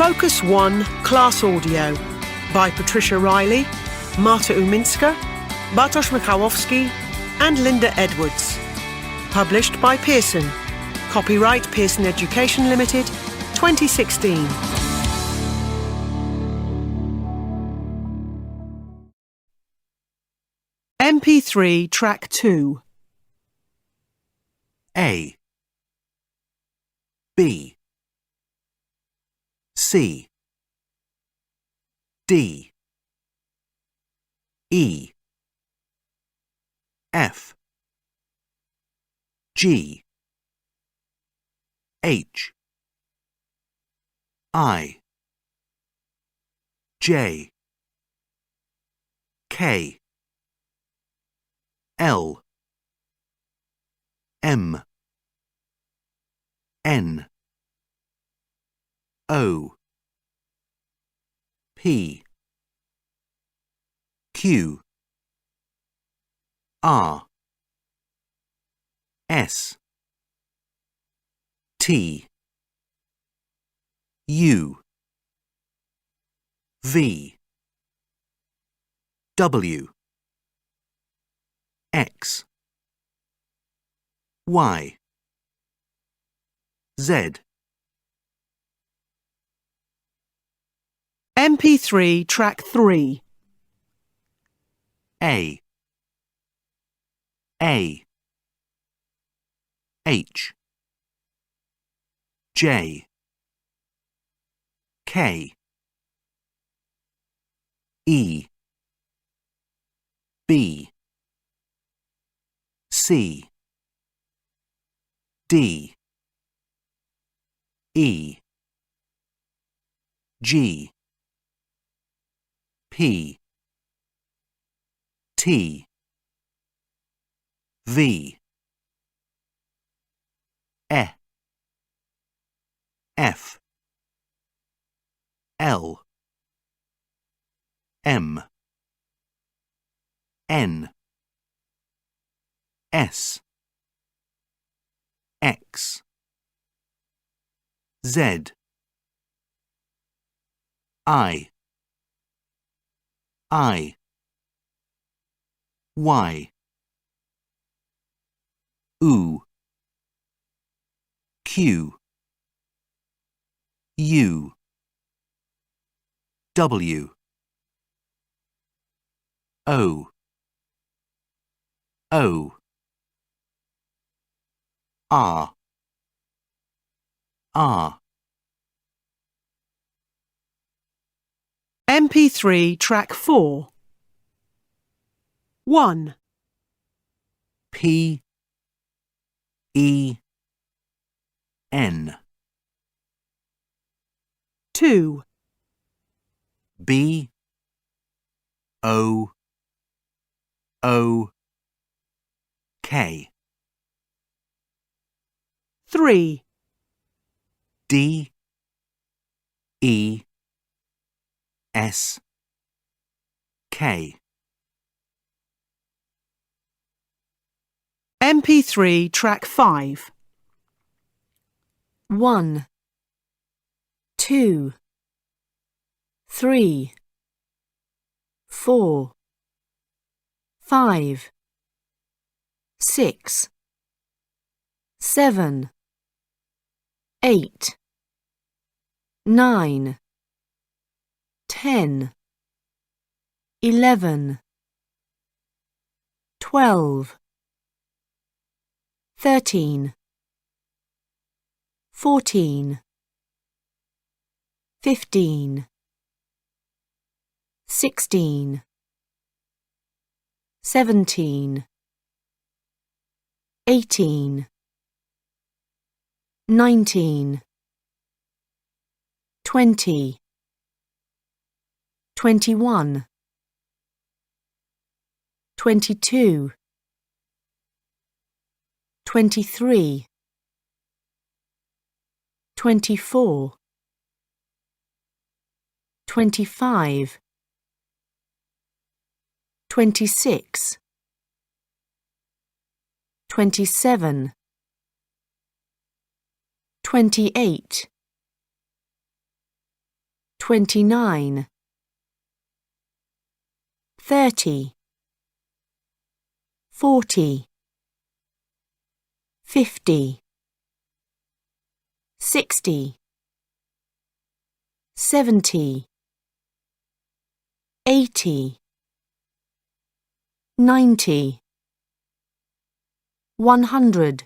Focus 1 Class Audio by Patricia Riley, Marta Uminska, Bartosz Michałowski and Linda Edwards. Published by Pearson. Copyright Pearson Education Limited, 2016. MP3 Track 2. A, B, C, D, E, F, G, H, I, J, K, L, M, N, O, P, Q, R, S, T, U, V, W, X, Y, Z. MP3 Track 3. A, H, J, K, E, B, C, D, E, G, P, T, V, E, F, L, M, N, S, X, Z, I, Y, U, Q, U, W, O, R, MP3 Track 4. 1. P, E, N, 2. B, O, K, 3. D, E, S, K. MP3 Track 5. 1, 2, 3, 4, 5, 6, 7, 8, 9, 10, 11, 12, 13, 14, 15, 16, 17, 18, 19, 20, 21, 22, 23, 24, 25, 26, 27, 28, 29, 30, 40, 50, 60, 70, 80, 90, 100,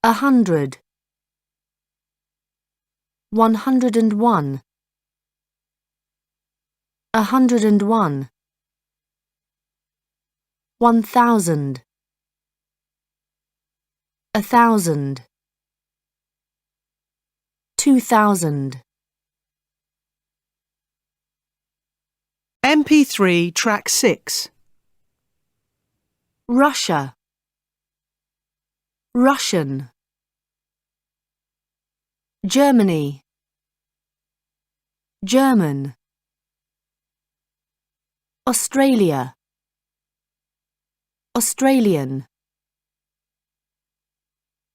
100, 101, 101, 1000, 1000, 2000. MP3 Track 6. Russia, Russian. Germany, German. Australia, Australian.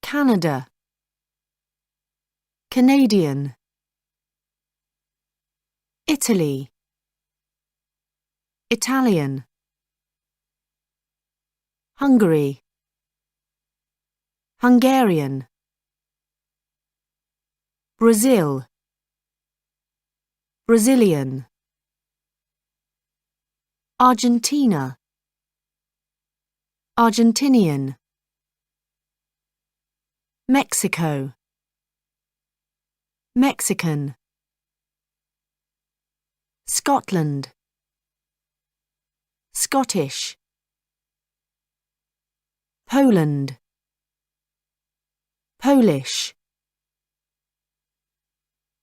Canada, Canadian. Italy, Italian. Hungary, Hungarian. Brazil, Brazilian. Argentina, Argentinian. Mexico, Mexican. Scotland, Scottish. Poland, Polish.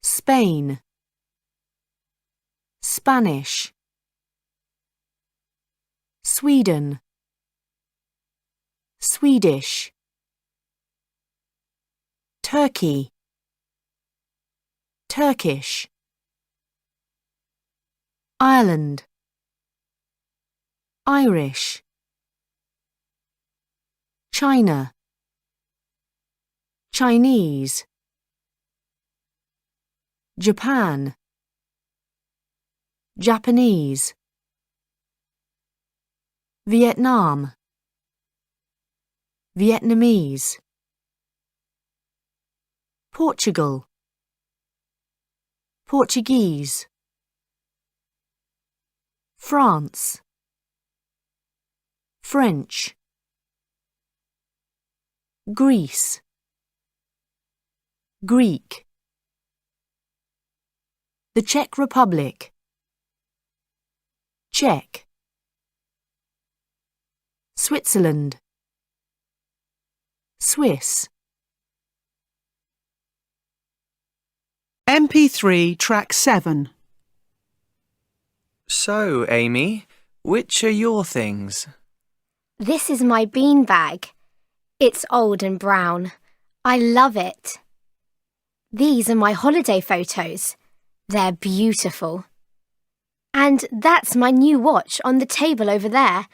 Spain, Spanish. Sweden, Swedish. Turkey, Turkish. Ireland, Irish. China, Chinese. Japan, Japanese. Vietnam, Vietnamese. Portugal, Portuguese. France, French. Greece, Greek. The Czech Republic, Czech. Switzerland, Swiss. MP3 Track 7. So, Amy, which are your things? This is my beanbag. It's old and brown. I love it. These are my holiday photos. They're beautiful. And that's my new watch on the table over there.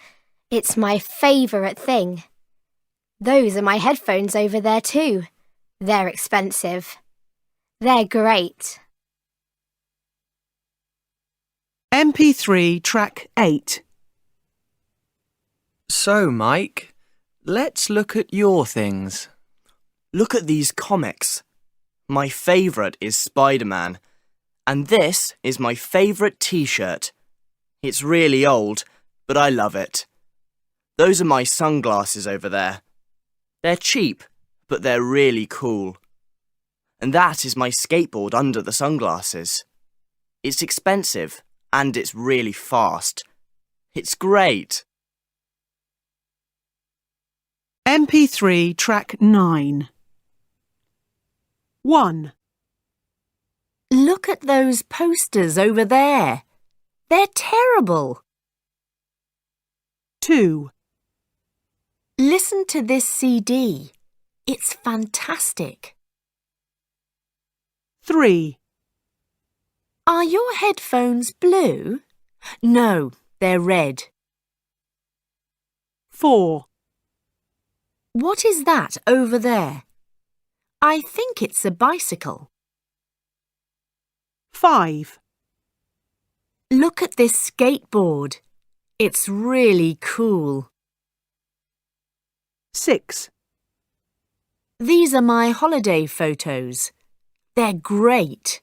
It's my favourite thing. Those are my headphones over there too. They're expensive. They're great. MP3 Track 8. So, Mike, let's look at your things. Look at these comics. My favourite is Spider-Man. And this is my favourite t-shirt. It's really old, but I love it. Those are my sunglasses over there. They're cheap, but they're really cool. And that is my skateboard under the sunglasses. It's expensive, and it's really fast. It's great. MP3 Track 9. 1. Look at those posters over there. They're terrible. 2. Listen to this CD. It's fantastic. 3. Are your headphones blue? No, they're red. 4. What is that over there? I think it's a bicycle. 5, Look at this skateboard. It's really cool. 6, These are my holiday photos. They're great.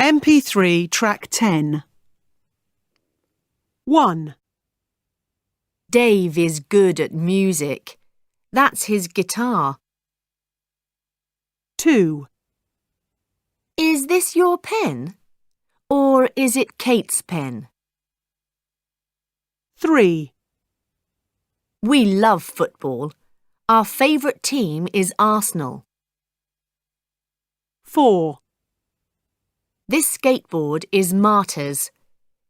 MP3 track 10. 1, Dave is good at music. That's his guitar. 2, Is this your pen? Or is it Kate's pen? 3, We love football. Our favourite team is Arsenal. 4, This skateboard is Marta's.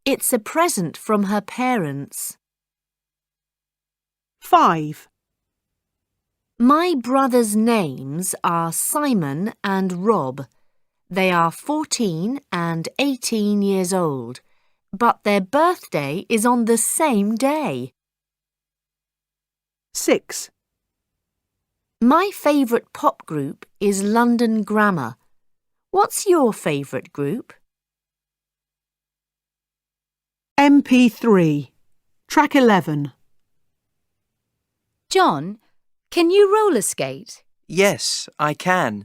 It's a present from her parents. 5, My brothers' names are Simon and Rob. They are 14 and 18 years old, but their birthday is on the same day. 6, My favourite pop group is London Grammar. What's your favourite group? MP3 track 11. John, can you roller skate? Yes, I can.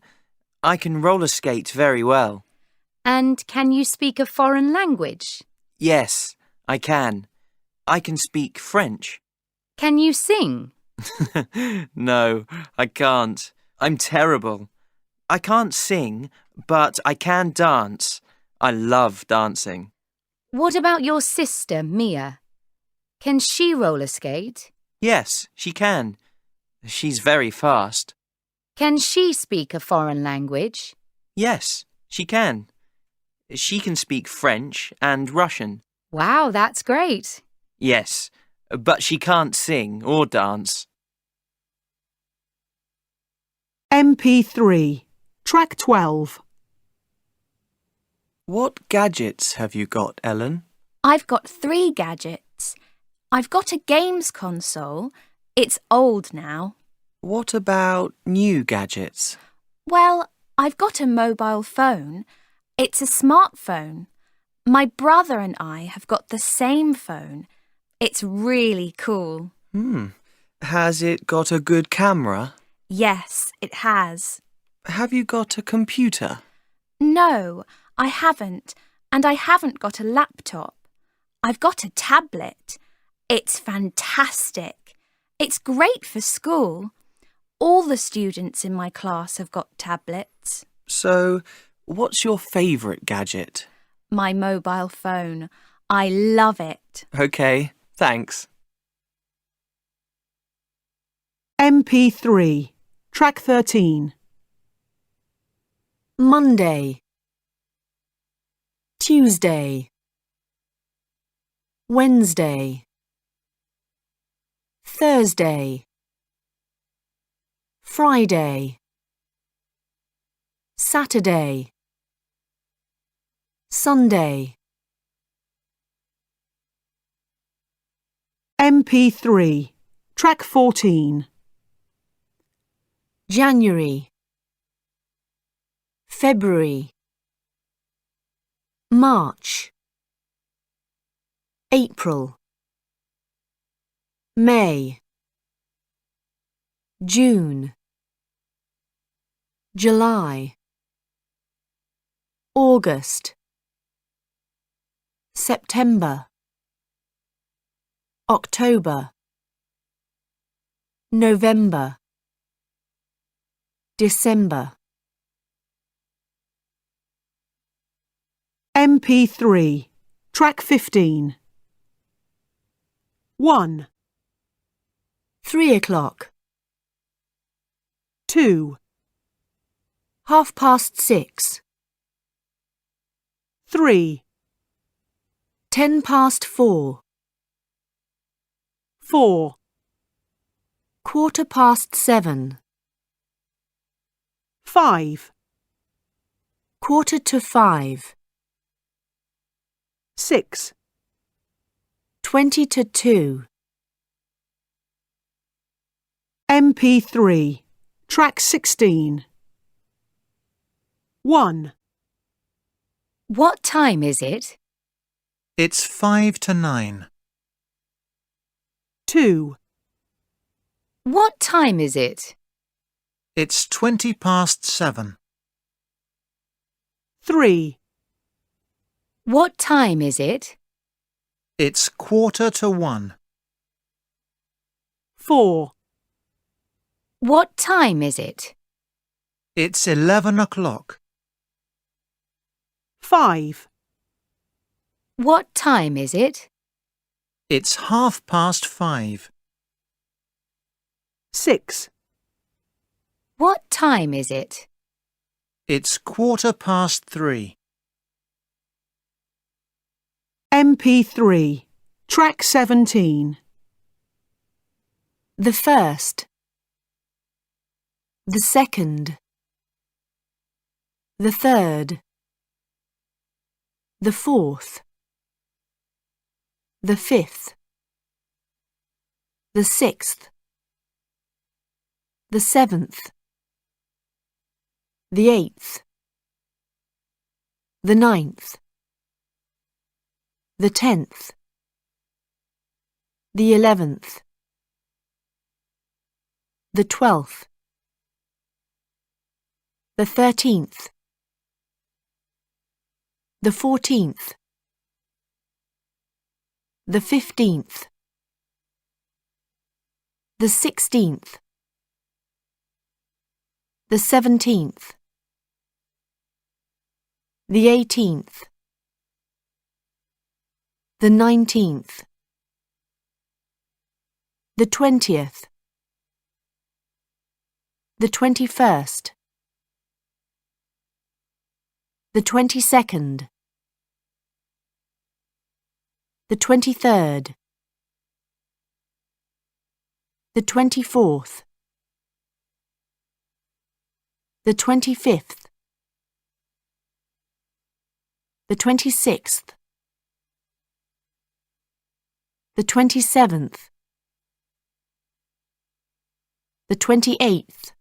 I can roller skate very well. And can you speak a foreign language? Yes, I can. I can speak French. Can you sing? No, I can't. I'm terrible. I can't sing, but I can dance. I love dancing. What about your sister, Mia? Can she roller skate? Yes, she can. She's very fast. Can she speak a foreign language? Yes, she can. She can speak French and Russian. Wow, that's great. Yes, but she can't sing or dance. MP3 track 12. What gadgets have you got, Ellen? I've got 3 gadgets. I've got a games console. It's old now. What about new gadgets? Well, I've got a mobile phone. It's a smartphone. My brother and I have got the same phone. It's really cool. Has it got a good camera? Yes, it has. Have you got a computer? No, I haven't. And I haven't got a laptop. I've got a tablet. It's fantastic. It's great for school. All the students in my class have got tablets. So, what's your favourite gadget? My mobile phone. I love it. OK, thanks. MP3 track 13. Monday, Tuesday, Wednesday, Thursday, Friday, Saturday, Sunday. MP3 track 14. January, February, March, April, May, June, July, August, September, October, November, December. MP3 track 15. 1, 3 o'clock, 2, 6:30, 3, 4:10, 4, 7:15, 5, 5:45, 6, 2:20. MP3 track 16. 1, What time is it? It's 5 to 9. 2, What time is it? It's 20 past 7. 3, What time is it? It's 1:45. 4, What time is it? It's 11 o'clock. 5, What time is it? It's 5:30. 6, What time is it? It's 3:15. MP3, track 17. The first, the second, the third, the fourth, the fifth, the sixth, the seventh, the eighth, the ninth, the 10th, the 11th, the 12th, the 13th, the 14th, the 15th, the 16th, the 17th, the 18th, the 19th, the 20th, the 21st, the 22nd, the 23rd, the 24th, the 25th, the 26th, the 27th, the 28th,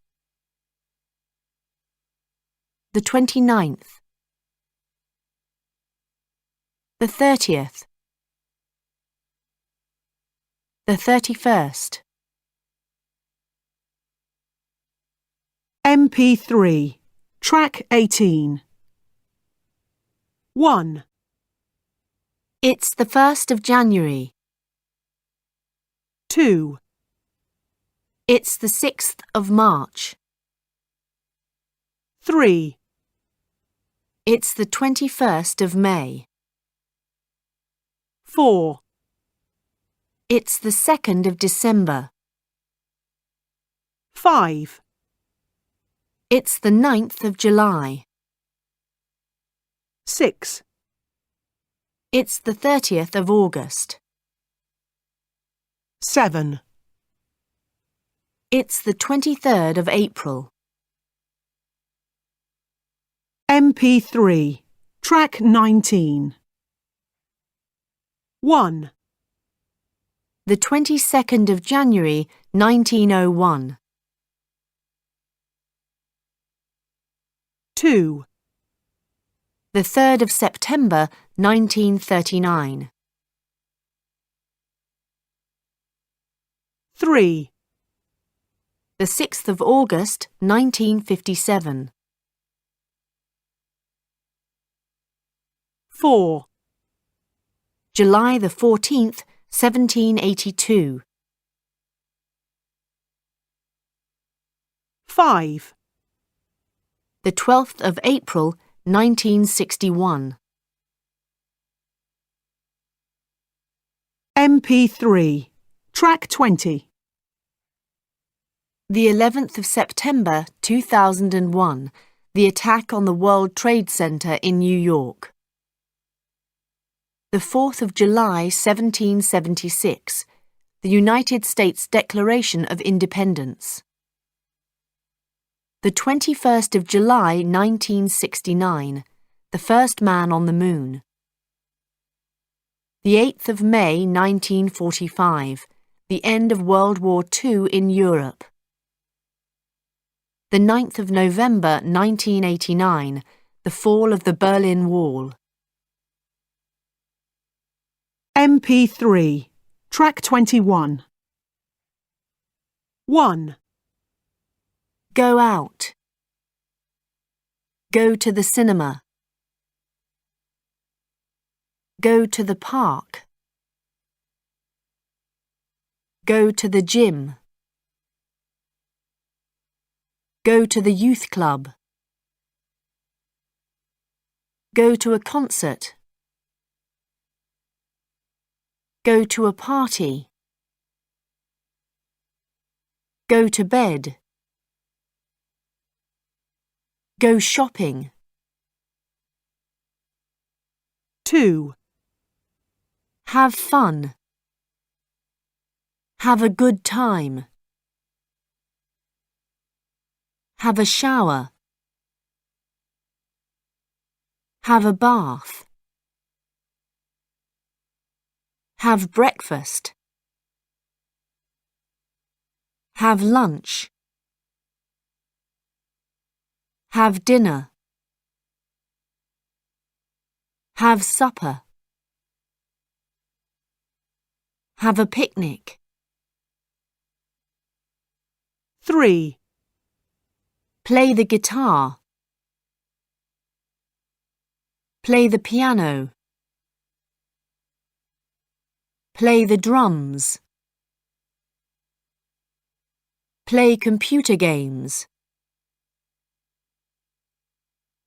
the 29th, the 30th, the 31st. MP3, track 18. 1, It's the 1st of January. 2, It's the 6th of March. 3, It's the 21st of May. 4, It's the 2nd of December. 5, It's the 9th of July. 6, It's the 30th of August. 7, It's the 23rd of April. MP3, track 19. 1, The 22nd of January, 1901. 2, The 3rd of September, 1939. 3, The 6th of August, 1957. 4, July the 14th, 1782. 5, The 12th of April, 1961. MP3, track 20. The 11th of September, 2001. The attack on the World Trade Center in New York. The 4th of July, 1776. The United States Declaration of Independence. The 21st of July, 1969. The first man on the moon. The 8th of May, 1945. The end of World War II in Europe. The 9th of November, 1989. The fall of the Berlin Wall. MP3, track 21. 1, Go out. Go to the cinema. Go to the park. Go to the gym. Go to the youth club. Go to a concert. Go to a party. Go to bed. Go shopping. 2, Have fun. Have a good time. Have a shower. Have a bath. Have breakfast. Have lunch. Have dinner. Have supper. Have a picnic. 3, Play the guitar. Play the piano. Play the drums. Play computer games.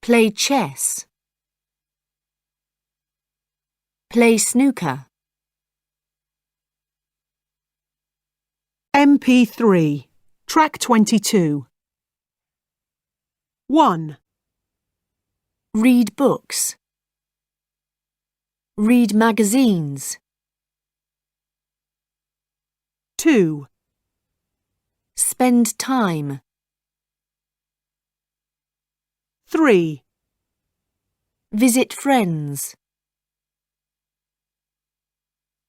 Play chess. Play snooker. MP3, track 22. 1, Read books. Read magazines. 2, Spend time. 3, Visit friends.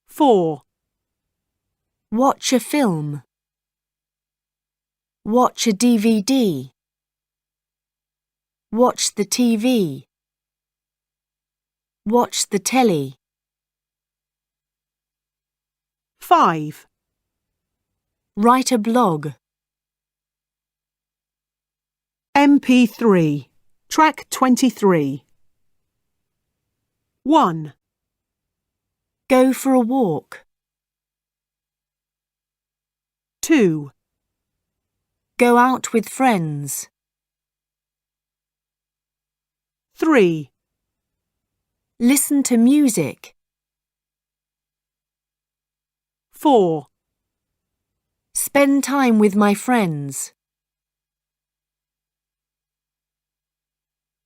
4, Watch a film. Watch a DVD. Watch the TV. Watch the telly. 5, Write a blog. MP3, track 23. 1, Go for a walk. 2, Go out with friends. 3, Listen to music. 4, Spend time with my friends.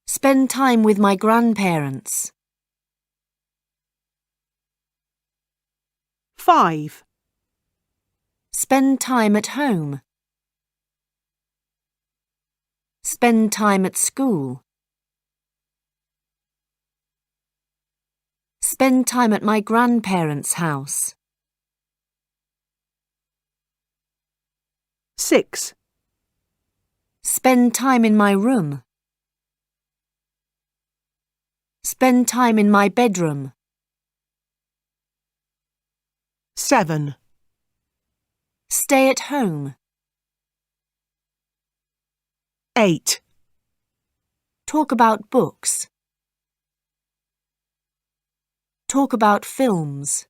Spend time with my grandparents. 5, Spend time at home. Spend time at school. Spend time at my grandparents' house. 6, Spend time in my room. Spend time in my bedroom. 7, Stay at home. 8, Talk about books. Talk about films.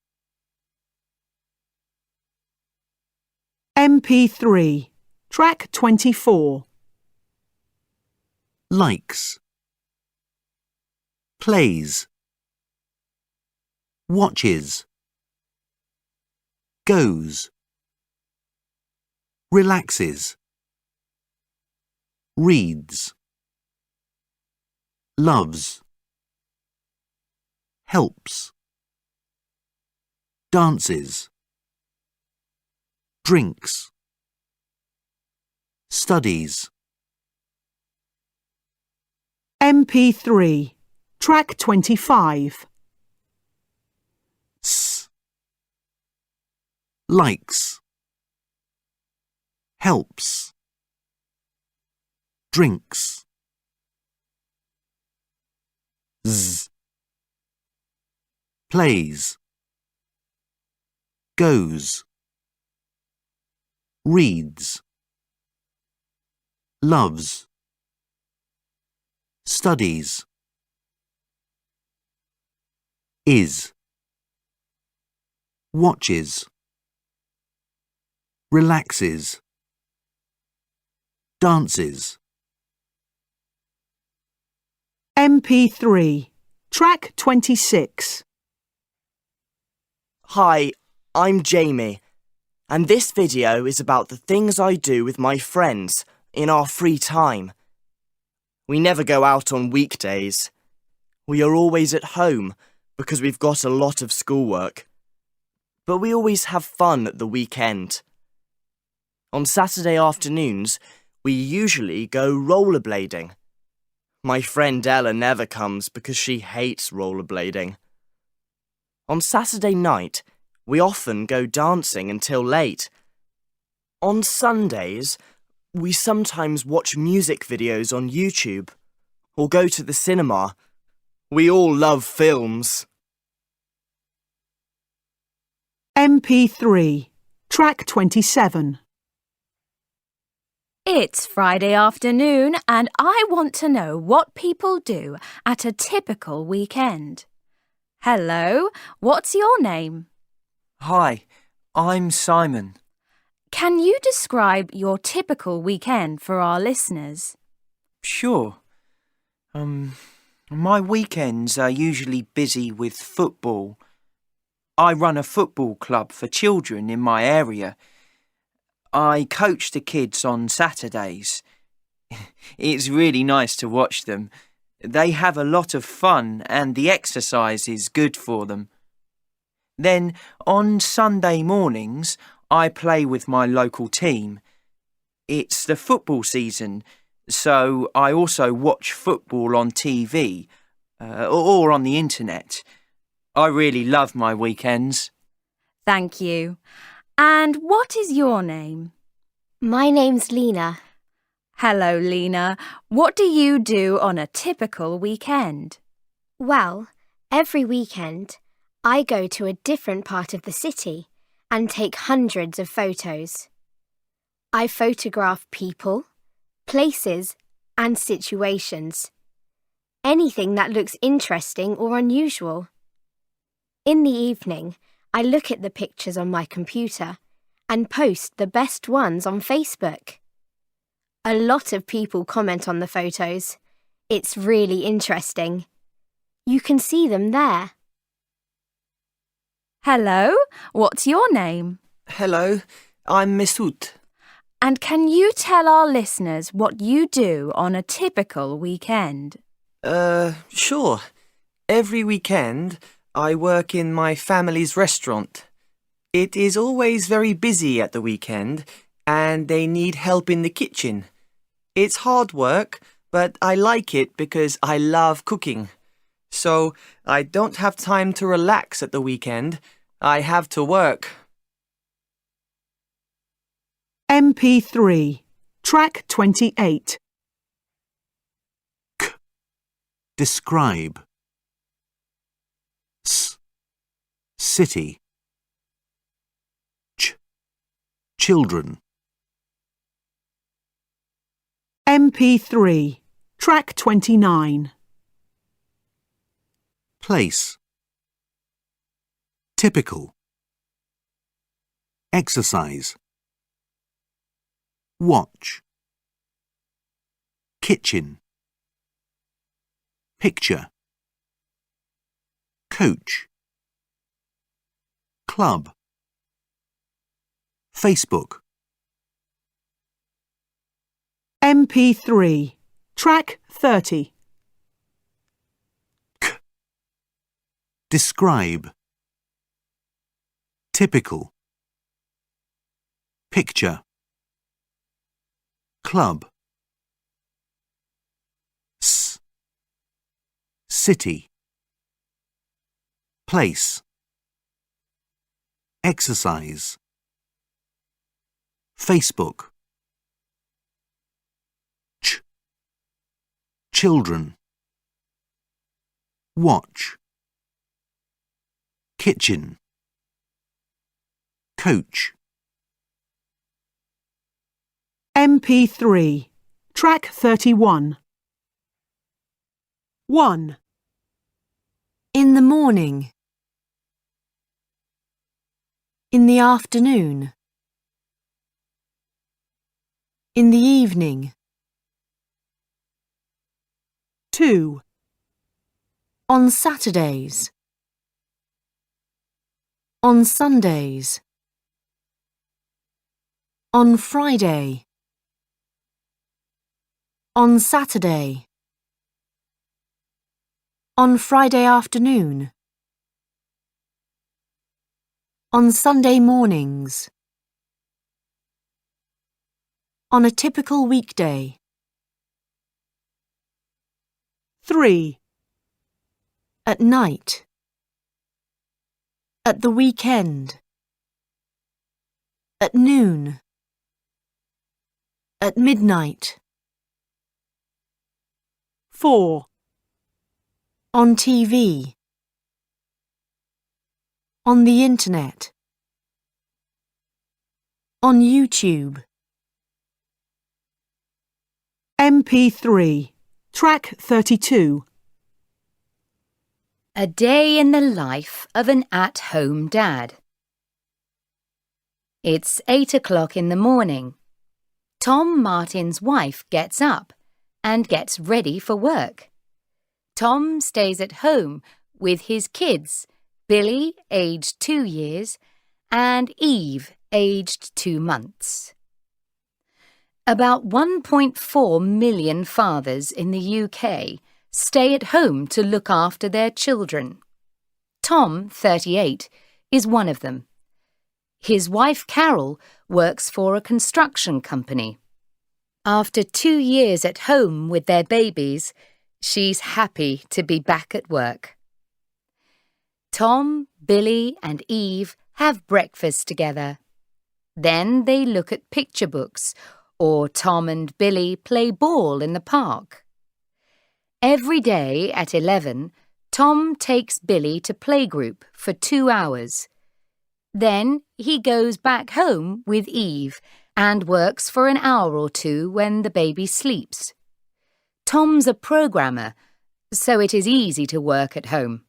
MP3, track 24. Likes. Plays. Watches. Goes. Relaxes. Reads. Loves. Helps. Dances. Drinks. Studies. MP3, track 25. S. Likes. Helps. Drinks. Z. Plays. Goes. Reads. Loves. Studies. Is. Watches. Relaxes. Dances. MP3, track 26. Hi, I'm Jamie, and this video is about the things I do with my friends in our free time. We never go out on weekdays. We are always at home because we've got a lot of schoolwork. But we always have fun at the weekend. On Saturday afternoons, we usually go rollerblading. My friend Ella never comes because she hates rollerblading. On Saturday night, we often go dancing until late. On Sundays, we sometimes watch music videos on YouTube or go to the cinema. We all love films. MP3, track 27. It's Friday afternoon and I want to know what people do at a typical weekend. Hello, what's your name? Hi, I'm Simon. Can you describe your typical weekend for our listeners? Sure. My weekends are usually busy with football. I run a football club for children in my area. I coach the kids on Saturdays. It's really nice to watch them. They have a lot of fun and the exercise is good for them. Then on Sunday mornings, I play with my local team. It's the football season, so I also watch football on TV or on the internet. I really love my weekends. Thank you. And what is your name? My name's Lena. Hello, Lena. What do you do on a typical weekend? Well, every weekend, I go to a different part of the city and take hundreds of photos. I photograph people, places, and situations. Anything that looks interesting or unusual. In the evening, I look at the pictures on my computer and post the best ones on Facebook. A lot of people comment on the photos. It's really interesting. You can see them there. Hello, what's your name? Hello, I'm Mesut. And can you tell our listeners what you do on a typical weekend? Sure. Every weekend, I work in my family's restaurant. It is always very busy at the weekend, and they need help in the kitchen. It's hard work, but I like it because I love cooking. So I don't have time to relax at the weekend. I have to work. MP3, track 28. Describe. S. City. Children. MP3, track 29. Place. Typical. Exercise. Watch. Kitchen. Picture. Coach. Club. Facebook. MP3, track 30. Describe. Typical. Picture. Club. S. City. Place. Exercise. Facebook. Children. watch, kitchen, coach, MP3, track 31. 1, In the morning. In the afternoon. In the evening. 2, On Saturdays. On Sundays. On Friday. On Saturday. On Friday afternoon. On Sunday mornings. On a typical weekday. 3, At night. At the weekend. At noon. At midnight. 4, On TV. On the internet. On YouTube. MP3, track 32. A day in the life of an at-home dad. It's 8 o'clock in the morning. Tom Martin's wife gets up and gets ready for work. Tom stays at home with his kids, Billy, aged 2 years, and Eve, aged 2 months. About 1.4 million fathers in the UK stay at home to look after their children. Tom, 38, is one of them. His wife Carol works for a construction company. After 2 years at home with their babies, she's happy to be back at work. Tom, Billy and Eve have breakfast together. Then they look at picture books, or Tom and Billy play ball in the park. Every day at 11, Tom takes Billy to playgroup for 2 hours. Then he goes back home with Eve and works for an hour or two when the baby sleeps. Tom's a programmer, so it is easy to work at home.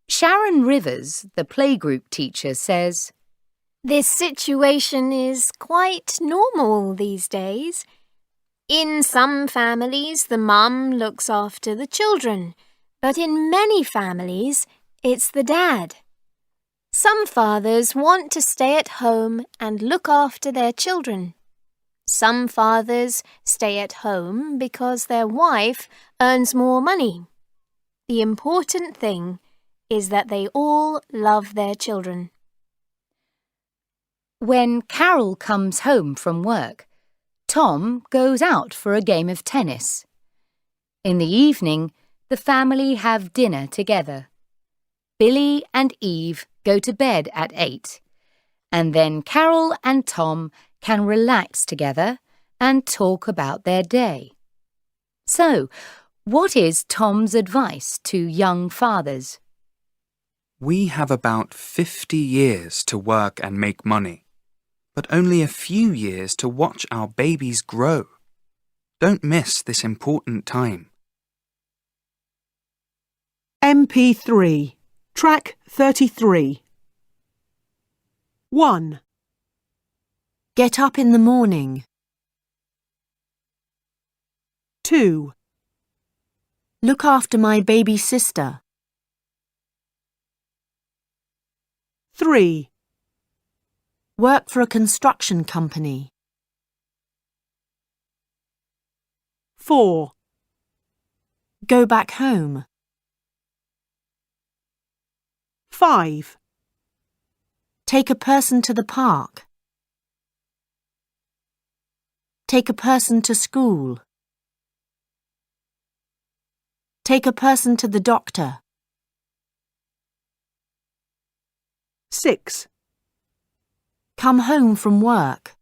Sharon Rivers, the playgroup teacher, says, This situation is quite normal these days. In some families, the mum looks after the children, but in many families, it's the dad. Some fathers want to stay at home and look after their children. Some fathers stay at home because their wife earns more money. The important thing is that they all love their children. When Carol comes home from work, Tom goes out for a game of tennis. In the evening, the family have dinner together. Billy and Eve go to bed at 8, and then Carol and Tom can relax together and talk about their day. So, what is Tom's advice to young fathers? We have about 50 years to work and make money, but only a few years to watch our babies grow. Don't miss this important time. MP3, track 33. 1, Get up in the morning. 2, Look after my baby sister. 3, Work for a construction company. 4, Go back home. 5, Take a person to the park. Take a person to school. Take a person to the doctor. 6, Come home from work.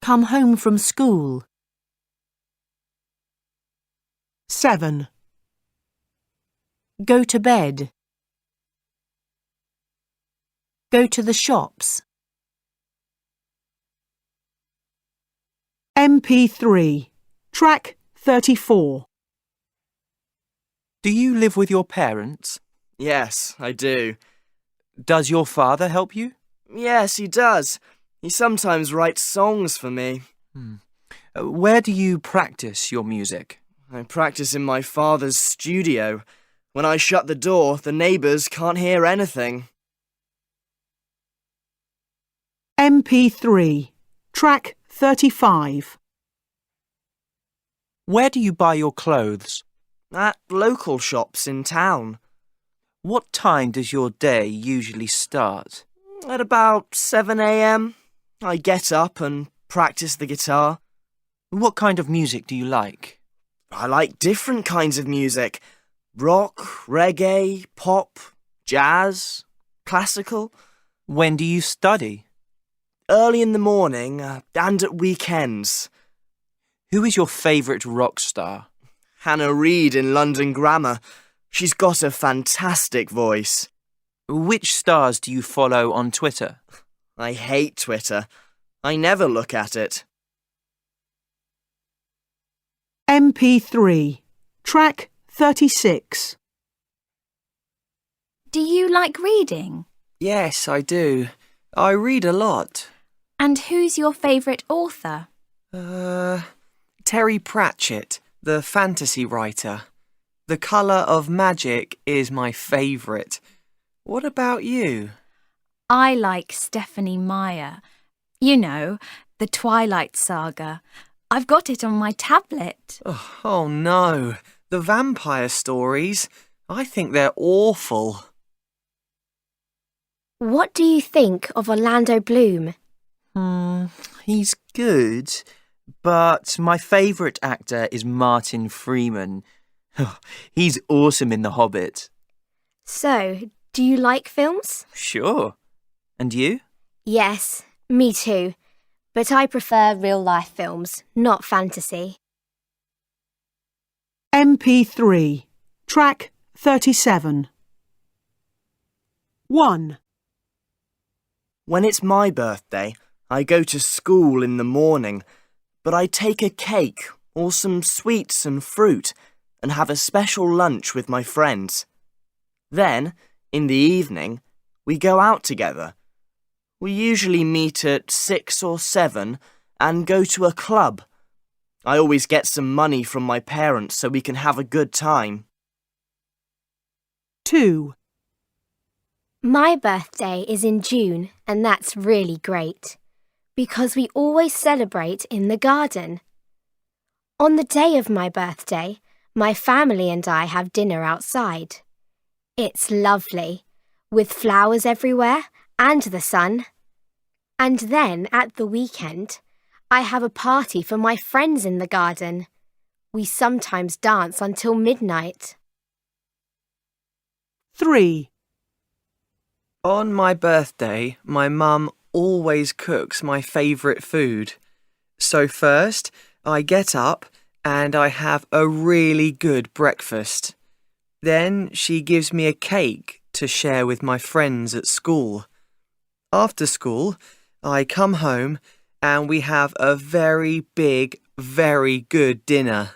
Come home from school. 7. Go to bed. Go to the shops. MP3. Track 34. Do you live with your parents? Yes, I do. Does your father help you? Yes, he does. He sometimes writes songs for me. Where do you practice your music? I practice in my father's studio. When I shut the door, the neighbours can't hear anything. MP3. Track 35. Where do you buy your clothes? At local shops in town. What time does your day usually start? At about 7 a.m. I get up and practice the guitar. What kind of music do you like? I like different kinds of music. Rock, reggae, pop, jazz, classical. When do you study? Early in the morning and at weekends. Who is your favourite rock star? Hannah Reid in London Grammar. She's got a fantastic voice. Which stars do you follow on Twitter? I hate Twitter. I never look at it. MP3. Track 36. Do you like reading? Yes, I do. I read a lot. And who's your favourite author? Terry Pratchett, the fantasy writer. The Colour of Magic is my favourite. What about you? I like Stephanie Meyer. You know, the Twilight Saga. I've got it on my tablet. Oh no, the vampire stories. I think they're awful. What do you think of Orlando Bloom? He's good, but my favourite actor is Martin Freeman. He's awesome in The Hobbit. So, do you like films? Sure. And you? Yes, me too. But I prefer real-life films, not fantasy. MP3. Track 37. 1. When it's my birthday, I go to school in the morning, but I take a cake or some sweets and fruit and have a special lunch with my friends. Then, in the evening, we go out together. We usually meet at 6 or 7 and go to a club. I always get some money from my parents so we can have a good time. 2. My birthday is in June, and that's really great, because we always celebrate in the garden. On the day of my birthday, my family and I have dinner outside. It's lovely, with flowers everywhere and the sun. And then at the weekend, I have a party for my friends in the garden. We sometimes dance until midnight. 3. On my birthday, my mum always cooks my favourite food. So first, I get up and I have a really good breakfast. Then she gives me a cake to share with my friends at school. After school, I come home and we have a very big, very good dinner.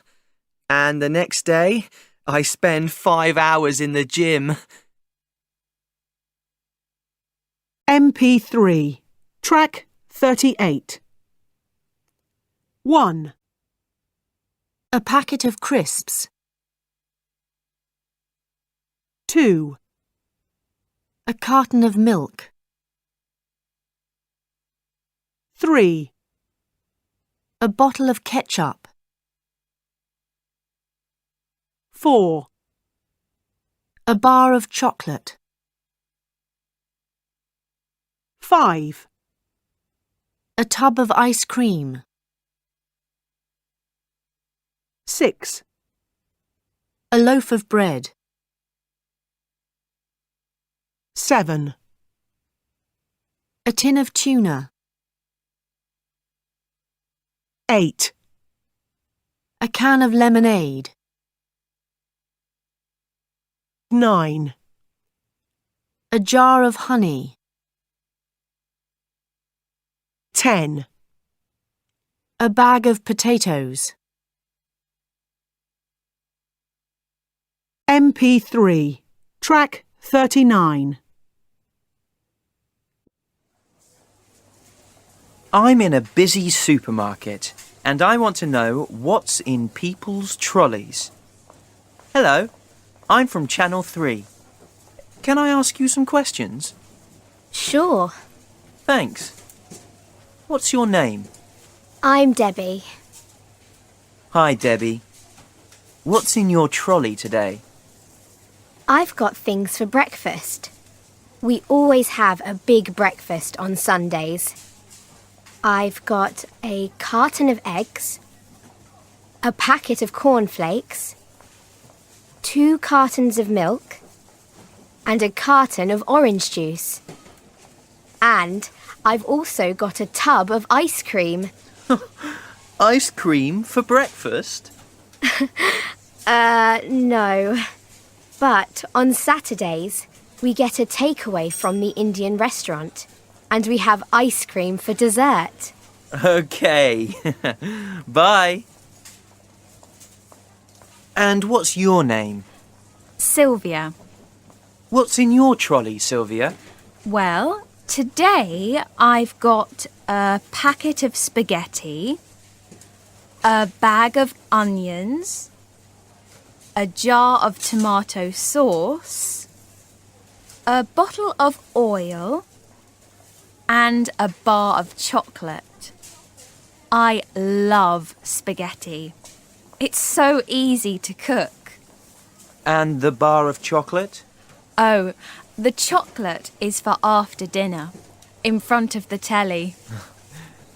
And the next day, I spend 5 hours in the gym. MP3. Track 38. 1. A packet of crisps. 2. A carton of milk. 3. A bottle of ketchup. 4. A bar of chocolate. 5. A tub of ice cream. 6. A loaf of bread. 7. A tin of tuna. 8. A can of lemonade. 9. A jar of honey. 10. A bag of potatoes. MP3. Track 39. I'm in a busy supermarket and I want to know what's in people's trolleys. Hello, I'm from Channel 3. Can I ask you some questions? Sure. Thanks. What's your name? I'm Debbie. Hi, Debbie. What's in your trolley today? I've got things for breakfast. We always have a big breakfast on Sundays. I've got a carton of eggs, a packet of cornflakes, 2 cartons of milk, and a carton of orange juice. And I've also got a tub of ice cream. Ice cream for breakfast? No. But on Saturdays, we get a takeaway from the Indian restaurant, and we have ice cream for dessert. Okay. Bye. And what's your name? Sylvia. What's in your trolley, Sylvia? Well, today I've got a packet of spaghetti, a bag of onions, a jar of tomato sauce, a bottle of oil, and a bar of chocolate. I love spaghetti. It's so easy to cook. And the bar of chocolate? Oh, the chocolate is for after dinner, in front of the telly.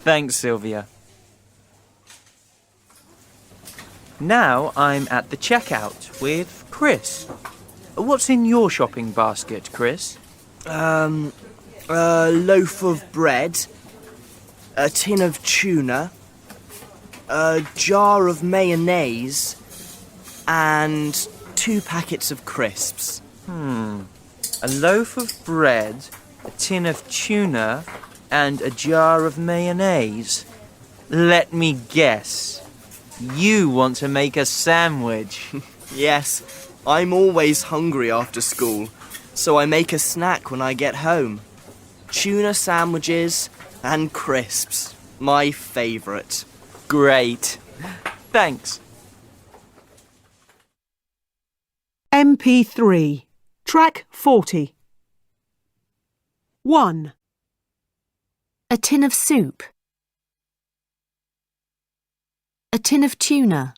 Thanks, Sylvia. Now I'm at the checkout with Chris. What's in your shopping basket, Chris? A loaf of bread, a tin of tuna, a jar of mayonnaise, and 2 packets of crisps. A loaf of bread, a tin of tuna, and a jar of mayonnaise. Let me guess. You want to make a sandwich. Yes, I'm always hungry after school, so I make a snack when I get home. Tuna sandwiches and crisps, my favourite. Great. Thanks. MP3. Track 40. 1. A tin of soup. A tin of tuna.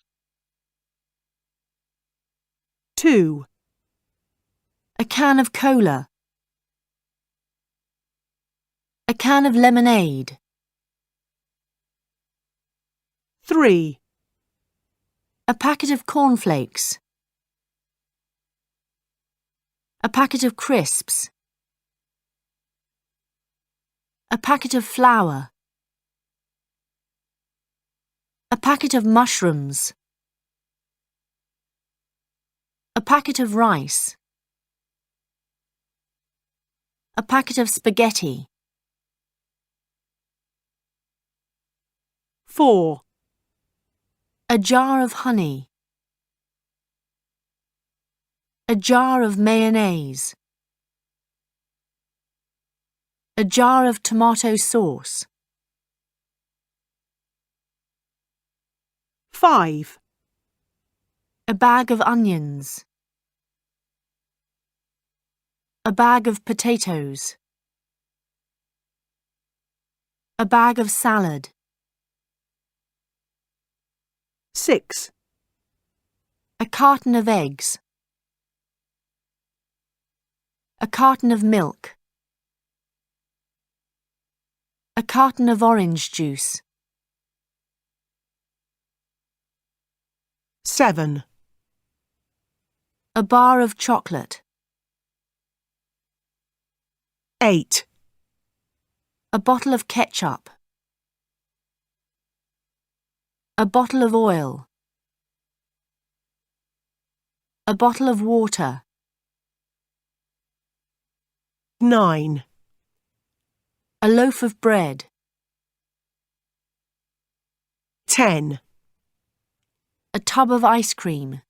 2. A can of cola. A can of lemonade. 3. A packet of cornflakes. A packet of crisps. A packet of flour. A packet of mushrooms. A packet of rice. A packet of spaghetti. 4. A jar of honey. A jar of mayonnaise. A jar of tomato sauce. 5. A bag of onions. A bag of potatoes. A bag of salad. 6. A carton of eggs. A carton of milk. A carton of orange juice. 7. A bar of chocolate. 8. A bottle of ketchup. A bottle of oil. A bottle of water. 9. A loaf of bread. 10. A tub of ice cream.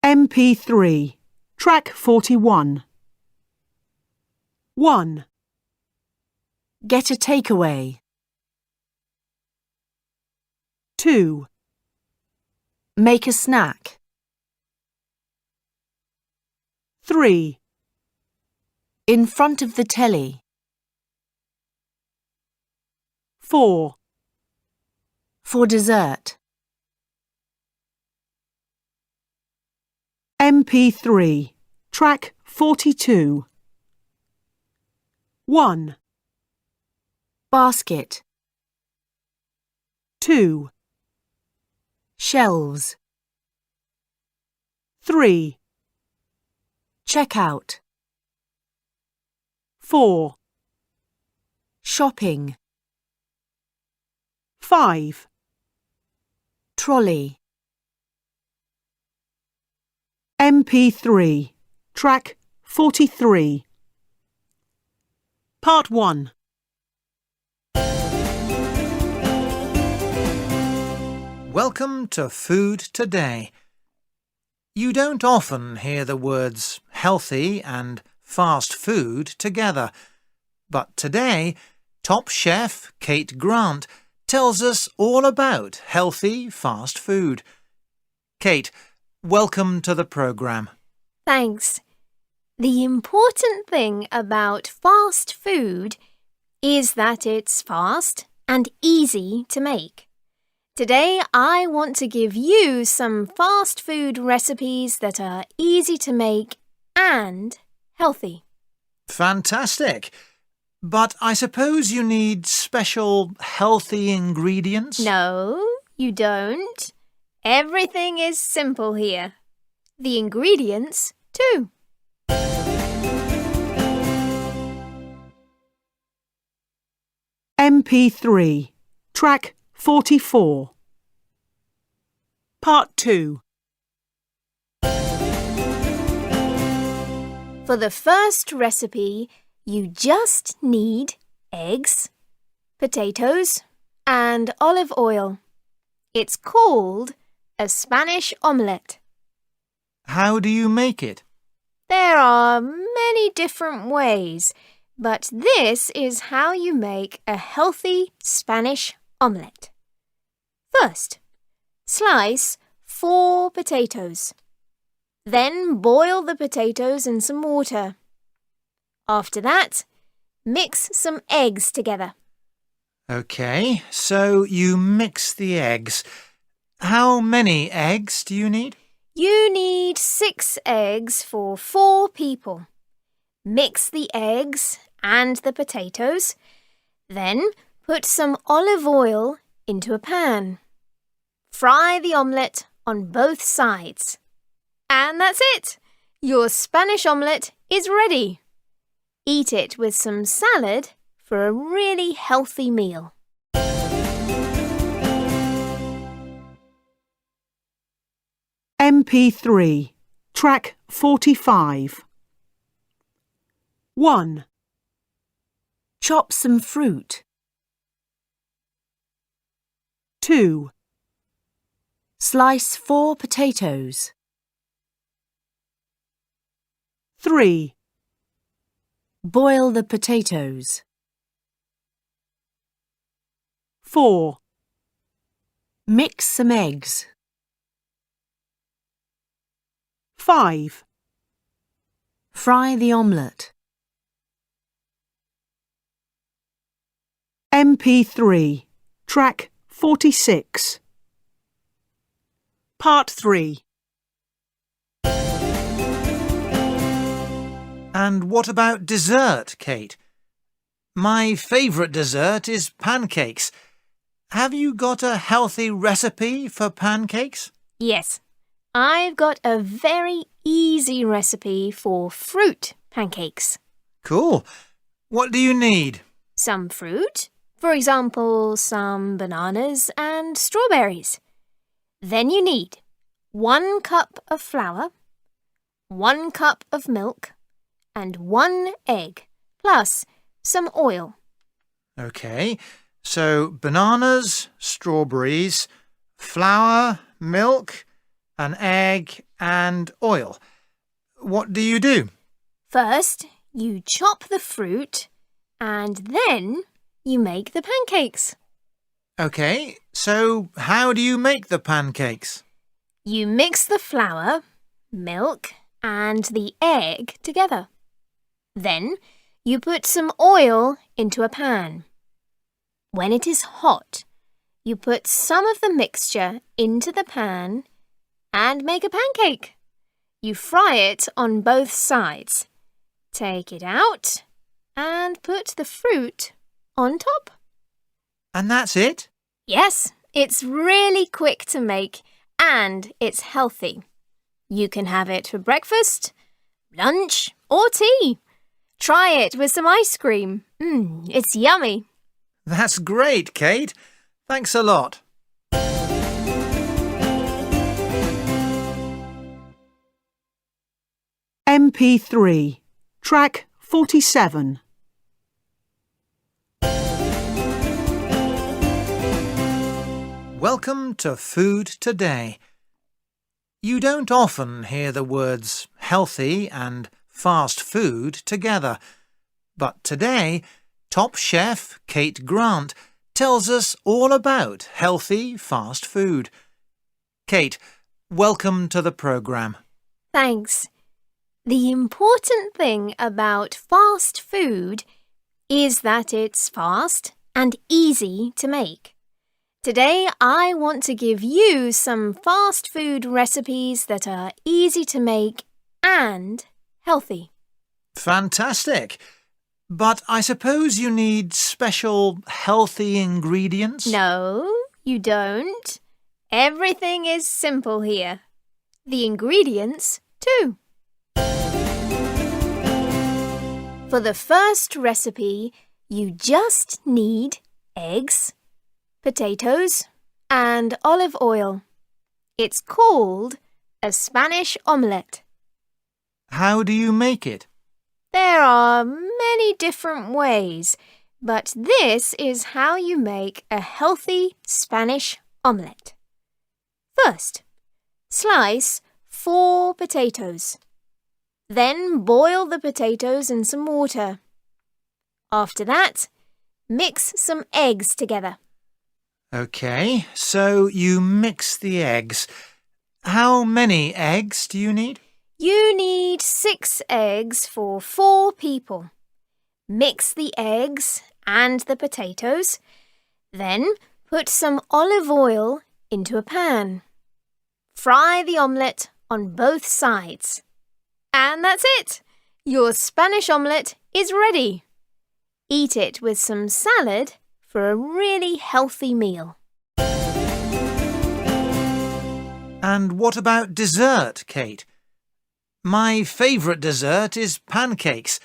MP3. Track 41. 1. Get a takeaway. 2. Make a snack. 3. In front of the telly. 4. For dessert. MP3. Track 42. 1. Basket. 2. Shelves. 3. Checkout. 4. Shopping. 5. Trolley. MP3. Track 43. Part 1. Welcome to Food Today. You don't often hear the words healthy and fast food together, but today, top chef Kate Grant tells us all about healthy fast food. Kate, welcome to the programme. Thanks. The important thing about fast food is that it's fast and easy to make. Today, I want to give you some fast food recipes that are easy to make and healthy. Fantastic! But I suppose you need special healthy ingredients? No, you don't. Everything is simple here. The ingredients, too. MP3. Track 44. Part 2. For the first recipe, you just need eggs, potatoes, and olive oil. It's called a Spanish omelette. How do you make it? There are many different ways, but this is how you make a healthy Spanish omelette. First, slice 4 potatoes. Then boil the potatoes in some water. After that, mix some eggs together. OK, so you mix the eggs. How many eggs do you need? You need 6 eggs for 4 people. Mix the eggs and the potatoes. Then put some olive oil into a pan. Fry the omelette on both sides. And that's it! Your Spanish omelette is ready. Eat it with some salad for a really healthy meal. MP3. Track 45. 1. Chop some fruit. 2. Slice 4 potatoes. 3. Boil the potatoes. 4. Mix some eggs. 5. Fry the omelette. MP3. Track 46. Part 3. And what about dessert, Kate? My favourite dessert is pancakes. Have you got a healthy recipe for pancakes? Yes, I've got a very easy recipe for fruit pancakes. Cool. What do you need? Some fruit, for example, some bananas and strawberries. Then you need 1 cup of flour, 1 cup of milk, and 1 egg, plus some oil. OK, so bananas, strawberries, flour, milk, an egg and oil. What do you do? First, you chop the fruit, and then you make the pancakes. OK, so how do you make the pancakes? You mix the flour, milk, and the egg together. Then you put some oil into a pan. When it is hot, you put some of the mixture into the pan and make a pancake. You fry it on both sides. Take it out and put the fruit on top. And that's it? Yes, it's really quick to make and it's healthy. You can have it for breakfast, lunch, or tea. Try it with some ice cream. It's yummy. That's great, Kate. Thanks a lot. MP3, track 47. Welcome to Food Today. You don't often hear the words healthy and fast food together, but today, top chef Kate Grant tells us all about healthy fast food. Kate, welcome to the programme. Thanks. The important thing about fast food is that it's fast and easy to make. Today, I want to give you some fast food recipes that are easy to make and healthy. Fantastic! But I suppose you need special healthy ingredients? No, you don't. Everything is simple here. The ingredients, too. For the first recipe, you just need eggs, potatoes, and olive oil. It's called a Spanish omelette. How do you make it? There are many different ways, but this is how you make a healthy Spanish omelette. First, slice 4 potatoes. Then boil the potatoes in some water. After that, mix some eggs together. OK, so you mix the eggs. How many eggs do you need? You need 6 eggs for 4 people. Mix the eggs and the potatoes. Then put some olive oil into a pan. Fry the omelette on both sides. And that's it! Your Spanish omelette is ready. Eat it with some salad for a really healthy meal. And what about dessert, Kate? My favourite dessert is pancakes.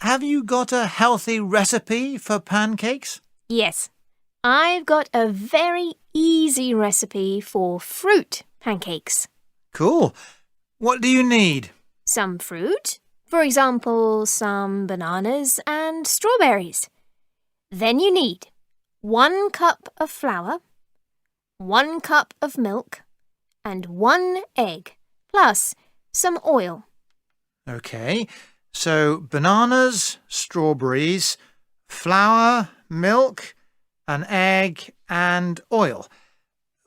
Have you got a healthy recipe for pancakes? Yes, I've got a very easy recipe for fruit pancakes. Cool. What do you need? Some fruit, for example, some bananas and strawberries. Then you need 1 cup of flour, 1 cup of milk, and 1 egg, plus some oil. OK, so bananas, strawberries, flour, milk, an egg and oil.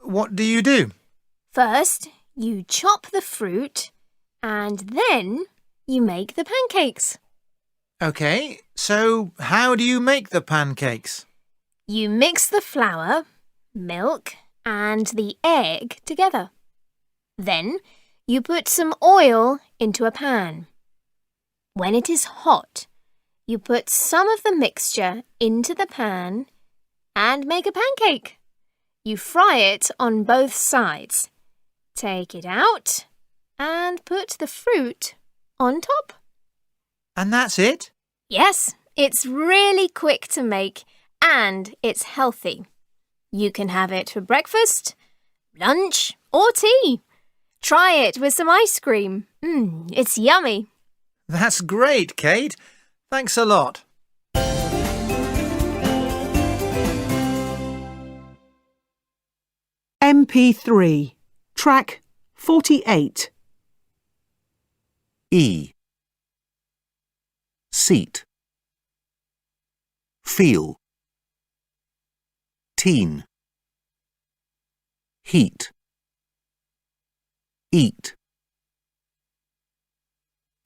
What do you do? First, you chop the fruit and then you make the pancakes. OK, so how do you make the pancakes? You mix the flour, milk, and the egg together. Then you put some oil into a pan. When it is hot, you put some of the mixture into the pan and make a pancake. You fry it on both sides. Take it out and put the fruit on top. And that's it? Yes, it's really quick to make and it's healthy. You can have it for breakfast, lunch, or tea. Try it with some ice cream. It's yummy. That's great, Kate. Thanks a lot. MP3, track 48. E. Seat. Feel. Teen. Heat. Eat.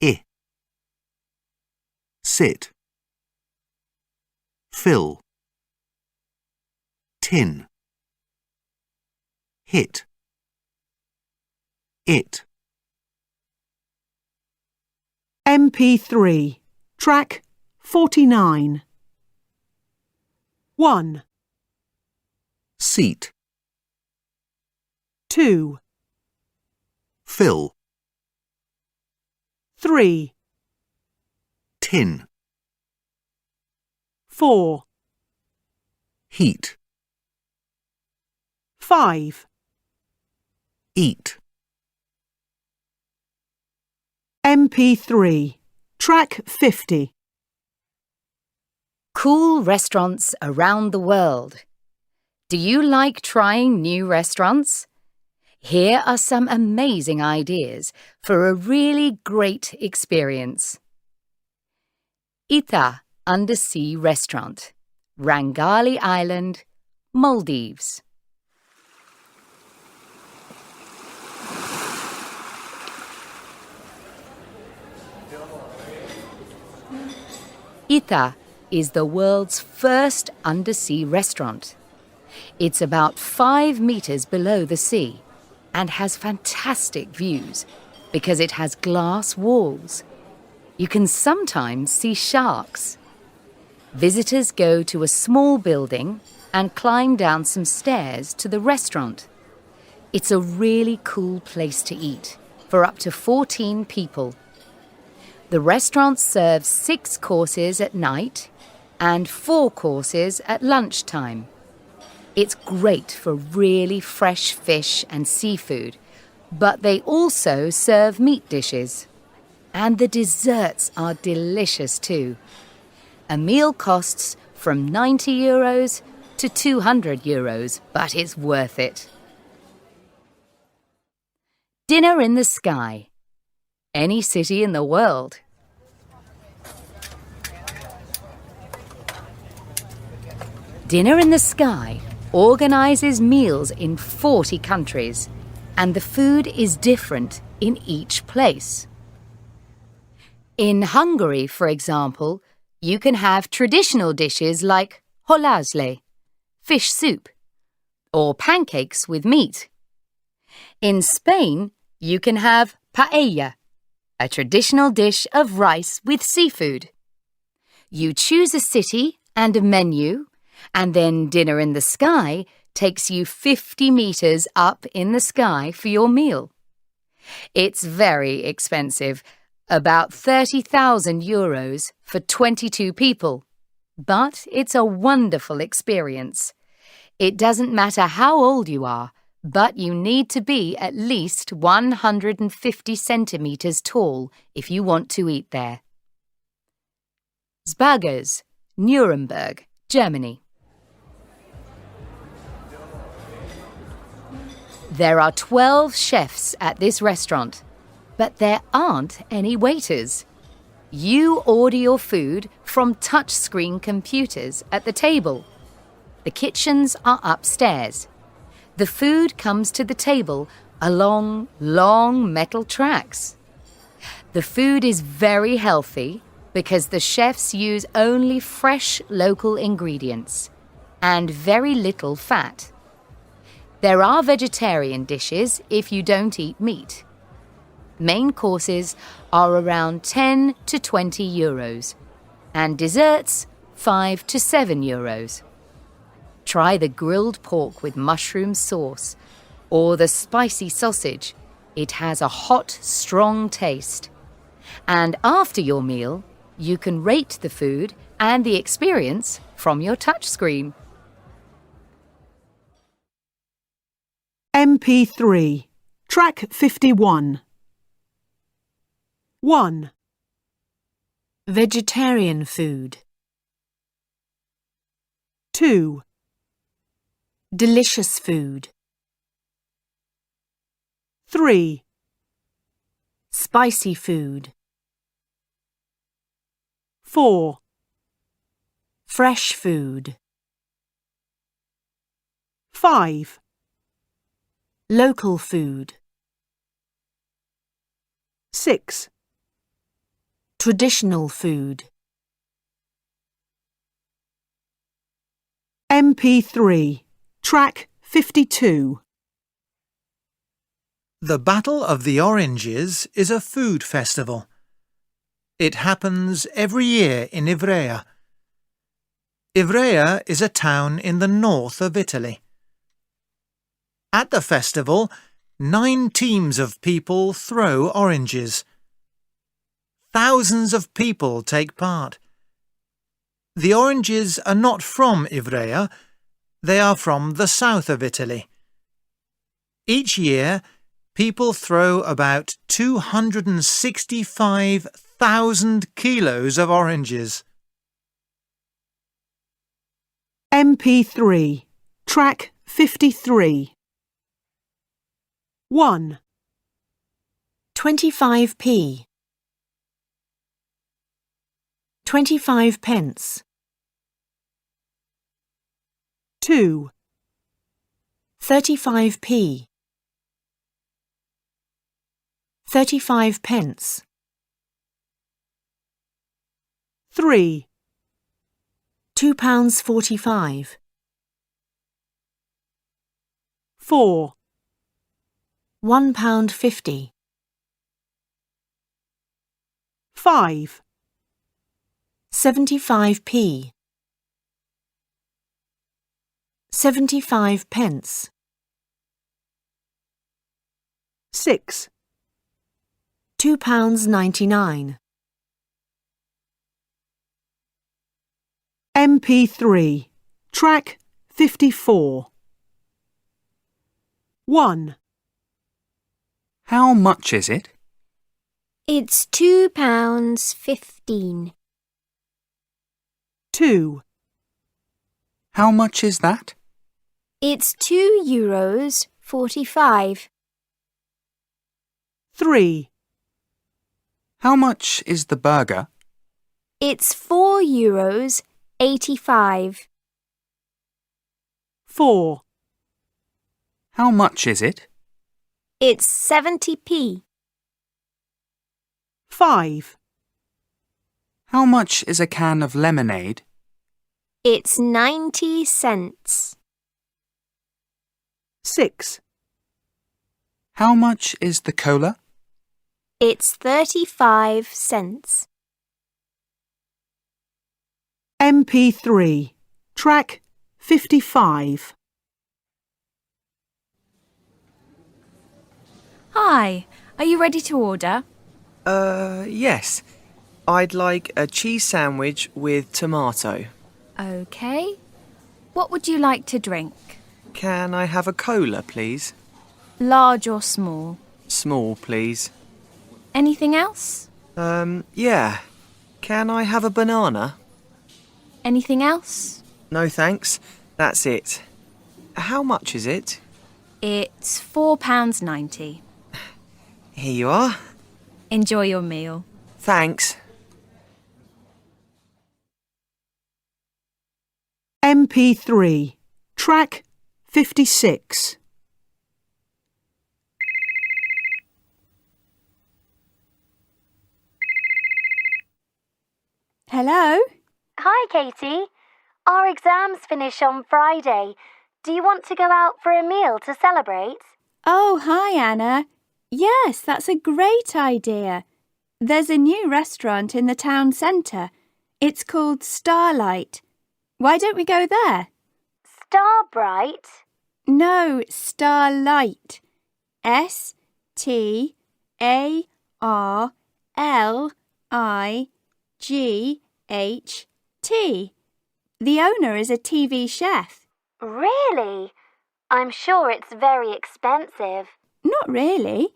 I. Sit. Fill. Tin. Hit. It. MP3, track 49. 1, Seat. 2, Fill. 3, Tin. 4, Heat. 5. Eat. MP3, track 50. Cool restaurants around the world. Do you like trying new restaurants? Here are some amazing ideas for a really great experience. Ita Undersea Restaurant, Rangali Island, Maldives. Ita is the world's first undersea restaurant. It's about 5 meters below the sea and has fantastic views because it has glass walls. You can sometimes see sharks. Visitors go to a small building and climb down some stairs to the restaurant. It's a really cool place to eat for up to 14 people. The restaurant serves 6 courses at night and 4 courses at lunchtime. It's great for really fresh fish and seafood, but they also serve meat dishes. And the desserts are delicious too. A meal costs from €90 to €200, but it's worth it. Dinner in the sky. Any city in the world. Dinner in the Sky organizes meals in 40 countries, and the food is different in each place. In Hungary, for example, you can have traditional dishes like holázsle, fish soup, or pancakes with meat. In Spain, you can have paella, a traditional dish of rice with seafood. You choose a city and a menu, and then Dinner in the Sky takes you 50 meters up in the sky for your meal. It's very expensive, about €30,000 for 22 people, but it's a wonderful experience. It doesn't matter how old you are, but you need to be at least 150 centimeters tall if you want to eat there. Zbagers, Nuremberg, Germany. There are 12 chefs at this restaurant, but there aren't any waiters. You order your food from touchscreen computers at the table. The kitchens are upstairs. The food comes to the table along long metal tracks. The food is very healthy because the chefs use only fresh local ingredients and very little fat. There are vegetarian dishes if you don't eat meat. Main courses are around 10 to 20 euros, and desserts 5 to 7 euros. Try the grilled pork with mushroom sauce or the spicy sausage. It has a hot, strong taste. And after your meal, you can rate the food and the experience from your touchscreen. MP3, Track 51. 1, Vegetarian food. 2, Delicious food. 3, Spicy food. 4, Fresh food. 5, Local food. 6, Traditional food. MP3. Track 52. The Battle of the Oranges is a food festival. It happens every year in Ivrea. Ivrea is a town in the north of Italy. At the festival, 9 teams of people throw oranges. Thousands of people take part. The oranges are not from Ivrea, they are from the south of Italy. Each year, people throw about 265,000 kilos of oranges. MP3. Track 53. 1, 25p. 25 pence. 2, 35p. 35 pence. 3, £2.45. 4, £1.50. 5, 75p. 75 pence. 6, £2.99. MP3. Track 54. 1, How much is it? It's £2.15. 2, How much is that? It's €2.45. 3, How much is the burger? It's €4.85. 4, How much is it? It's 70p. 5, How much is a can of lemonade? It's 90 cents. 6, How much is the cola? It's 35 cents. MP3. Track 55. Hi, are you ready to order? Yes. I'd like a cheese sandwich with tomato. OK. What would you like to drink? Can I have a cola, please? Large or small? Small, please. Anything else? Yeah. Can I have a banana? Anything else? No, thanks. That's it. How much is it? It's £4.90. Here you are. Enjoy your meal. Thanks. MP3. Track 56. Hello? Hi, Katie. Our exams finish on Friday. Do you want to go out for a meal to celebrate? Oh, hi, Anna. Yes, that's a great idea. There's a new restaurant in the town centre. It's called Starlight. Why don't we go there? Starbright? No, Starlight. StarLight. The owner is a TV chef. Really? I'm sure it's very expensive. Not really.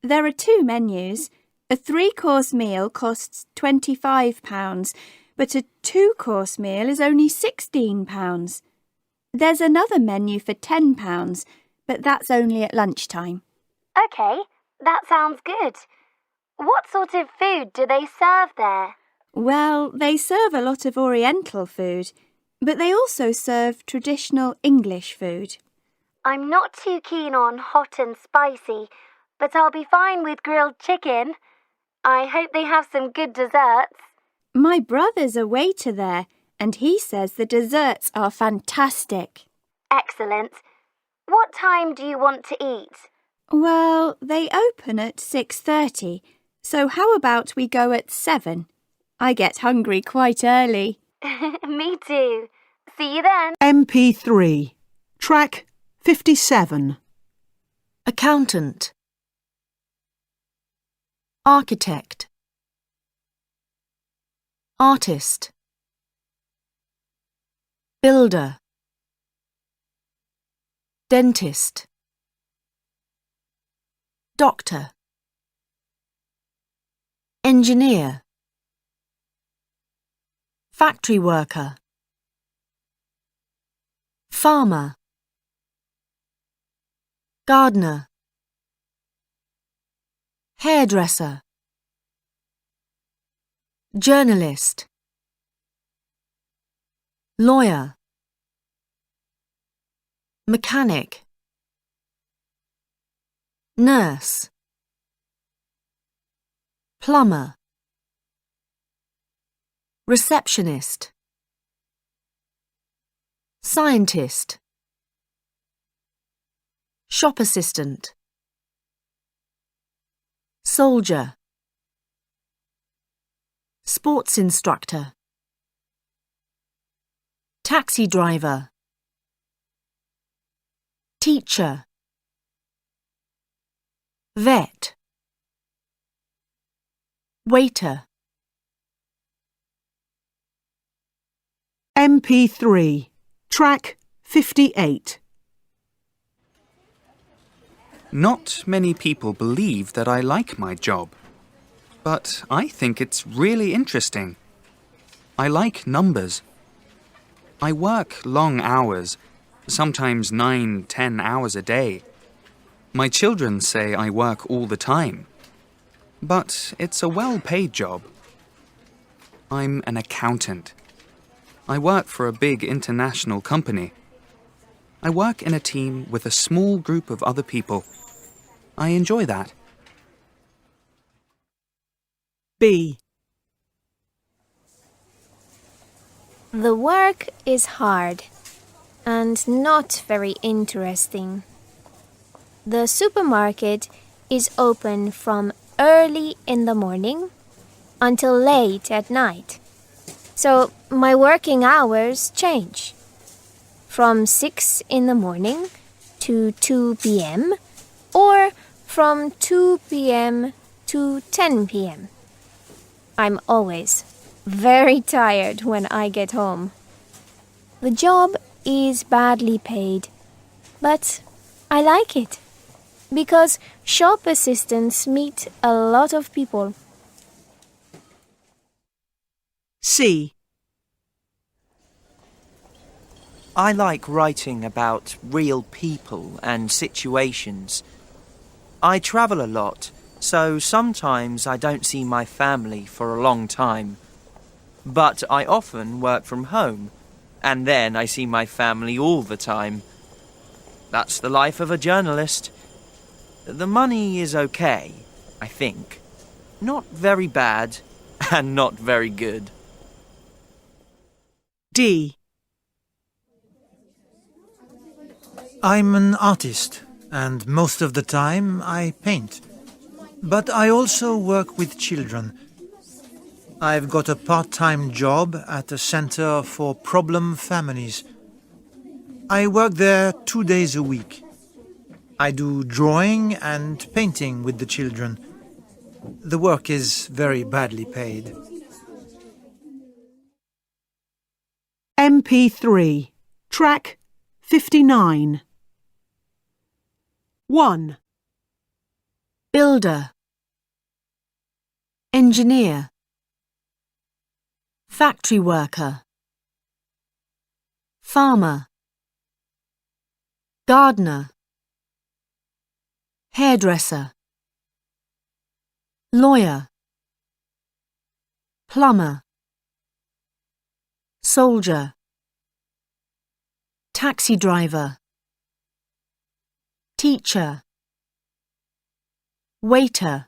There are two menus. A 3-course meal costs £25, but a 2-course meal is only £16. There's another menu for £10, but that's only at lunchtime. OK, that sounds good. What sort of food do they serve there? Well, they serve a lot of Oriental food, but they also serve traditional English food. I'm not too keen on hot and spicy, but I'll be fine with grilled chicken. I hope they have some good desserts. My brother's a waiter there, and he says the desserts are fantastic. Excellent. What time do you want to eat? Well, they open at 6:30, so how about we go at 7? I get hungry quite early. Me too. See you then. MP3. Track 57. Accountant. Architect. Artist. Builder. Dentist. Doctor. Engineer. Factory worker. Farmer. Gardener. Hairdresser. Journalist. Lawyer. Mechanic. Nurse. Plumber. Receptionist. Scientist. Shop assistant. Soldier. Sports instructor. Taxi driver. Teacher. Vet. Waiter. MP3. Track 58. Not many people believe that I like my job, but I think it's really interesting. I like numbers. I work long hours, sometimes 9-10 hours a day. My children say I work all the time, but it's a well-paid job. I'm an accountant. I work for a big international company. I work in a team with a small group of other people. I enjoy that. B. The work is hard and not very interesting. The supermarket is open from early in the morning until late at night. So my working hours change from 6 in the morning to 2 p.m. or from 2 p.m. to 10 p.m. I'm always very tired when I get home. The job is badly paid, but I like it because shop assistants meet a lot of people. C. I like writing about real people and situations. I travel a lot, so sometimes I don't see my family for a long time. But I often work from home, and then I see my family all the time. That's the life of a journalist. The money is okay, I think. Not very bad, and not very good. D. I'm an artist, and most of the time I paint. But I also work with children. I've got a part-time job at a center for problem families. I work there 2 days a week. I do drawing and painting with the children. The work is very badly paid. MP3. Track 59. 1. builder, engineer, factory worker, farmer, gardener, hairdresser, lawyer, plumber, soldier, taxi driver, teacher, waiter.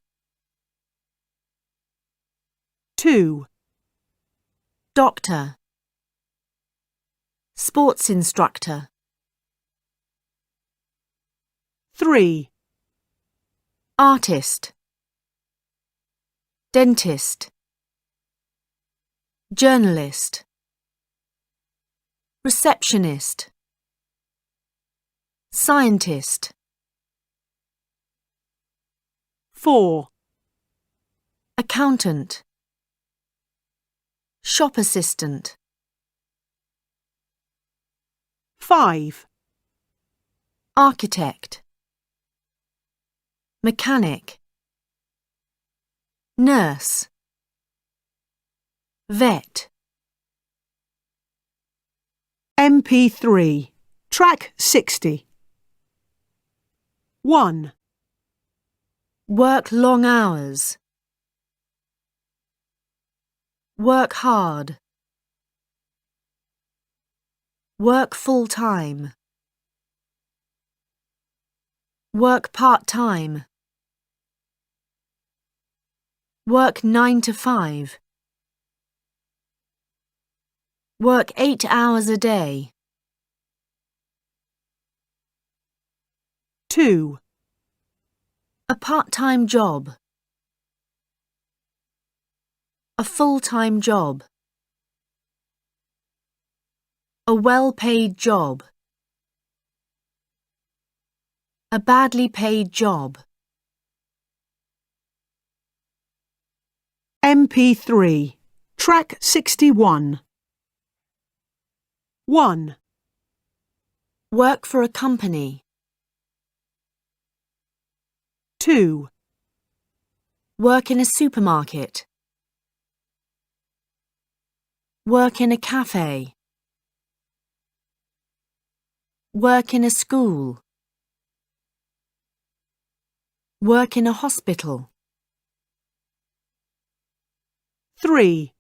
2. Doctor, sports instructor. 3. Artist, dentist, journalist, receptionist, scientist. 4. Accountant, shop assistant. 5. Architect, mechanic, nurse, vet. MP3. Track 60. 1. Work long hours. Work hard. Work full time. Work part-time. Work 9 to 5. Work 8 hours a day. 2. A part-time job. A full-time job. A well-paid job. A badly paid job. MP3. Track 61. 1. Work for a company. 2. Work in a supermarket. Work in a cafe. Work in a school. Work in a hospital. 3.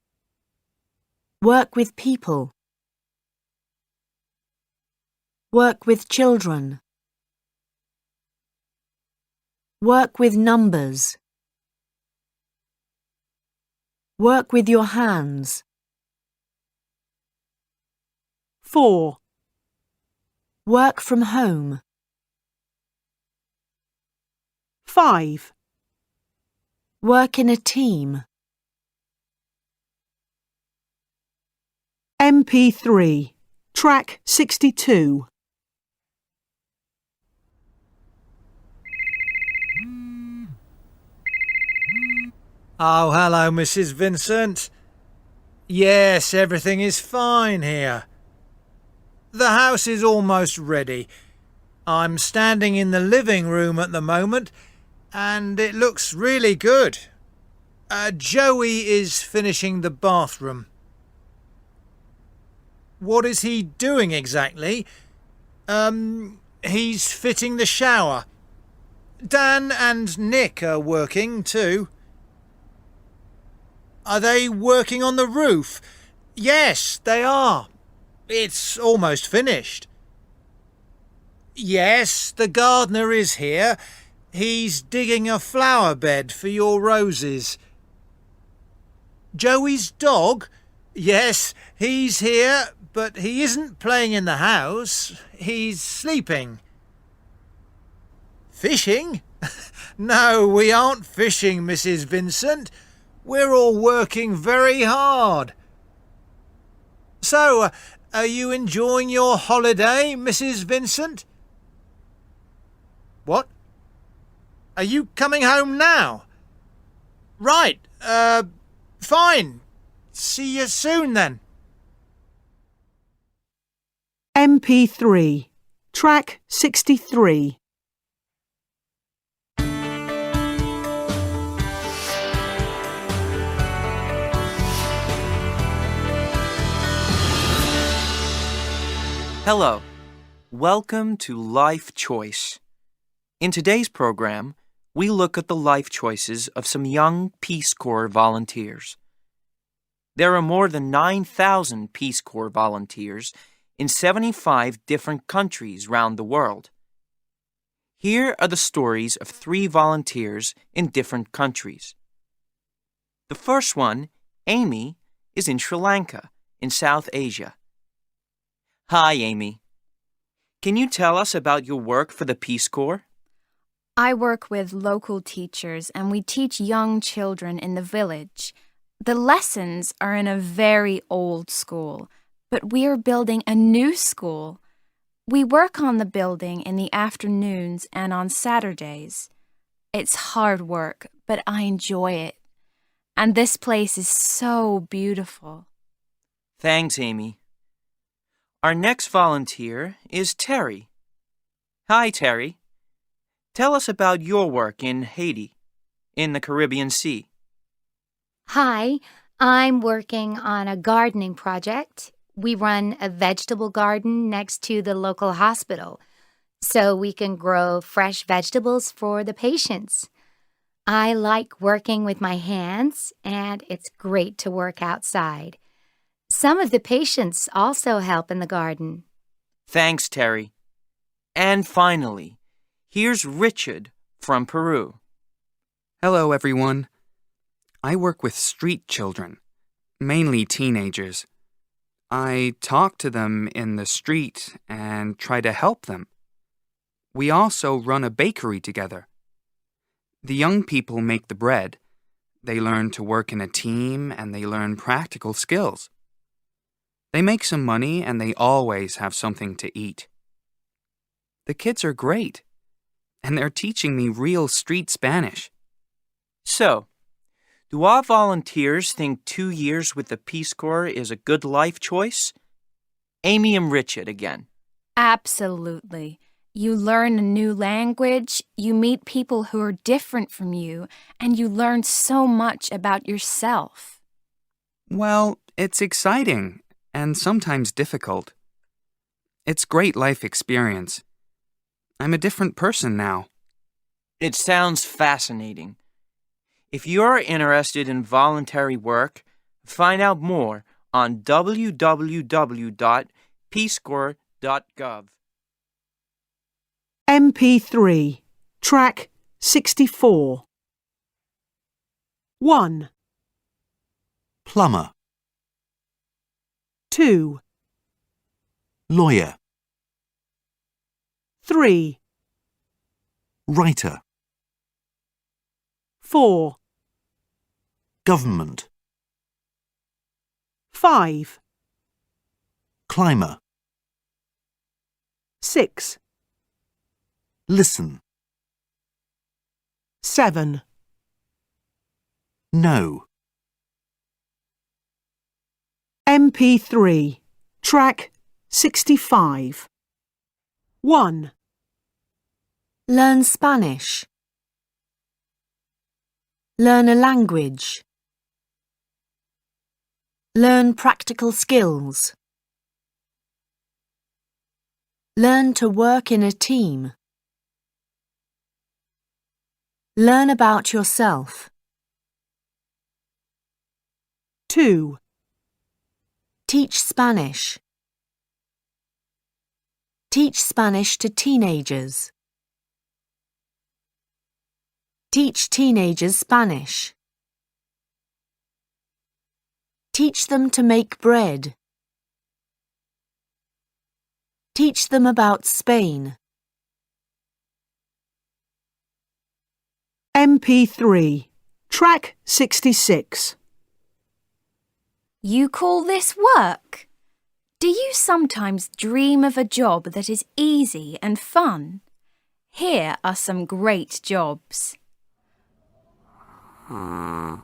Work with people. Work with children. Work with numbers. Work with your hands. 4. Work from home. 5. Work in a team. MP3. Track 62. Oh, hello, Mrs. Vincent. Yes, everything is fine here. The house is almost ready. I'm standing in the living room at the moment, and it looks really good. Joey is finishing the bathroom. What is he doing exactly? He's fitting the shower. Dan and Nick are working too. Are they working on the roof? Yes, they are. It's almost finished. Yes, the gardener is here. He's digging a flower bed for your roses. Joey's dog? Yes, he's here, but he isn't playing in the house. He's sleeping. Fishing? No, we aren't fishing, Mrs. Vincent. We're all working very hard. So, are you enjoying your holiday, Mrs. Vincent? What? Are you coming home now? Right, fine. See you soon then. MP3. Track 63. Hello. Welcome to Life Choice. In today's program, we look at the life choices of some young Peace Corps volunteers. There are more than 9,000 Peace Corps volunteers in 75 different countries around the world. Here are the stories of 3 volunteers in different countries. The first one, Amy, is in Sri Lanka, in South Asia. Hi, Amy. Can you tell us about your work for the Peace Corps? I work with local teachers and we teach young children in the village. The lessons are in a very old school, but we are building a new school. We work on the building in the afternoons and on Saturdays. It's hard work, but I enjoy it. And this place is so beautiful. Thanks, Amy. Our next volunteer is Terry. Hi, Terry. Tell us about your work in Haiti, in the Caribbean Sea. Hi, I'm working on a gardening project. We run a vegetable garden next to the local hospital, so we can grow fresh vegetables for the patients. I like working with my hands, and it's great to work outside. Some of the patients also help in the garden. Thanks, Terry. And finally, here's Richard from Peru. Hello, everyone. I work with street children, mainly teenagers. I talk to them in the street and try to help them. We also run a bakery together. The young people make the bread. They learn to work in a team and they learn practical skills. They make some money and they always have something to eat. The kids are great, and they're teaching me real street Spanish. So, do our volunteers think 2 years with the Peace Corps is a good life choice? Amy and Richard again. Absolutely. You learn a new language, you meet people who are different from you, and you learn so much about yourself. Well, it's exciting and sometimes difficult. It's great life experience. I'm a different person now. It sounds fascinating. If you're interested in voluntary work, find out more on www.peacecorps.gov. MP3, track 64. 1, Plumber. 2, Lawyer. 3, Writer. 4, Government. 5, Climber. 6, Listen. 7, No. MP3, track 65. 1, Learn Spanish. Learn a language. Learn practical skills. Learn to work in a team. Learn about yourself. 2, Teach Spanish. Teach Spanish to teenagers. Teach teenagers Spanish. Teach them to make bread. Teach them about Spain. MP3, track 66. You call this work? Do you sometimes dream of a job that is easy and fun? Here are some great jobs. A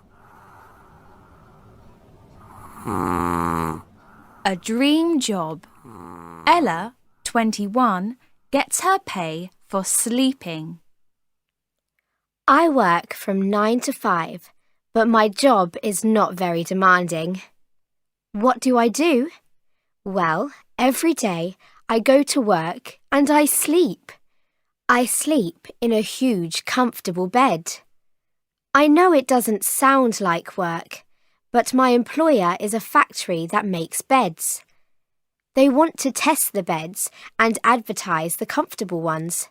dream job. Ella, 21, gets her pay for sleeping. I work from 9 to 5, but my job is not very demanding. What do? Well, every day I go to work and I sleep. I sleep in a huge, comfortable bed. I know it doesn't sound like work, but my employer is a factory that makes beds. They want to test the beds and advertise the comfortable ones.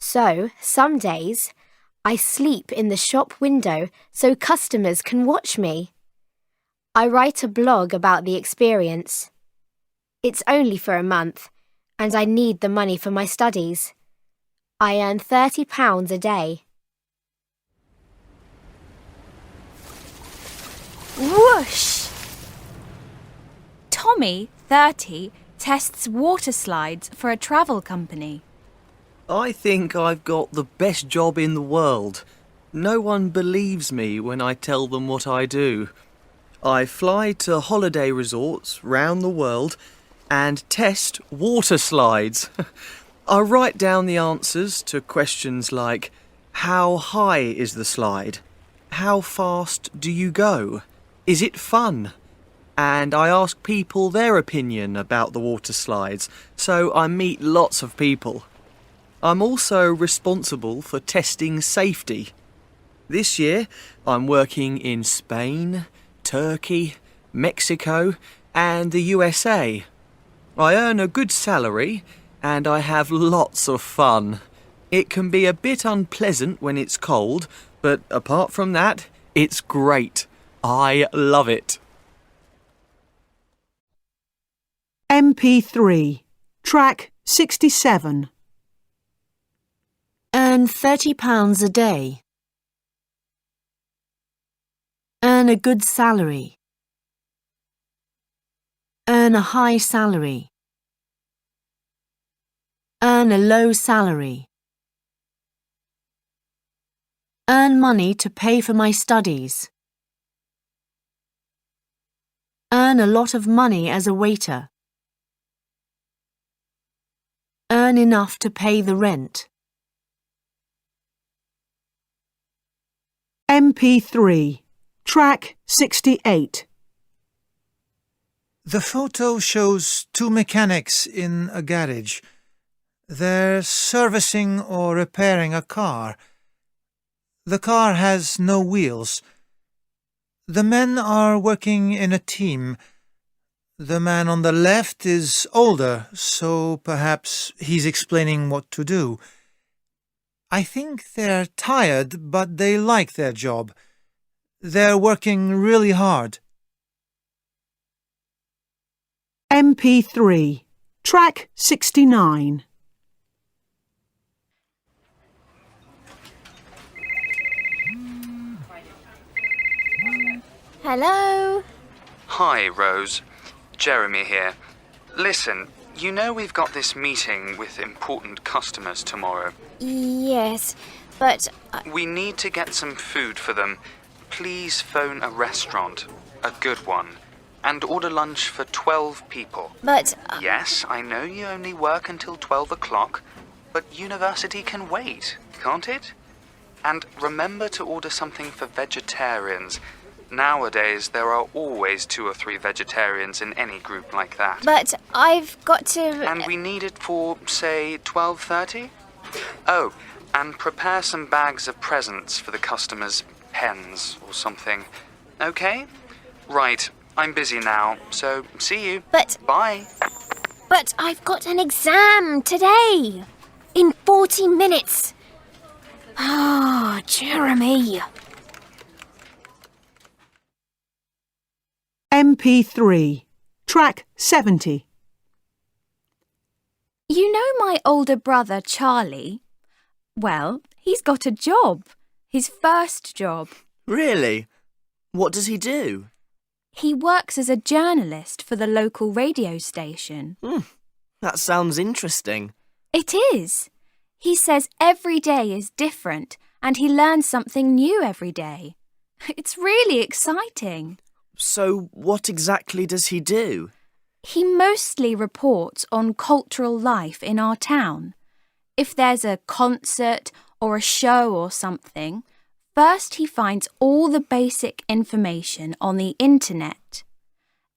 So, some days, I sleep in the shop window so customers can watch me. I write a blog about the experience. It's only for a month, and I need the money for my studies. I earn £30 a day. Whoosh! Tommy, 30, tests water slides for a travel company. I think I've got the best job in the world. No one believes me when I tell them what I do. I fly to holiday resorts round the world and test water slides. I write down the answers to questions like, how high is the slide? How fast do you go? Is it fun? And I ask people their opinion about the water slides, so I meet lots of people. I'm also responsible for testing safety. This year, I'm working in Spain, Turkey, Mexico, and the USA. I earn a good salary, and I have lots of fun. It can be a bit unpleasant when it's cold, but apart from that, it's great. I love it. MP3, track 67. Earn £30 a day. Earn a good salary. Earn a high salary. Earn a low salary. Earn money to pay for my studies. Earn a lot of money as a waiter. Earn enough to pay the rent. MP3, track 68. The photo shows two mechanics in a garage. They're servicing or repairing a car. The car has no wheels. The men are working in a team. The man on the left is older, so perhaps he's explaining what to do. I think they're tired, but they like their job. They're working really hard. MP3, track 69. Hello? Hi, Rose. Jeremy here. Listen, you know we've got this meeting with important customers tomorrow. Yes, but... We need to get some food for them. Please phone a restaurant, a good one, and order lunch for 12 people. But... Yes, I know you only work until 12 o'clock, but university can wait, can't it? And remember to order something for vegetarians. Nowadays, there are always 2 or 3 vegetarians in any group like that. But I've got to... And we need it for, say, 12:30? Oh, and prepare some bags of presents for the customers, pens or something. Okay? Right, I'm busy now, so see you. But... Bye. But I've got an exam today. In 40 minutes. Oh, Jeremy. MP3, track 70. You know my older brother, Charlie? Well, he's got a job. His first job. Really? What does he do? He works as a journalist for the local radio station. That sounds interesting. It is. He says every day is different and he learns something new every day. It's really exciting. So what exactly does he do? He mostly reports on cultural life in our town. If there's a concert or a show or something, first he finds all the basic information on the internet.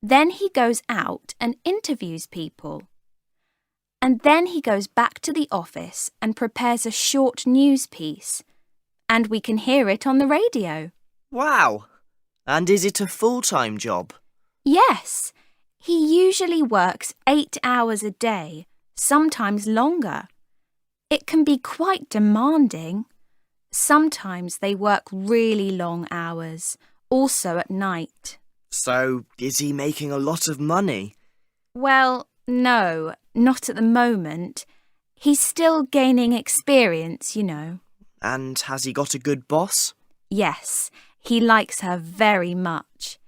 Then he goes out and interviews people. And then he goes back to the office and prepares a short news piece. And we can hear it on the radio. Wow! And is it a full-time job? Yes, he usually works 8 hours a day, sometimes longer. It can be quite demanding. Sometimes they work really long hours, also at night. So, is he making a lot of money? Well, no, not at the moment. He's still gaining experience, you know. And has he got a good boss? Yes, he likes her very much.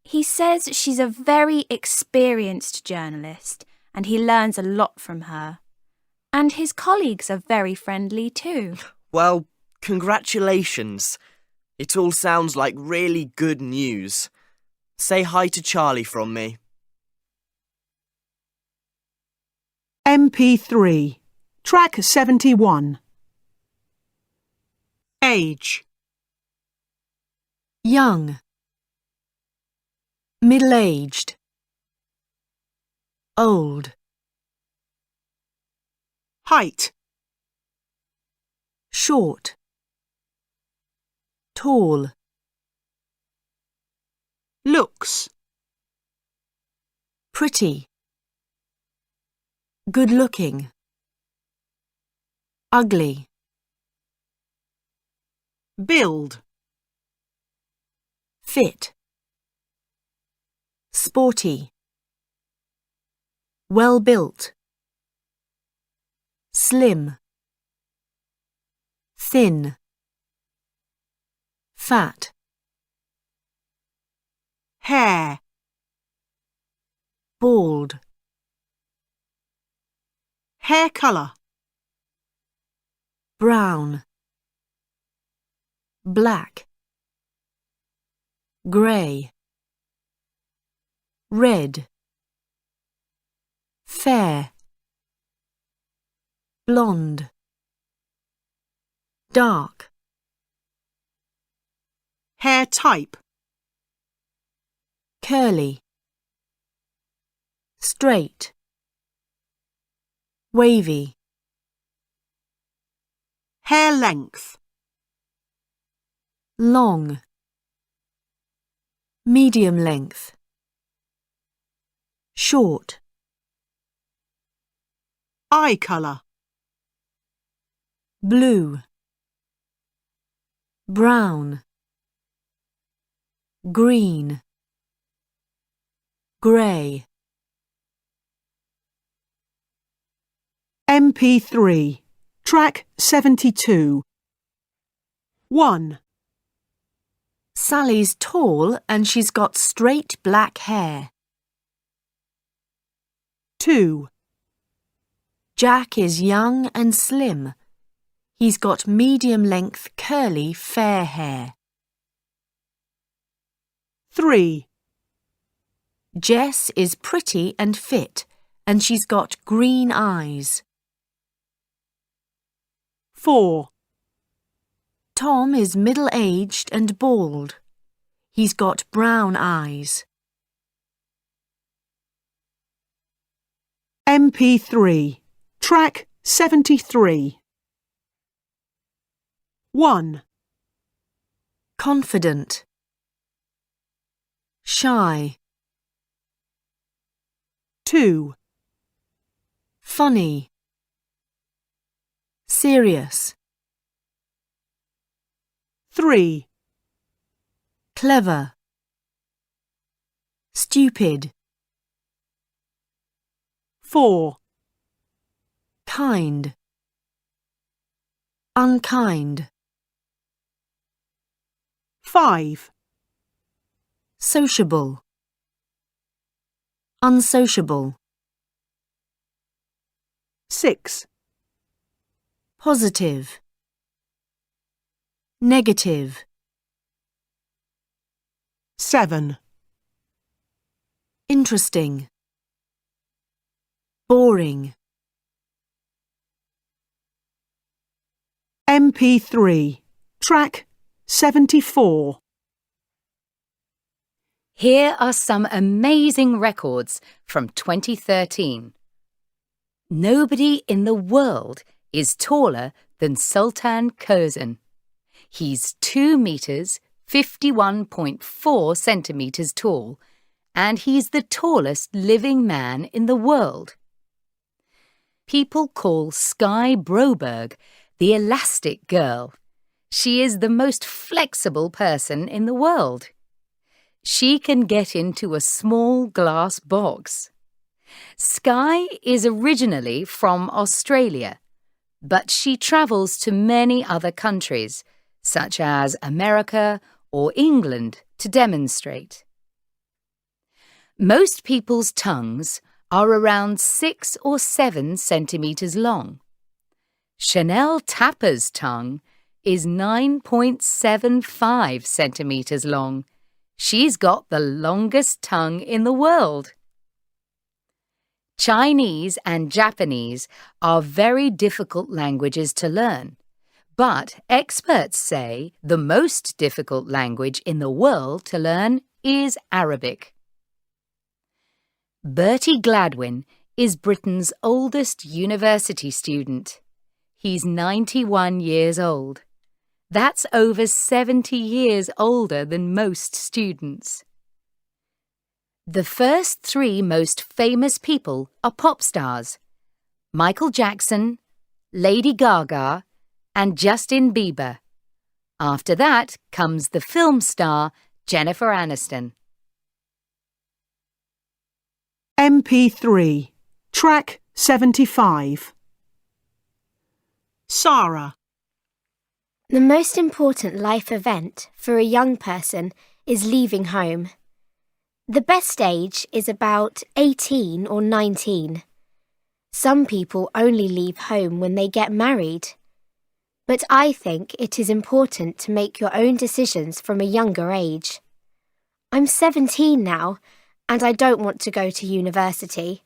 He says she's a very experienced journalist and he learns a lot from her. And his colleagues are very friendly too. Well, congratulations. It all sounds like really good news. Say hi to Charlie from me. MP3, track 71. Age: Young, middle-aged, old. height: Short, tall. looks: Pretty, good-looking, ugly. build: Fit, sporty, well-built, slim, thin, fat. hair: Bald, hair colour: brown, black, grey, red, fair, blonde, dark. hair type: Curly, straight, wavy. hair length: Long, medium length, short. eye colour: Blue, brown, green, grey. MP3, track 72. 1. Sally's tall and she's got straight black hair. 2. Jack is young and slim. He's got medium-length curly fair hair. 3. Jess is pretty and fit, and she's got green eyes. 4. Tom is middle-aged and bald. He's got brown eyes. MP3, track 73. 1. Confident, shy. 2. Funny, serious. 3. Clever, stupid. 4. Kind, unkind. 5. Sociable, unsociable. 6. Positive, negative. 7. Interesting, boring. MP3, track 74. Here are some amazing records from 2013. Nobody in the world is taller than Sultan Curzon. He's 2 meters, 51.4 centimeters tall, and he's the tallest living man in the world. People call Skye Broberg the elastic girl. She is the most flexible person in the world. She can get into a small glass box. Skye is originally from Australia, but she travels to many other countries, such as America or England, to demonstrate. Most people's tongues are around 6 or 7 centimeters long. Chanel Tapper's tongue is 9.75 centimeters long. She's got the longest tongue in the world. Chinese and Japanese are very difficult languages to learn, but experts say the most difficult language in the world to learn is Arabic. Bertie Gladwin is Britain's oldest university student. He's 91 years old. That's over 70 years older than most students. The first 3 most famous people are pop stars: Michael Jackson, Lady Gaga, and Justin Bieber. After that comes the film star Jennifer Aniston. MP3, track 75. Sarah. The most important life event for a young person is leaving home. The best age is about 18 or 19. Some people only leave home when they get married. But I think it is important to make your own decisions from a younger age. I'm 17 now, and I don't want to go to university.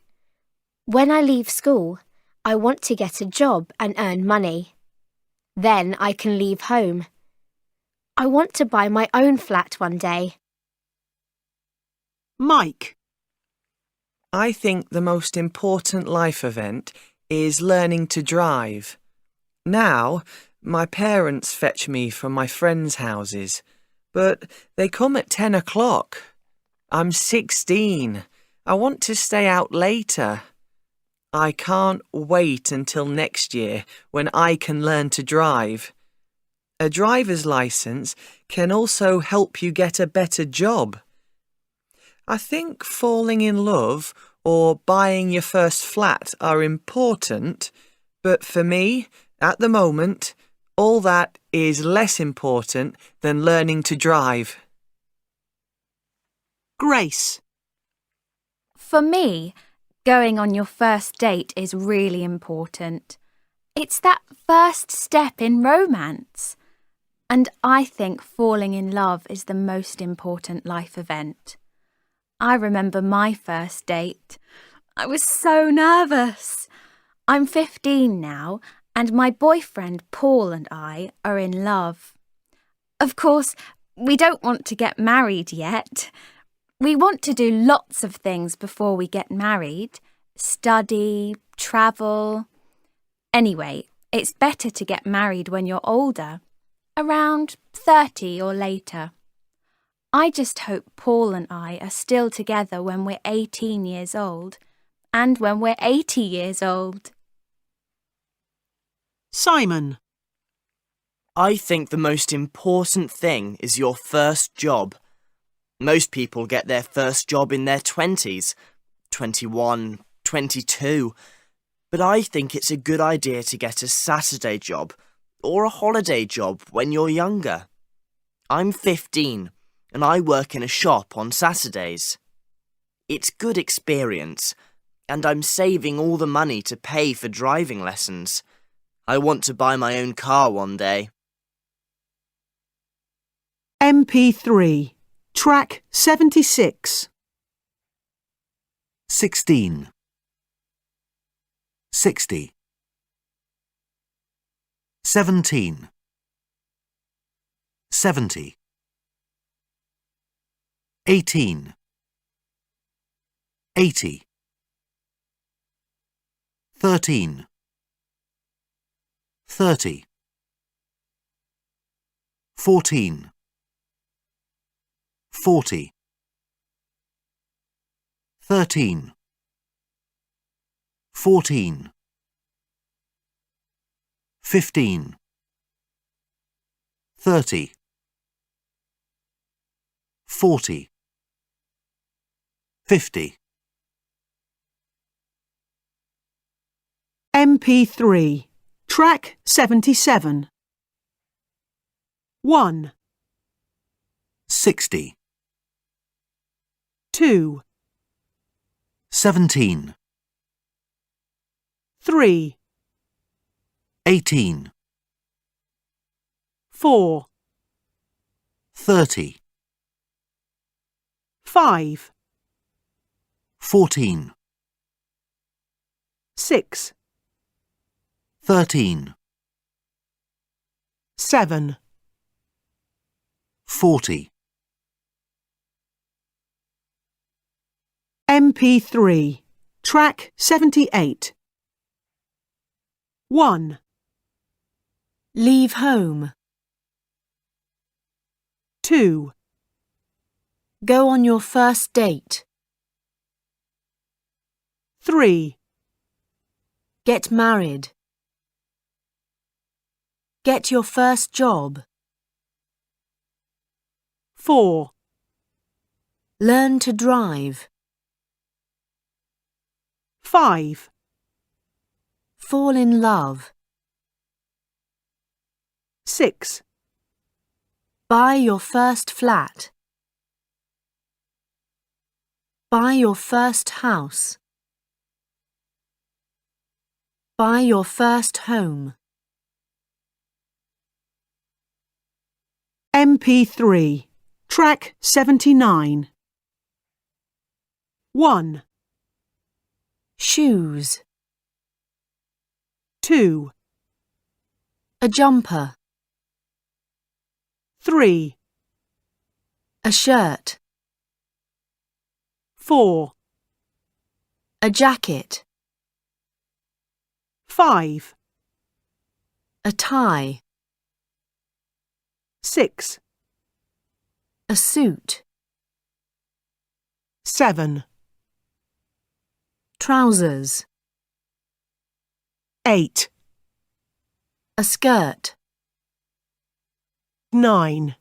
When I leave school, I want to get a job and earn money. Then I can leave home. I want to buy my own flat one day. Mike. I think the most important life event is learning to drive. Now, my parents fetch me from my friends' houses, but they come at 10 o'clock. I'm 16. I want to stay out later. I can't wait until next year when I can learn to drive. A driver's license can also help you get a better job. I think falling in love or buying your first flat are important, but for me, at the moment, all that is less important than learning to drive. Grace. For me, going on your first date is really important. It's that first step in romance. And I think falling in love is the most important life event. I remember my first date. I was so nervous. I'm 15 now, and my boyfriend Paul and I are in love. Of course, we don't want to get married yet. We want to do lots of things before we get married. Study, travel. Anyway, it's better to get married when you're older, around 30 or later. I just hope Paul and I are still together when we're 18 years old and when we're 80 years old. Simon. I think the most important thing is your first job. Most people get their first job in their 20s, 21, 22. But I think it's a good idea to get a Saturday job or a holiday job when you're younger. I'm 15 and I work in a shop on Saturdays. It's good experience and I'm saving all the money to pay for driving lessons. I want to buy my own car one day. MP3, track 76. 16. 60. 17. 70. 18. 80. 13. 30. 14. 40. 13. 14. 15. 30. 40. 50. MP3, track 77. 1, 60. 2, 17. 3, 18. 4, 30. 5, 14. 6, 13. 7. 40. MP3, track 78. 1, Leave home. 2, Go on your first date. 3, Get married. Get your first job. 4, Learn to drive. 5, Fall in love. 6, Buy your first flat. Buy your first house. Buy your first home. MP3, track 79. 1, Shoes. 2, A jumper. 3, A shirt. 4, A jacket. 5, A tie. 6, A suit. 7, Trousers. 8, A skirt. 9,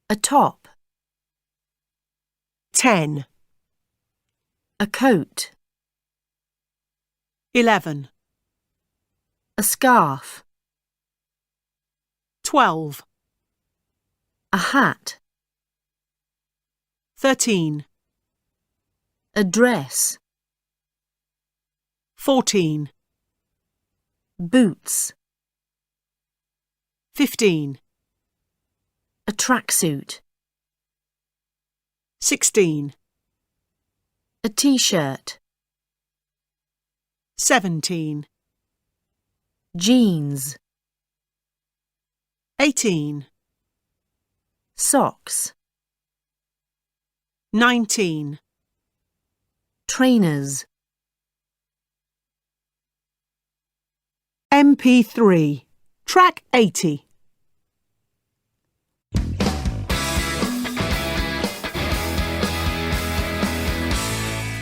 A top. 10, A coat. 11, A scarf. 12, A hat. 13, A dress. 14, Boots. 15, A tracksuit. 16, A t-shirt. 17, Jeans. 18, Socks. 19. Trainers. MP3, track 80.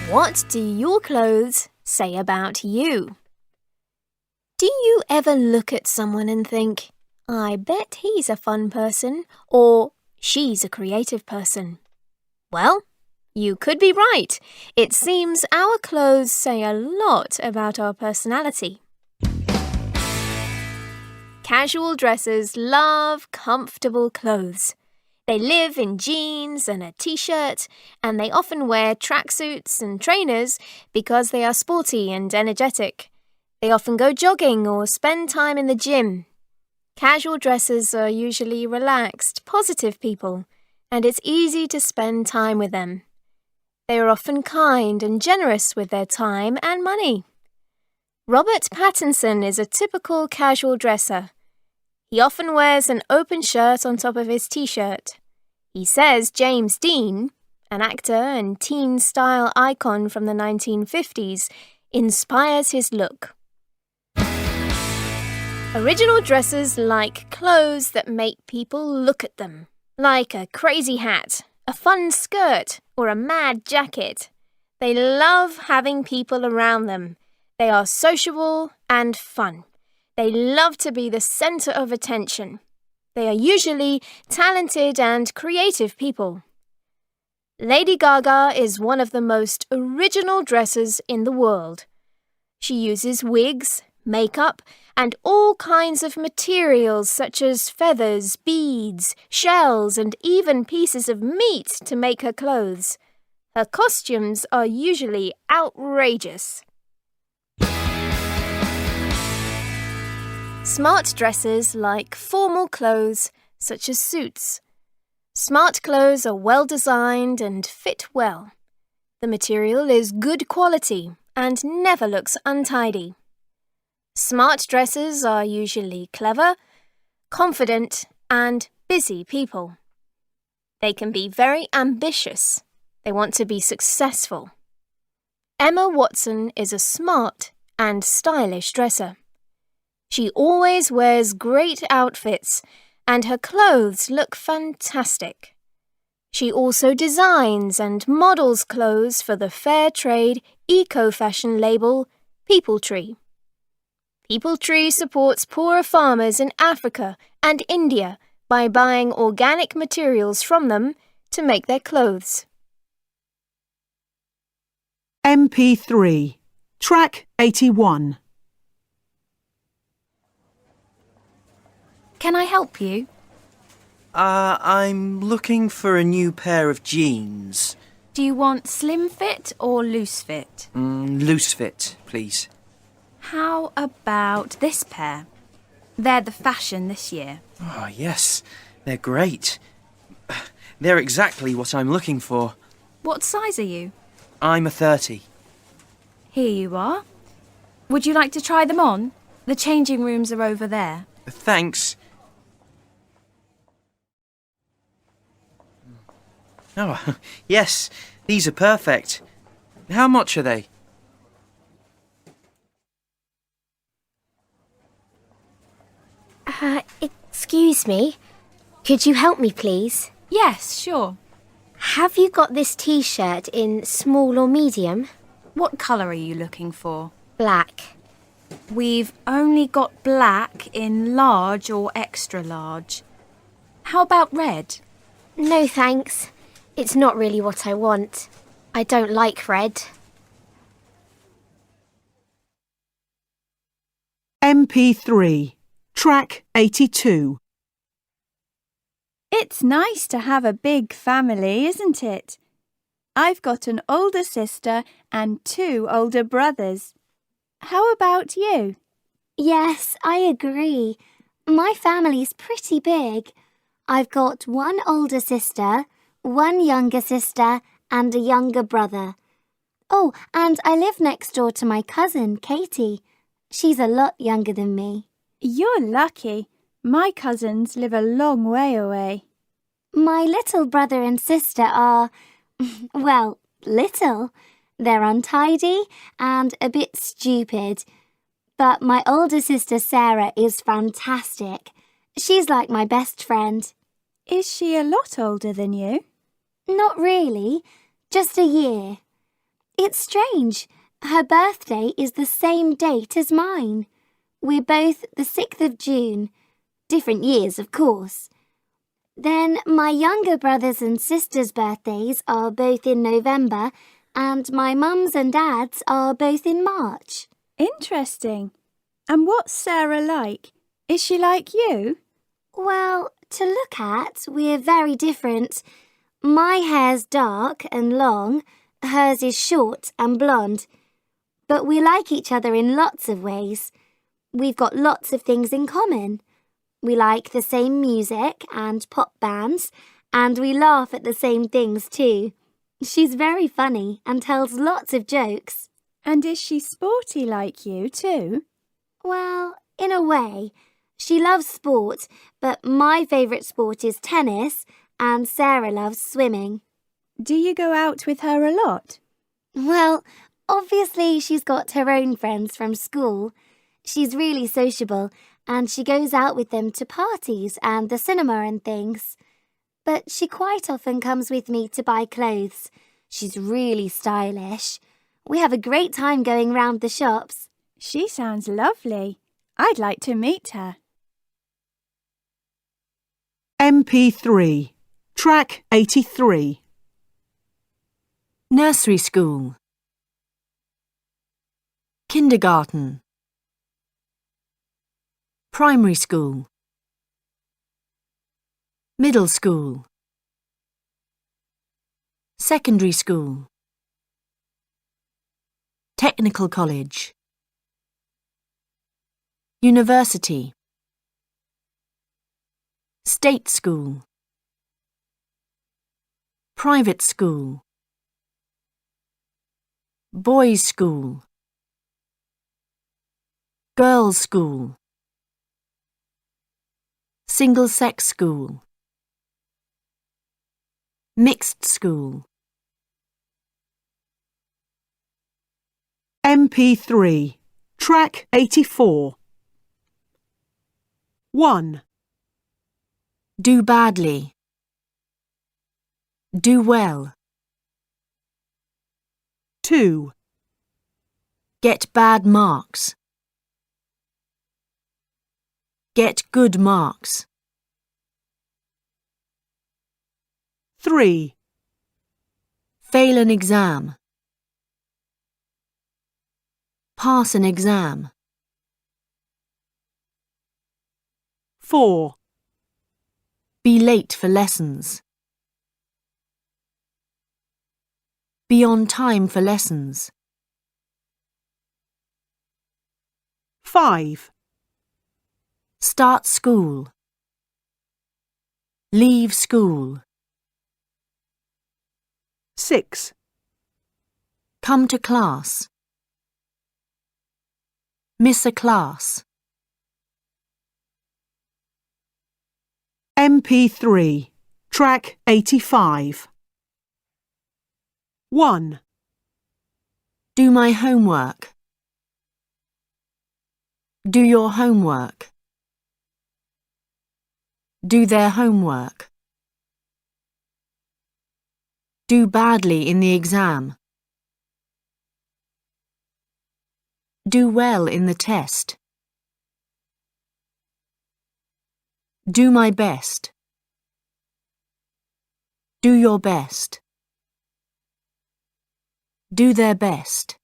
What do your clothes say about you? Do you ever look at someone and think, I bet he's a fun person, or she's a creative person? Well, you could be right. It seems our clothes say a lot about our personality. Casual dressers love comfortable clothes. They live in jeans and a t-shirt, and they often wear tracksuits and trainers because they are sporty and energetic. They often go jogging or spend time in the gym. Casual dressers are usually relaxed, positive people, and it's easy to spend time with them. They are often kind and generous with their time and money. Robert Pattinson is a typical casual dresser. He often wears an open shirt on top of his t-shirt. He says James Dean, an actor and teen style icon from the 1950s, inspires his look. Original dresses like clothes that make people look at them, like a crazy hat, a fun skirt, or a mad jacket. They love having people around them. They are sociable and fun. They love to be the centre of attention. They are usually talented and creative people. Lady Gaga is one of the most original dressers in the world. She uses wigs, makeup, and all kinds of materials such as feathers, beads, shells, and even pieces of meat to make her clothes. Her costumes are usually outrageous. Smart dresses like formal clothes, such as suits. Smart clothes are well designed and fit well. The material is good quality and never looks untidy. Smart dresses are usually clever, confident, and busy people. They can be very ambitious. They want to be successful. Emma Watson is a smart and stylish dresser. She always wears great outfits, and her clothes look fantastic. She also designs and models clothes for the fair trade eco-fashion label People Tree. People Tree supports poorer farmers in Africa and India by buying organic materials from them to make their clothes. MP3, track 81. Can I help you? I'm looking for a new pair of jeans. Do you want slim fit or loose fit? Loose fit, please. How about this pair? They're the fashion this year. Oh, yes, they're great. They're exactly what I'm looking for. What size are you? I'm a 30. Here you are. Would you like to try them on? The changing rooms are over there. Thanks. Oh, yes, these are perfect. How much are they? Excuse me. Could you help me, please? Yes, sure. Have you got this T-shirt in small or medium? What colour are you looking for? Black. We've only got black in large or extra large. How about red? No, thanks. It's not really what I want. I don't like red. MP3, track 82. It's nice to have a big family, isn't it? I've got an older sister and 2 older brothers. How about you? Yes, I agree. My family's pretty big. I've got 1 older sister, 1 younger sister, and a younger brother. Oh, and I live next door to my cousin, Katie. She's a lot younger than me. You're lucky. My cousins live a long way away. My little brother and sister are, well, little. They're untidy and a bit stupid. But my older sister Sarah is fantastic. She's like my best friend. Is she a lot older than you? Not really, just a year. It's strange. Her birthday is the same date as mine. We're both the 6th of June. Different years, of course. Then my younger brothers and sisters' birthdays are both in November, and my mum's and dad's are both in March. Interesting. And what's Sarah like? Is she like you? Well, to look at, we're very different. My hair's dark and long, hers is short and blonde. But we like each other in lots of ways. We've got lots of things in common. We like the same music and pop bands, and we laugh at the same things too. She's very funny and tells lots of jokes. And is she sporty like you too? Well, in a way. She loves sport, but my favourite sport is tennis, and Sarah loves swimming. Do you go out with her a lot? Well, Obviously, she's got her own friends from school. She's really sociable and she goes out with them to parties and the cinema and things. But she quite often comes with me to buy clothes. She's really stylish. We have a great time going round the shops. She sounds lovely. I'd like to meet her. MP3, track 83. Nursery school. Kindergarten. Primary school. Middle school. Secondary school. Technical college. University. State school. Private school. Boys' school. Girls' school. Single-sex school. Mixed school. MP3, track 84. 1, Do badly. Do well. 2, Get bad marks. Get good marks. 3, Fail an exam. Pass an exam. 4, Be late for lessons. Be on time for lessons. 5, Start school. Leave school. 6, Come to class. Miss a class. MP3, track 85. 1, Do my homework. Do your homework. Do their homework. Do badly in the exam. Do well in the test. Do my best. Do your best. Do their best.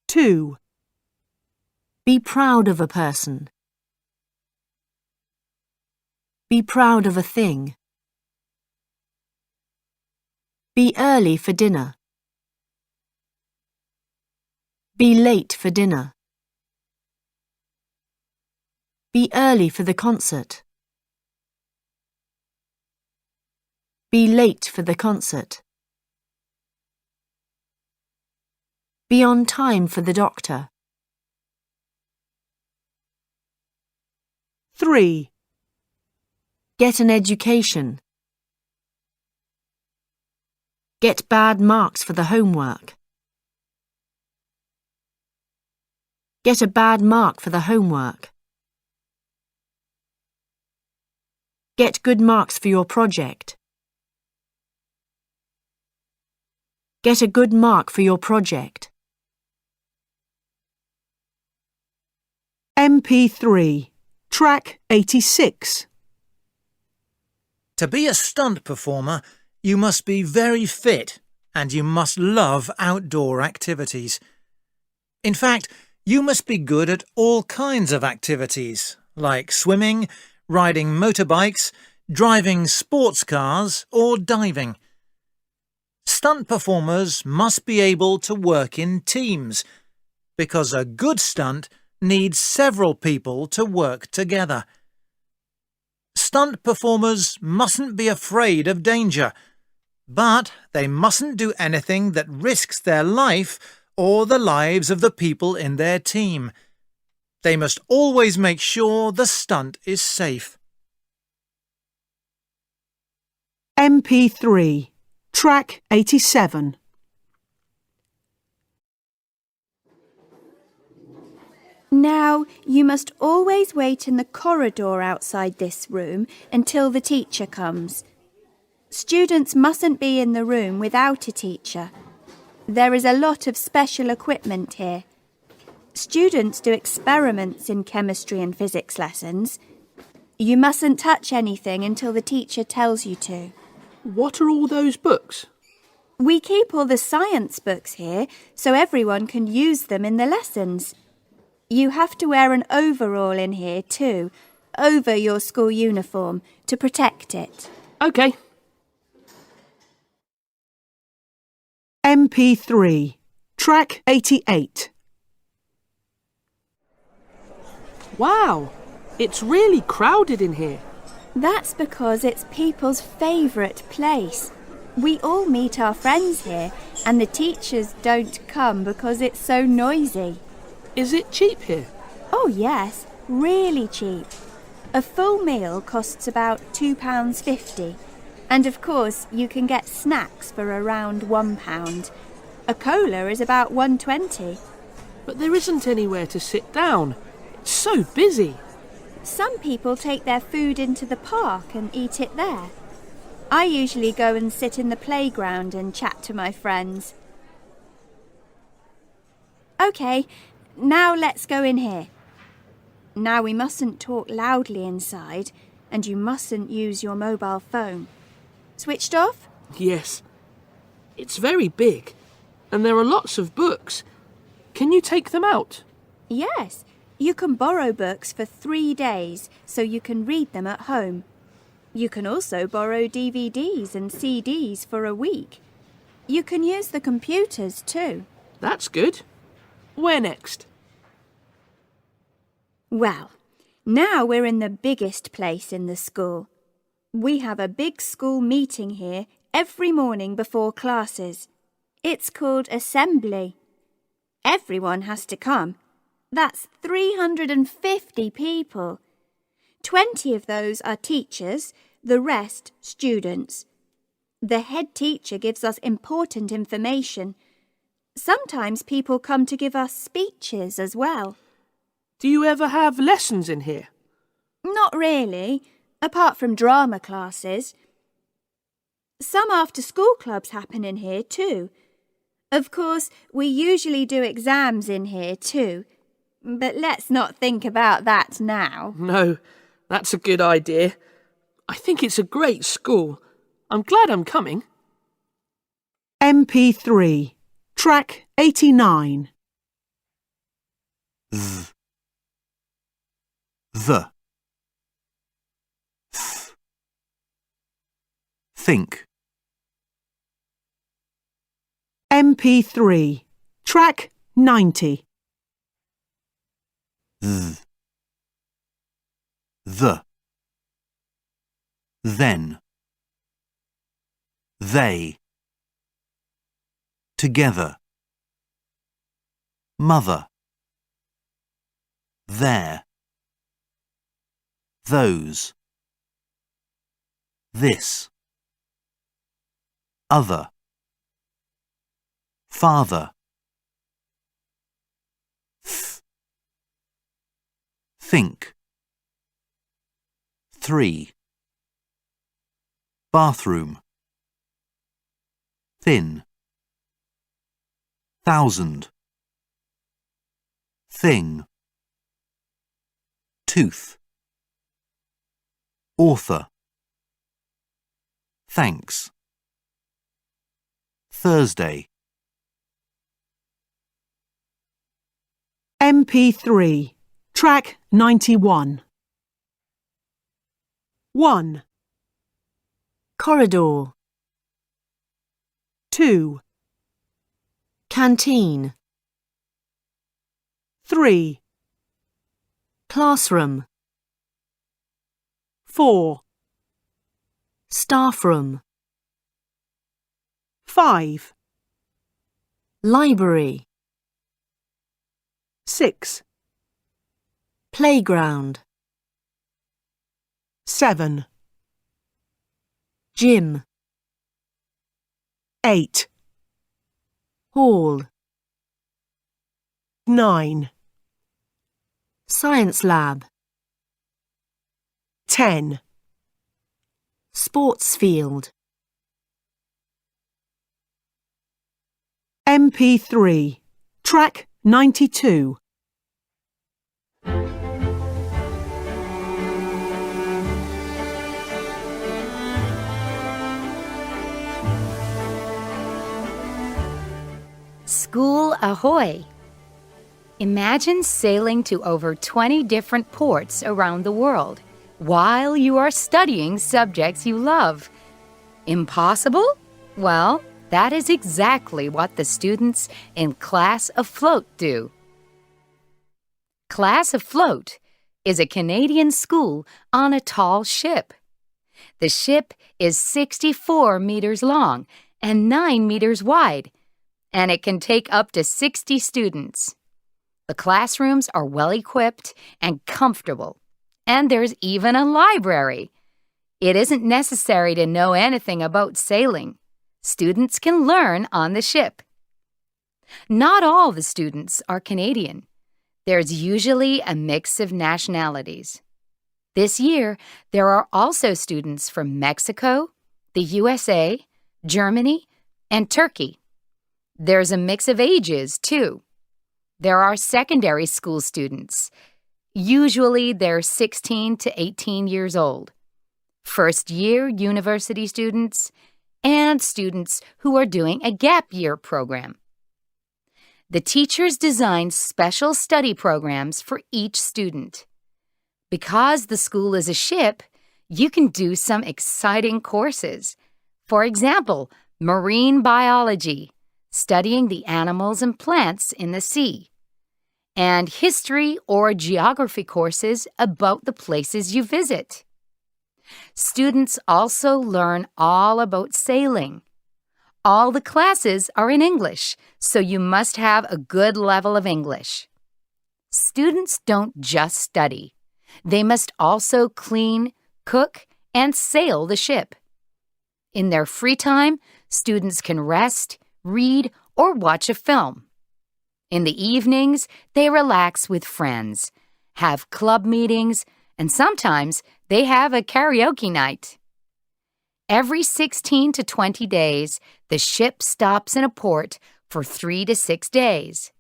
2, Be proud of a person. Be proud of a thing. Be early for dinner. Be late for dinner. Be early for the concert. Be late for the concert. Be on time for the doctor. 3, Get an education. Get bad marks for the homework. Get a bad mark for the homework. Get good marks for your project. Get a good mark for your project. MP3, track 86. To be a stunt performer, you must be very fit and you must love outdoor activities. In fact, you must be good at all kinds of activities, like swimming, riding motorbikes, driving sports cars, or diving. Stunt performers must be able to work in teams, because a good stunt needs several people to work together. Stunt performers mustn't be afraid of danger, but they mustn't do anything that risks their life or the lives of the people in their team. They must always make sure the stunt is safe. MP3, track 87. Now, you must always wait in the corridor outside this room until the teacher comes. Students mustn't be in the room without a teacher. There is a lot of special equipment here. Students do experiments in chemistry and physics lessons. You mustn't touch anything until the teacher tells you to. What are all those books? We keep all the science books here so everyone can use them in the lessons. You have to wear an overall in here too, over your school uniform, to protect it. OK. MP3, track 88. Wow, it's really crowded in here. That's because it's people's favourite place. We all meet our friends here, and the teachers don't come because it's so noisy. Is it cheap here? Oh yes, really cheap. A full meal costs about £2.50. And of course, you can get snacks for around £1. A cola is about £1.20. But there isn't anywhere to sit down. It's so busy. Some people take their food into the park and eat it there. I usually go and sit in the playground and chat to my friends. OK, now let's go in here. Now we mustn't talk loudly inside, and you mustn't use your mobile phone. Switched off? Yes. It's very big, and there are lots of books. Can you take them out? Yes. You can borrow books for 3 days so you can read them at home. You can also borrow DVDs and CDs for a week. You can use the computers too. That's good. Where next? Well, now we're in the biggest place in the school. We have a big school meeting here every morning before classes. It's called Assembly. Everyone has to come. That's 350 people. 20 of those are teachers, the rest students. The head teacher gives us important information. Sometimes people come to give us speeches as well. Do you ever have lessons in here? Not really, apart from drama classes. Some after-school clubs happen in here too. Of course, we usually do exams in here too. But let's not think about that now. No, that's a good idea. I think it's a great school. I'm glad I'm coming. MP3, track 89. The. Think. MP3, track 90. The. Then. They. Together. Mother. There. Those. This. Other. Father. Think. 3. Bathroom. Thin. 1,000. Thing. Tooth. Author. Thanks. Thursday. MP3, track 91. 1, Corridor. 2, Canteen. 3, Classroom. 4, Staff room. 5, Library. 6, Playground. 7, Gym. 8, Hall. 9, Science lab. 10. Sports field. MP3. Track 92. School ahoy! Imagine sailing to over 20 different ports around the world while you are studying subjects you love. Impossible? Well, that is exactly what the students in Class Afloat do. Class Afloat is a Canadian school on a tall ship. The ship is 64 meters long and 9 meters wide, and it can take up to 60 students. The classrooms are well equipped and comfortable, and there's even a library. It isn't necessary to know anything about sailing. Students can learn on the ship. Not all the students are Canadian. There's usually a mix of nationalities. This year, there are also students from Mexico, the USA, Germany, and Turkey. There's a mix of ages, too. There are secondary school students. Usually they're 16 to 18 years old. First-year university students, and students who are doing a gap year program. The teachers design special study programs for each student. Because the school is a ship, you can do some exciting courses. For example, marine biology, studying the animals and plants in the sea, and history or geography courses about the places you visit. Students also learn all about sailing. All the classes are in English, so you must have a good level of English. Students don't just study. They must also clean, cook, and sail the ship. In their free time, students can rest, read, or watch a film. In the evenings, they relax with friends, have club meetings, and sometimes they have a karaoke night. Every 16 to 20 days, the ship stops in a port for 3 to 6 days.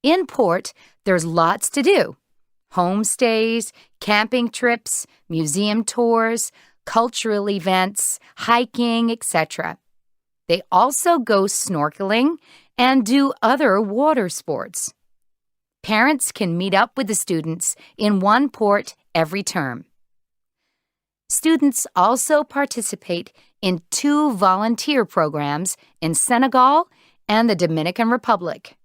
In port, there's lots to do. Homestays, camping trips, museum tours, cultural events, hiking, etc. They also go snorkeling and do other water sports. Parents can meet up with the students in one port every term. Students also participate in 2 volunteer programs in Senegal and the Dominican Republic.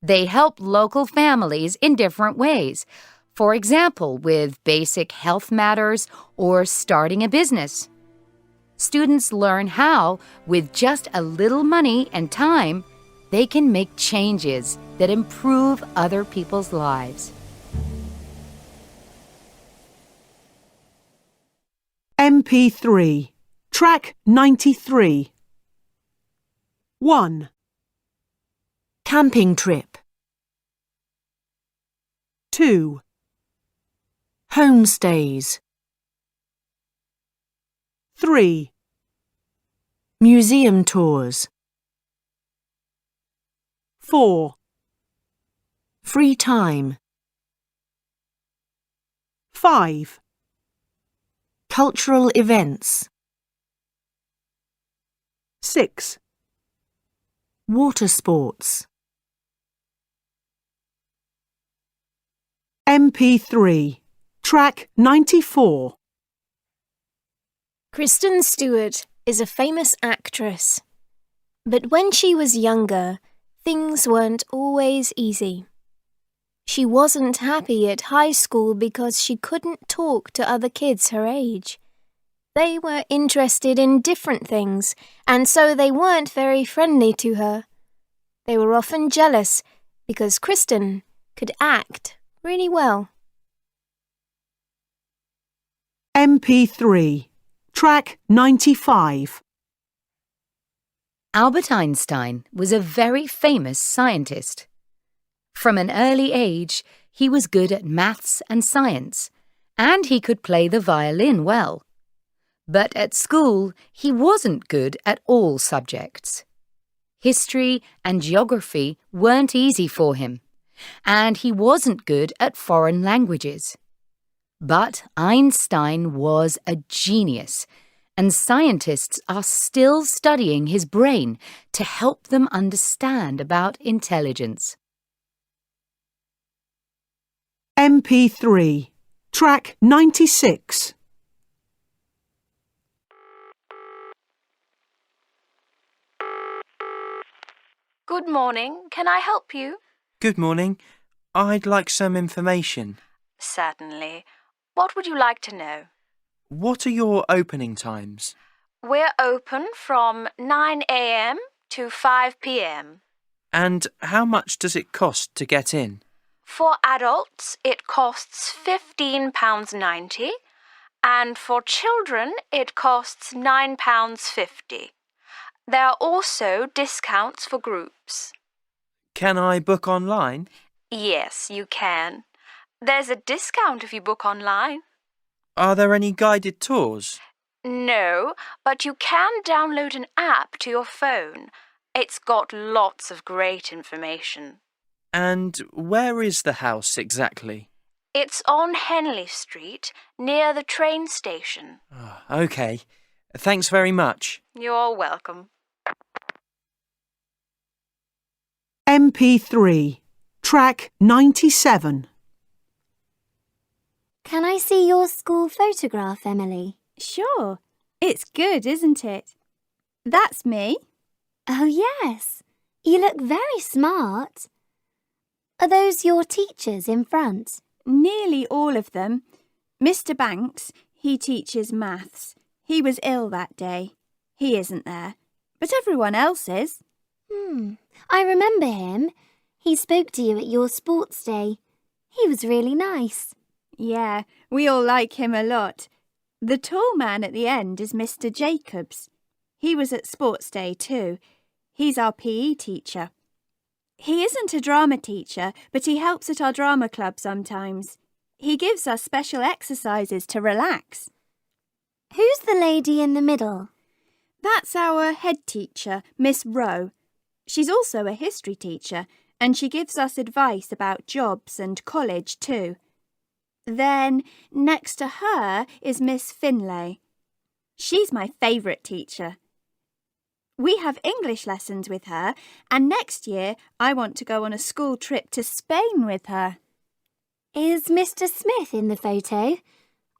They help local families in different ways, for example, with basic health matters or starting a business. Students learn how, with just a little money and time, they can make changes that improve other people's lives. MP3. Track 93. 1. Camping trip. 2. Homestays. 3. Museum tours. 4. Free time. 5. Cultural events. 6. Water sports. MP3. Track 94. Kristen Stewart is a famous actress. But when she was younger, things weren't always easy. She wasn't happy at high school because she couldn't talk to other kids her age. They were interested in different things, and so they weren't very friendly to her. They were often jealous because Kristen could act really well. MP3. Track 95. Albert Einstein was a very famous scientist. From an early age, He was good at maths and science, and he could play the violin well. But at school, he wasn't good at all subjects. History and geography weren't easy for him, and he wasn't good at foreign languages. But Einstein was a genius, and scientists are still studying his brain to help them understand about intelligence. MP3, track 96. Good morning. Can I help you? Good morning. I'd like some information. Certainly. What would you like to know? What are your opening times? We're open from 9 a.m. to 5 p.m. And how much does it cost to get in? For adults, it costs £15.90, and for children, it costs £9.50. There are also discounts for groups. Can I book online? Yes, you can. There's a discount if you book online. Are there any guided tours? No, but you can download an app to your phone. It's got lots of great information. And where is the house exactly? It's on Henley Street, near the train station. OK. Thanks very much. You're welcome. MP3, track 97. Can I see your school photograph, Emily? Sure. It's good, isn't it? That's me. Oh, yes. You look very smart. Are those your teachers in front? Nearly all of them. Mr. Banks, he teaches maths. He was ill that day. He isn't there. But everyone else is. I remember him. He spoke to you at your sports day. He was really nice. Yeah, we all like him a lot. The tall man at the end is Mr. Jacobs. He was at sports day too. He's our PE teacher. He isn't a drama teacher, but he helps at our drama club sometimes. He gives us special exercises to relax. Who's the lady in the middle? That's our head teacher, Miss Rowe. She's also a history teacher, and she gives us advice about jobs and college too. Then, next to her is Miss Finlay. She's my favourite teacher. We have English lessons with her, and next year I want to go on a school trip to Spain with her. Is Mr. Smith in the photo?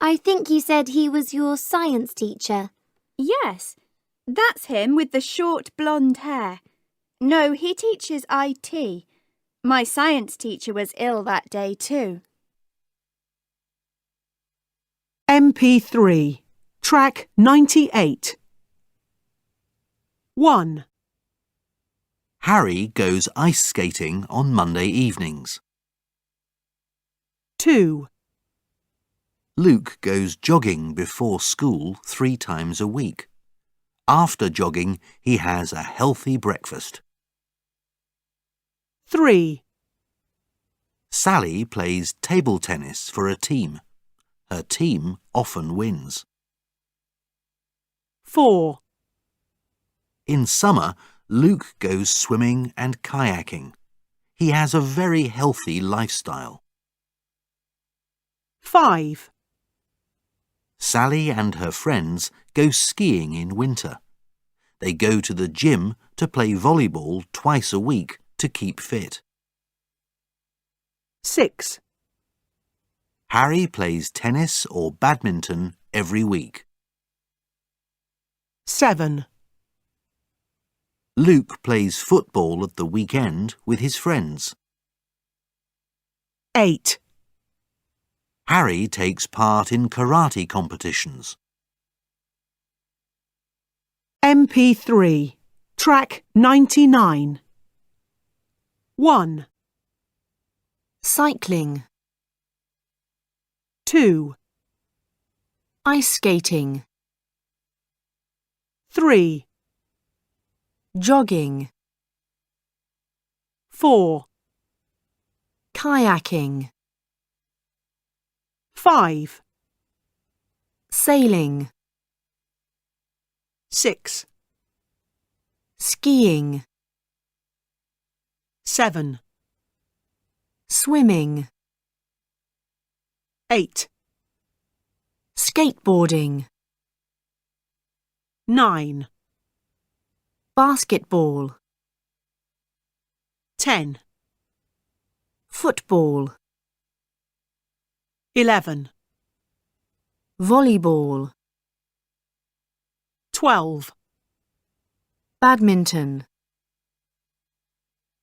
I think you said he was your science teacher. Yes, that's him with the short blonde hair. No, he teaches IT. My science teacher was ill that day too. MP3, track 98. 1. Harry goes ice skating on Monday evenings. 2. Luke goes jogging before school 3 times a week. After jogging, he has a healthy breakfast. 3. Sally plays table tennis for a team. Her team often wins. 4. In summer, Luke goes swimming and kayaking. He has a very healthy lifestyle. 5. Sally and her friends go skiing in winter. They go to the gym to play volleyball twice a week to keep fit. 6. Harry plays tennis or badminton every week. 7. Luke plays football at the weekend with his friends. 8. Harry takes part in karate competitions. MP3, track 99. 1. Cycling. 2. Ice skating. 3. Jogging. 4. Kayaking. 5, sailing, 6, skiing, 7, swimming, 8, skateboarding, 9, basketball, 10, football, 11, volleyball, 12, badminton,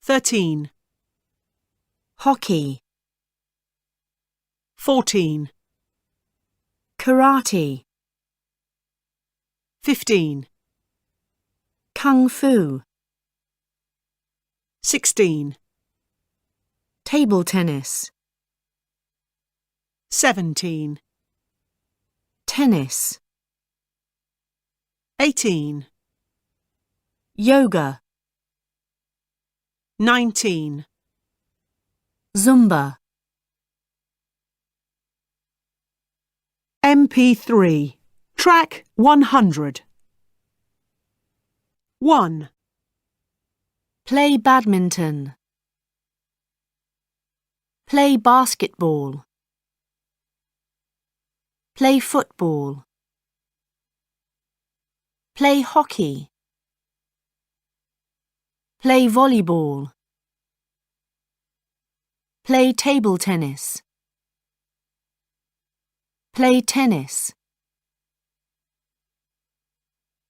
13, hockey, 14, karate, 15, kung fu, 16, table tennis, 17, tennis, 18, yoga, 19, zumba, MP3, track 100. 1, play badminton, play basketball, play football, play hockey, play volleyball, play table tennis, play tennis.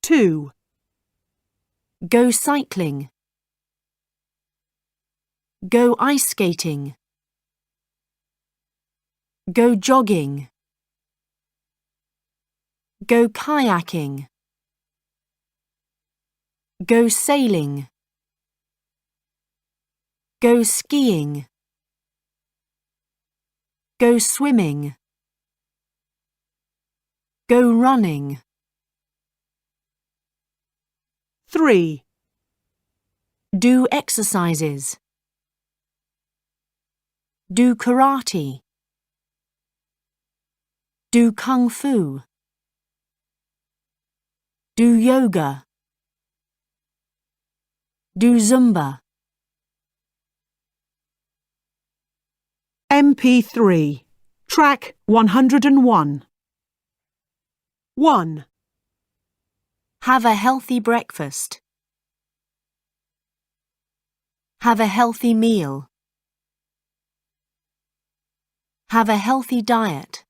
2, Go cycling, go ice skating, go jogging, go kayaking, go sailing, go skiing, go swimming, go running. 3, Do exercises, do karate, do kung fu, do yoga, do zumba. MP3, track 101. 1, Have a healthy breakfast. Have a healthy meal. Have a healthy diet.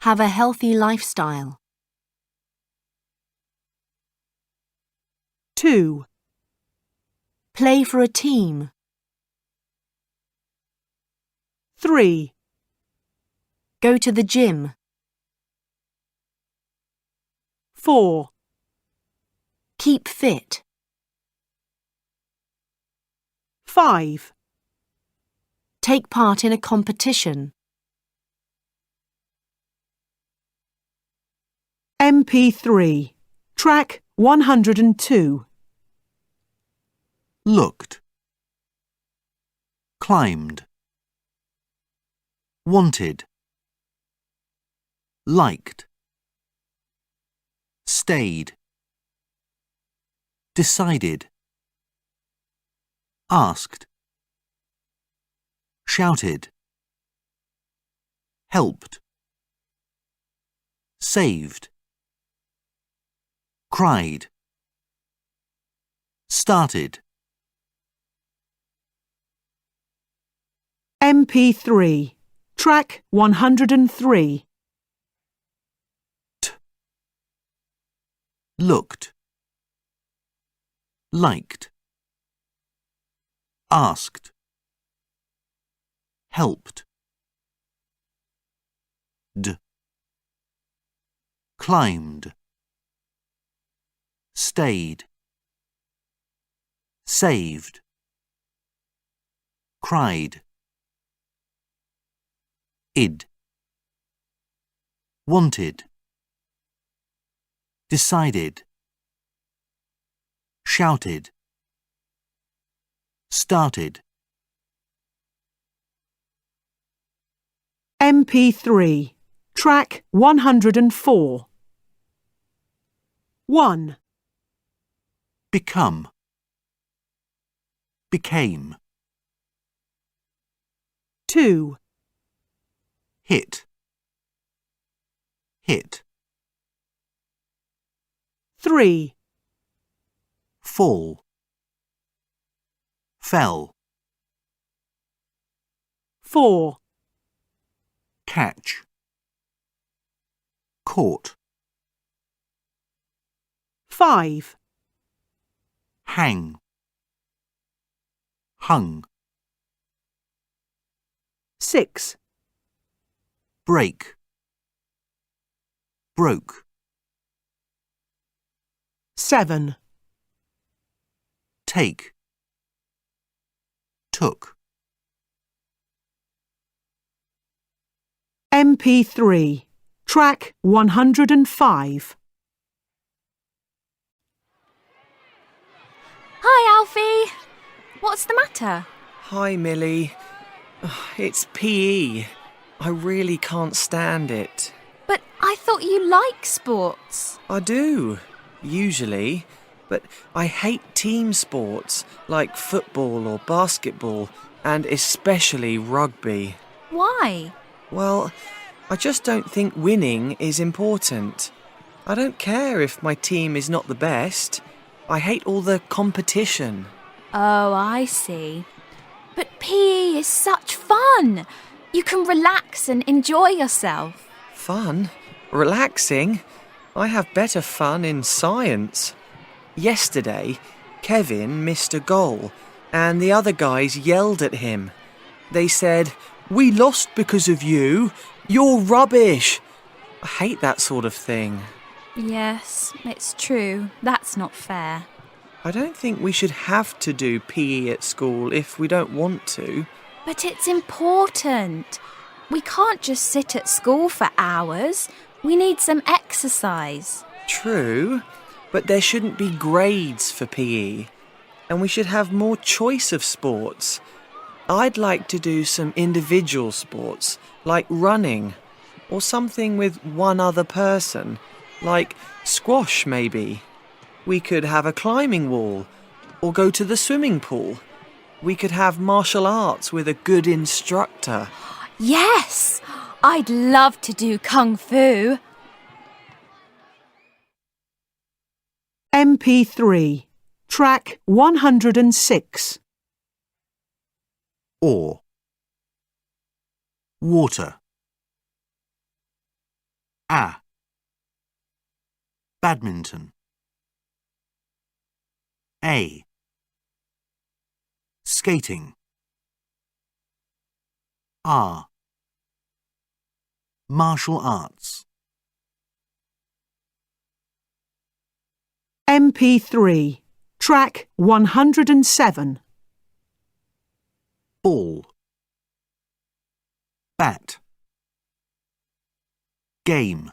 Have a healthy lifestyle. 2, Play for a team. 3, Go to the gym. 4, Keep fit. 5, Take part in a competition. MP3, track 102. Looked. Climbed. Wanted. Liked. Stayed. Decided. Asked. Shouted. Helped. Saved. Cried. Started. MP3, track 103. Looked. Liked. Asked. Helped. Climbed. Stayed. Saved. Cried. Wanted. Decided. Shouted. Started. MP3, track 104. 1, become, became, 2, hit, hit, 3, fall, fell, 4, catch, caught, 5, hang, hung, 6, break, broke, 7, take, took, MP3, track 105. Hi, Alfie. What's the matter? Hi, Millie. It's PE. I really can't stand it. But I thought you like sports. I do, usually. But I hate team sports like football or basketball, and especially rugby. Why? Well, I just don't think winning is important. I don't care if my team is not the best. I hate all the competition. Oh, I see. But PE is such fun. You can relax and enjoy yourself. Fun? Relaxing? I have better fun in science. Yesterday, Kevin missed a goal, and the other guys yelled at him. They said, "We lost because of you. You're rubbish." I hate that sort of thing. Yes, it's true. That's not fair. I don't think we should have to do PE at school if we don't want to. But it's important. We can't just sit at school for hours. We need some exercise. True, but there shouldn't be grades for PE. And we should have more choice of sports. I'd like to do some individual sports, like running, or something with one other person, like squash maybe. We could have a climbing wall, or go to the swimming pool. We could have martial arts with a good instructor. Yes! I'd love to do kung fu. MP3, track 106. or, water, badminton, skating, martial arts. MP3, track 107. ball, bat, game,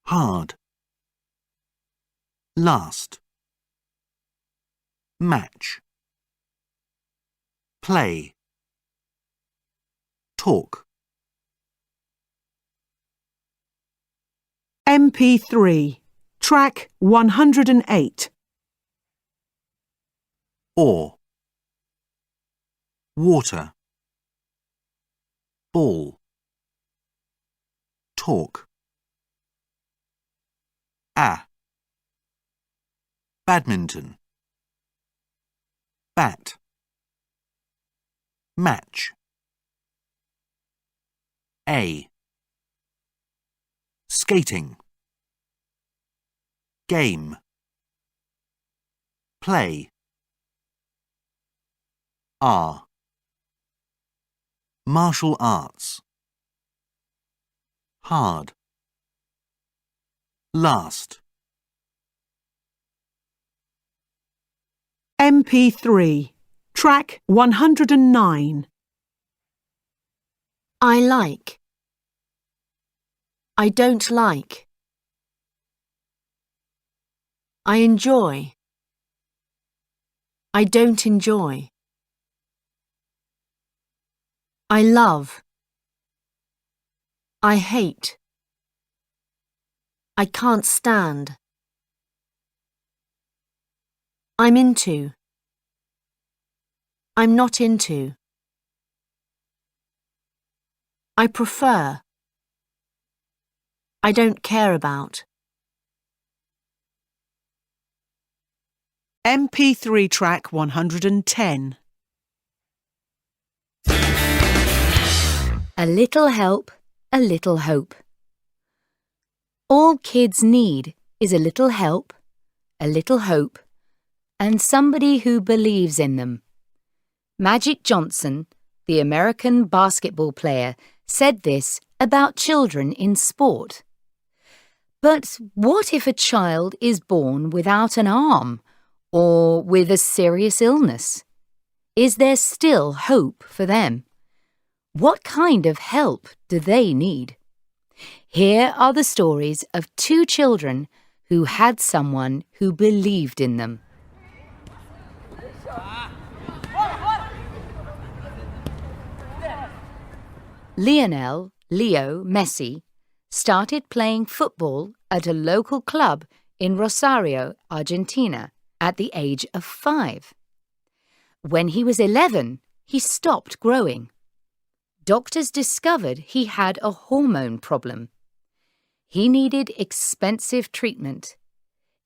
hard, last, match, play, talk. MP3, track 108. or, water, ball, talk, badminton, bat, match, skating, game, play, martial arts, hard, last. MP3, track 109. I like. I don't like. I enjoy. I don't enjoy. I love. I hate. I can't stand. I'm into. I'm not into. I prefer. I don't care about. MP3 track 110. A little help, a little hope. All kids need is a little help, a little hope, and somebody who believes in them. Magic Johnson, the American basketball player, said this about children in sport. But what if a child is born without an arm or with a serious illness? Is there still hope for them? What kind of help do they need? Here are the stories of two children who had someone who believed in them. Lionel Leo Messi started playing football at a local club in Rosario, Argentina, at the age of 5. When he was 11, he stopped growing. Doctors discovered he had a hormone problem. He needed expensive treatment.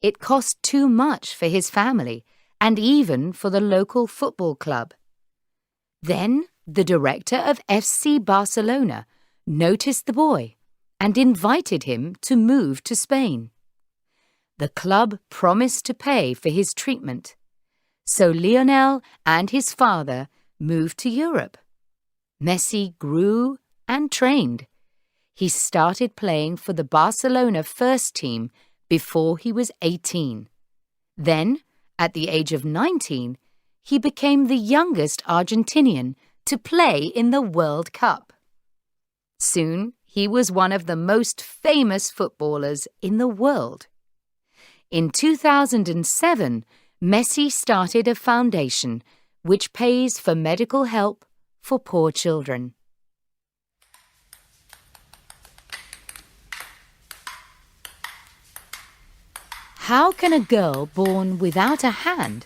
It cost too much for his family and even for the local football club. Then the director of FC Barcelona noticed the boy and invited him to move to Spain. The club promised to pay for his treatment, so Lionel and his father moved to Europe. Messi grew and trained. He started playing for the Barcelona first team before he was 18. Then, at the age of 19, he became the youngest Argentinian to play in the World Cup. Soon, he was one of the most famous footballers in the world. In 2007, Messi started a foundation which pays for medical help for poor children. How can a girl born without a hand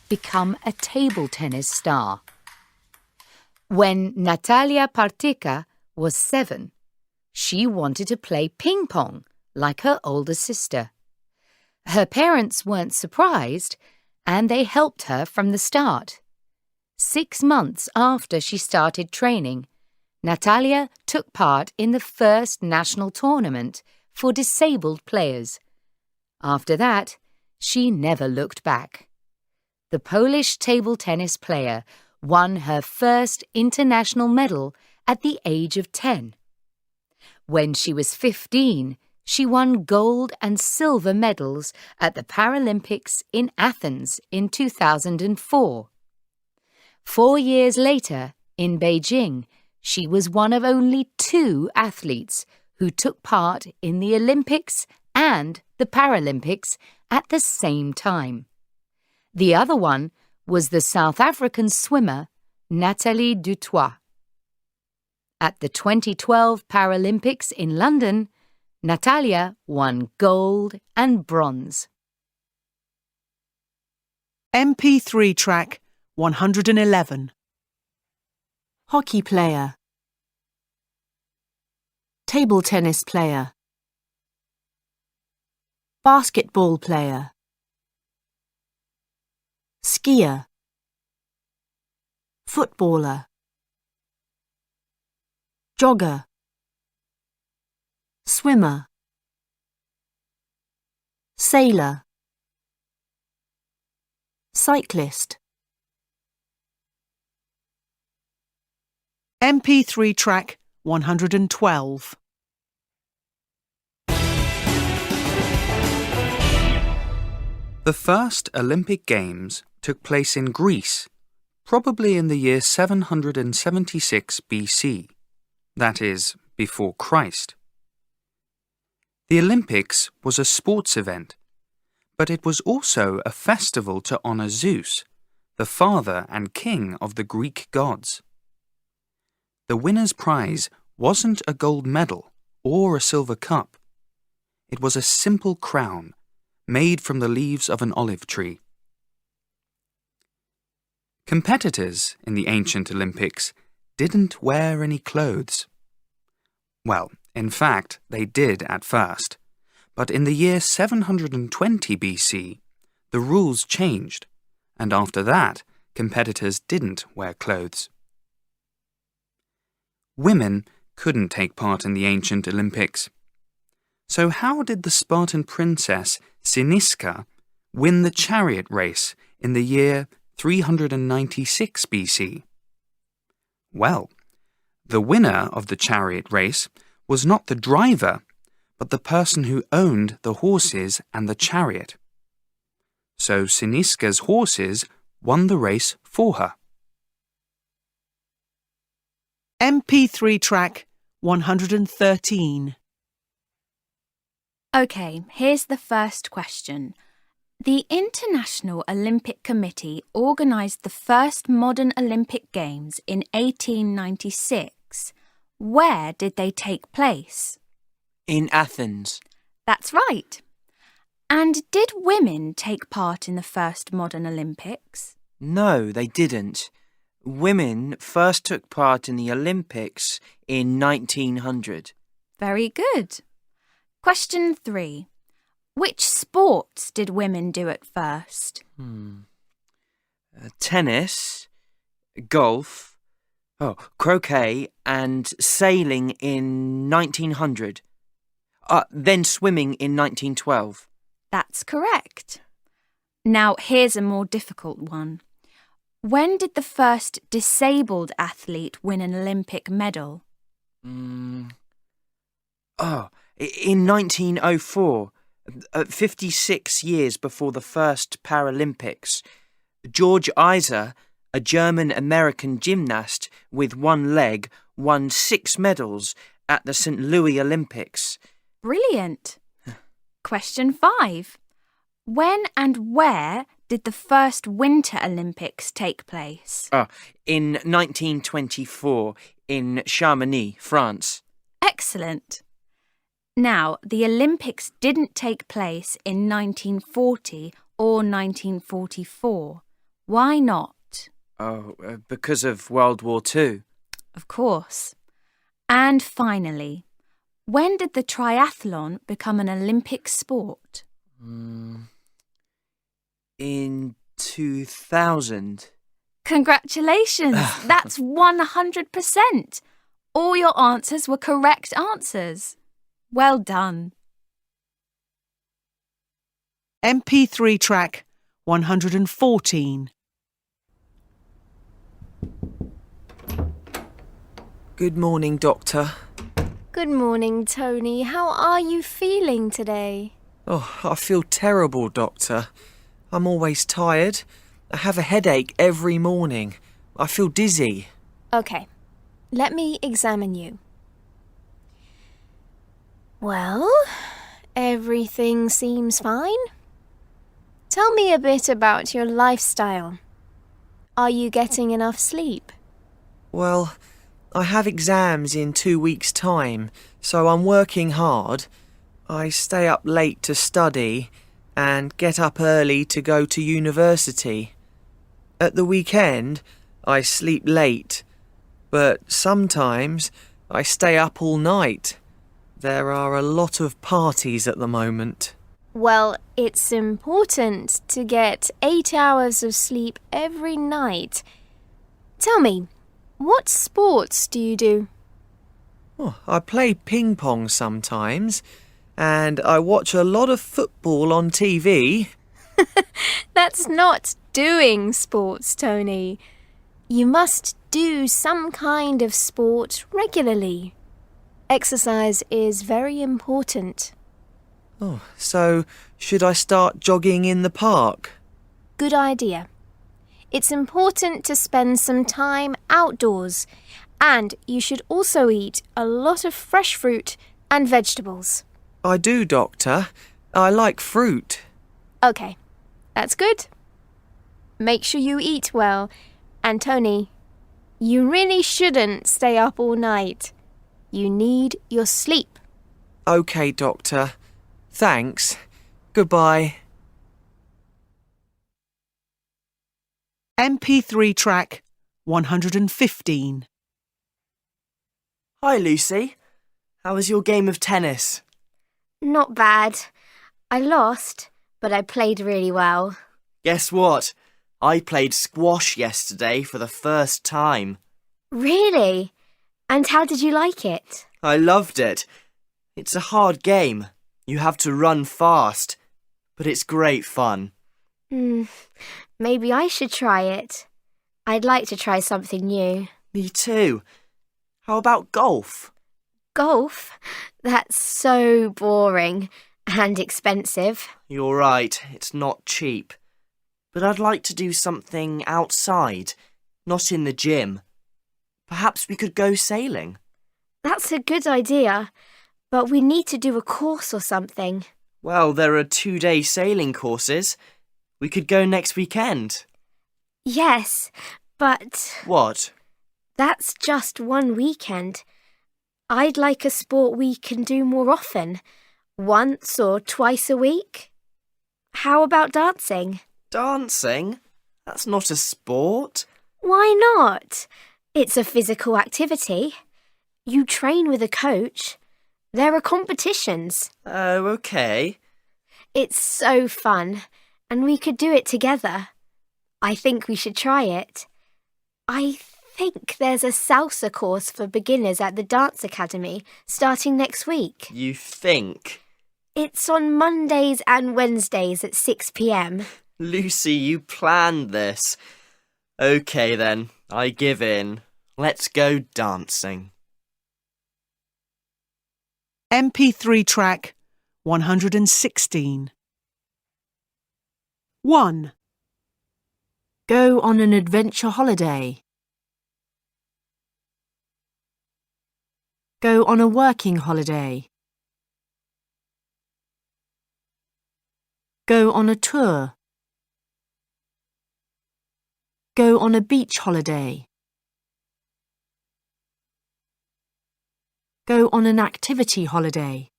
become a table tennis star? When Natalia Partica was 7, she wanted to play ping pong like her older sister. Her parents weren't surprised, and they helped her from the start. 6 months after she started training, Natalia took part in the first national tournament for disabled players. After that, she never looked back. The Polish table tennis player won her first international medal at the age of 10. When she was 15, she won gold and silver medals at the Paralympics in Athens in 2004. 4 years later, in Beijing, she was one of only 2 athletes who took part in the Olympics and the Paralympics at the same time. The other one was the South African swimmer Nathalie Dutoit. At the 2012 Paralympics in London, Natalia won gold and bronze. MP3 track 111. Hockey player. Table tennis player. Basketball player. Skier. Footballer. Jogger. Swimmer. Sailor. Cyclist. MP3 track 112. The first Olympic Games took place in Greece, probably in the year 776 BC, that is, before Christ. The Olympics was a sports event, but it was also a festival to honor Zeus, the father and king of the Greek gods. The winner's prize wasn't a gold medal, or a silver cup. It was a simple crown made from the leaves of an olive tree. Competitors in the ancient Olympics didn't wear any clothes. Well, in fact, they did at first, but in the year 720 BC, the rules changed, and after that, competitors didn't wear clothes. Women couldn't take part in the ancient Olympics. So how did the Spartan princess Cyniska win the chariot race in the year 396 BC? Well, the winner of the chariot race was not the driver, but the person who owned the horses and the chariot. So Cyniska's horses won the race for her. MP3 track 113. OK, here's the first question. The International Olympic Committee organised the first modern Olympic Games in 1896. Where did they take place? In Athens. That's right. And did women take part in the first modern Olympics? No, they didn't. Women first took part in the Olympics in 1900. Very good. Question 3. Which sports did women do at first? Tennis, golf, croquet and sailing in 1900. Then swimming in 1912. That's correct. Now here's a more difficult one. When did the first disabled athlete win an Olympic medal? In 1904, 56 years before the first Paralympics. George Iser, a German-American gymnast with one leg, won 6 medals at the St. Louis Olympics. Brilliant. Question 5. When and where did the first Winter Olympics take place? In 1924 in Chamonix, France. Excellent. Now, the Olympics didn't take place in 1940 or 1944. Why not? Because of World War II. Of course. And finally, when did the triathlon become an Olympic sport? In 2000. Congratulations! That's 100%. All your answers were correct answers. Well done. MP3 track 114. Good morning, Doctor. Good morning, Tony. How are you feeling today? I feel terrible, Doctor. I'm always tired. I have a headache every morning. I feel dizzy. OK, let me examine you. Well, everything seems fine. Tell me a bit about your lifestyle. Are you getting enough sleep? Well, I have exams in 2 weeks' time, so I'm working hard. I stay up late to study and get up early to go to university. At the weekend, I sleep late, but sometimes I stay up all night. There are a lot of parties at the moment. Well, it's important to get 8 hours of sleep every night. Tell me, what sports do you do? I play ping pong sometimes, and I watch a lot of football on TV. That's not doing sports, Tony. You must do some kind of sport regularly. Exercise is very important. So should I start jogging in the park? Good idea. It's important to spend some time outdoors, and you should also eat a lot of fresh fruit and vegetables. I do, Doctor. I like fruit. OK, that's good. Make sure you eat well. And Tony, you really shouldn't stay up all night. You need your sleep. OK, Doctor. Thanks. Goodbye. MP3 track 115. Hi, Lucy. How was your game of tennis? Not bad. I lost, but I played really well. Guess what? I played squash yesterday for the first time. Really? And how did you like it? I loved it. It's a hard game. You have to run fast, but it's great fun. Maybe I should try it. I'd like to try something new. Me too. How about golf? Golf? That's so boring and expensive. You're right, it's not cheap. But I'd like to do something outside, not in the gym. Perhaps we could go sailing. That's a good idea, but we need to do a course or something. Well, there are 2-day sailing courses. We could go next weekend. Yes, but... What? That's just one weekend. I'd like a sport we can do more often, once or twice a week. How about dancing? Dancing? That's not a sport. Why not? It's a physical activity. You train with a coach. There are competitions. Oh, OK. It's so fun, and we could do it together. I think we should try it. I think there's a salsa course for beginners at the Dance Academy starting next week. You think? It's on Mondays and Wednesdays at 6 p.m. Lucy, you planned this. OK then, I give in. Let's go dancing. MP3 track 116. 1. Go on an adventure holiday. Go on a working holiday. Go on a tour. Go on a beach holiday. Go on an activity holiday.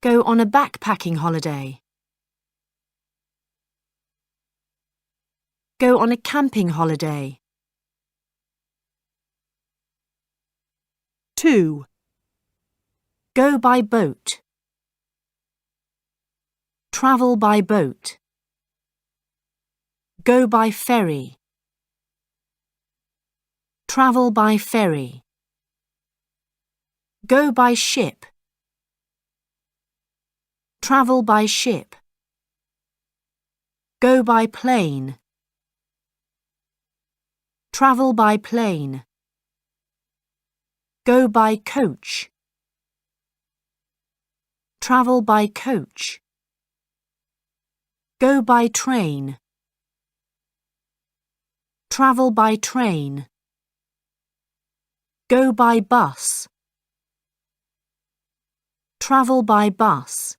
Go on a backpacking holiday. Go on a camping holiday. 2. Go by boat. Travel by boat. Go by ferry. Travel by ferry. Go by ship. Travel by ship. Go by plane. Travel by plane. Go by coach. Travel by coach. Go by train. Travel by train. Go by bus. Travel by bus.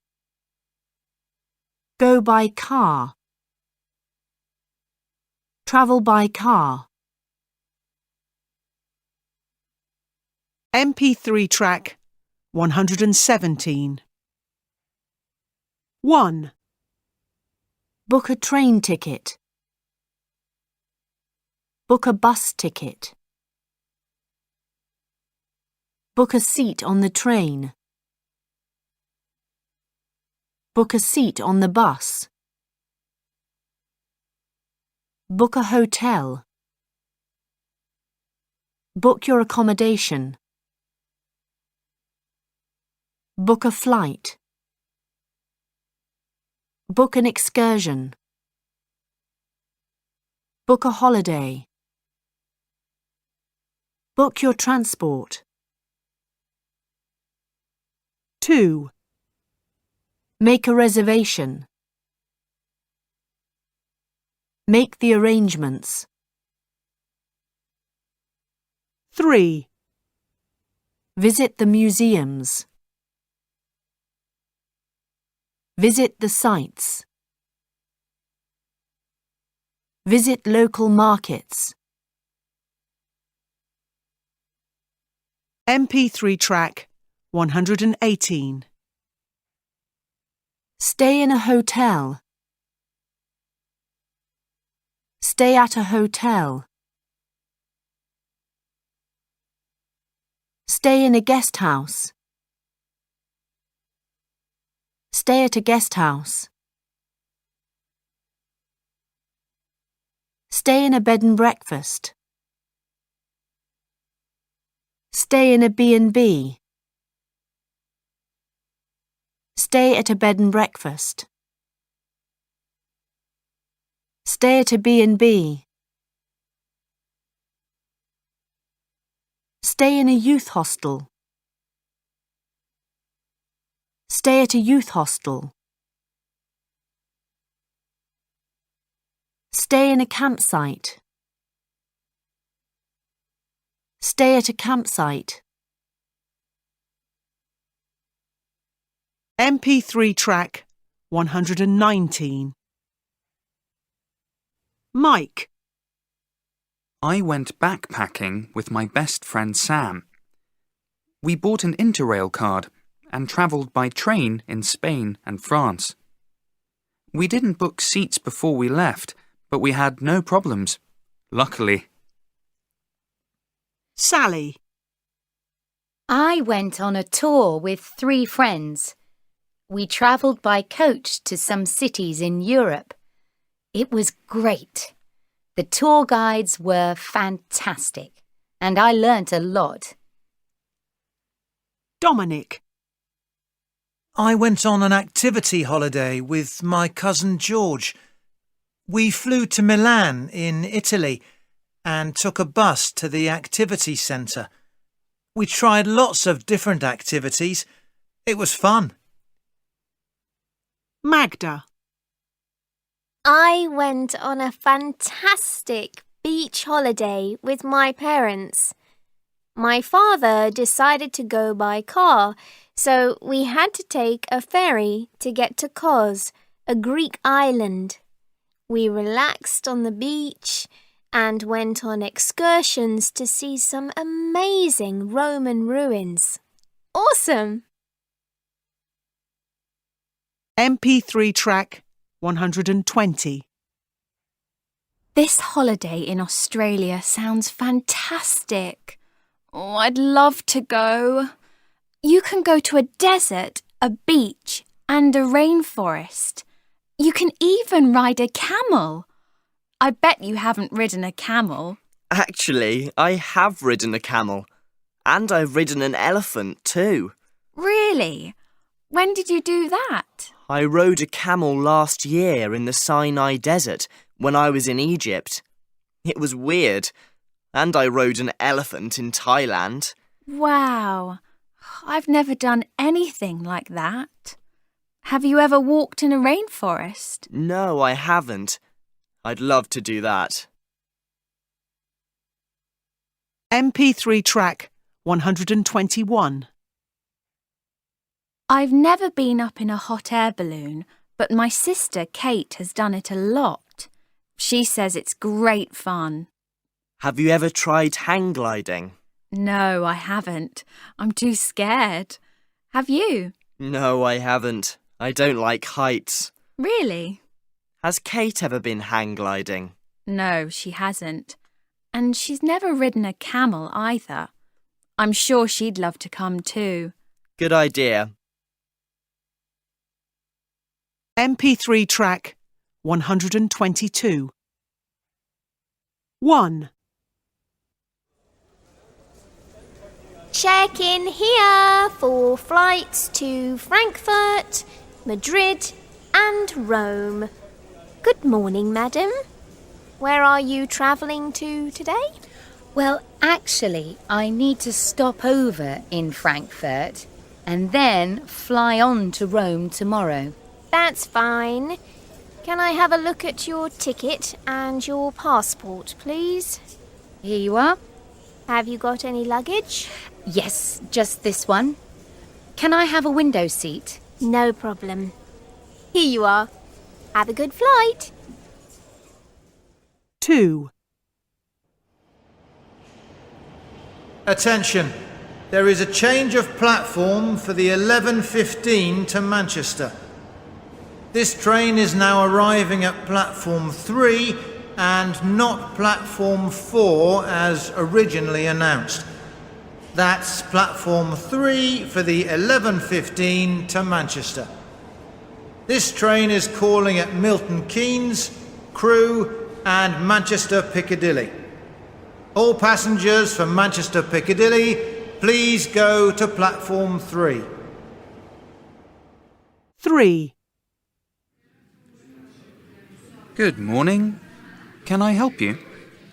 Go by car. Travel by car. MP3 track 117. 1. Book a train ticket. Book a bus ticket. Book a seat on the train. Book a seat on the bus. Book a hotel. Book your accommodation. Book a flight. Book an excursion. Book a holiday. Book your transport. 2. Make a reservation. Make the arrangements. 3. Visit the museums. Visit the sites. Visit local markets. MP3 track 118. Stay in a hotel. Stay at a hotel. Stay in a guest house. Stay at a guest house. Stay in a bed and breakfast. Stay in a B&B. Stay at a bed and breakfast. Stay at a B&B. Stay in a youth hostel. Stay at a youth hostel. Stay in a campsite. Stay at a campsite. MP3 track 119. Mike. I went backpacking with my best friend Sam. We bought an Interrail card and travelled by train in Spain and France. We didn't book seats before we left, but we had no problems, luckily. Sally. I went on a tour with 3 friends. We travelled by coach to some cities in Europe. It was great. The tour guides were fantastic, and I learnt a lot. Dominic. I went on an activity holiday with my cousin George. We flew to Milan in Italy and took a bus to the activity centre. We tried lots of different activities. It was fun. Magda. I went on a fantastic beach holiday with my parents. My father decided to go by car, so we had to take a ferry to get to Kos, a Greek island. We relaxed on the beach and went on excursions to see some amazing Roman ruins. Awesome! MP3 track 120. This holiday in Australia sounds fantastic. Oh, I'd love to go. You can go to a desert, a beach, and a rainforest. You can even ride a camel. I bet you haven't ridden a camel. Actually, I have ridden a camel. And I've ridden an elephant too. Really? When did you do that? I rode a camel last year in the Sinai Desert when I was in Egypt. It was weird. And I rode an elephant in Thailand. Wow. I've never done anything like that. Have you ever walked in a rainforest? No, I haven't. I'd love to do that. MP3 track 121. I've never been up in a hot air balloon, but my sister Kate has done it a lot. She says it's great fun. Have you ever tried hang gliding? No, I haven't. I'm too scared. Have you? No, I haven't. I don't like heights. Really? Has Kate ever been hang gliding? No, she hasn't. And she's never ridden a camel either. I'm sure she'd love to come too. Good idea. MP3 track 122. 1. Check in here for flights to Frankfurt, Madrid and Rome. Good morning, madam. Where are you travelling to today? Well, actually, I need to stop over in Frankfurt and then fly on to Rome tomorrow. That's fine. Can I have a look at your ticket and your passport, please? Here you are. Have you got any luggage? Yes, just this one. Can I have a window seat? No problem. Here you are. Have a good flight. 2. Attention! There is a change of platform for the 11:15 to Manchester. This train is now arriving at platform 3 and not platform 4 as originally announced. That's platform 3 for the 11:15 to Manchester. This train is calling at Milton Keynes, Crewe and Manchester Piccadilly. All passengers from Manchester Piccadilly, please go to platform 3. 3. Good morning. Can I help you?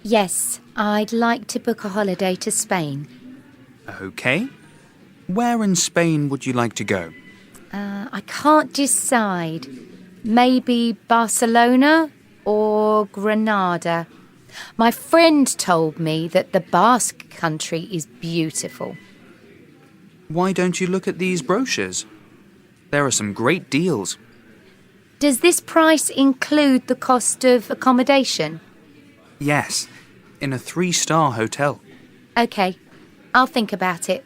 Yes, I'd like to book a holiday to Spain. Okay. Where in Spain would you like to go? I can't decide. Maybe Barcelona or Granada. My friend told me that the Basque country is beautiful. Why don't you look at these brochures? There are some great deals. Does this price include the cost of accommodation? Yes, in a 3-star hotel. OK, I'll think about it.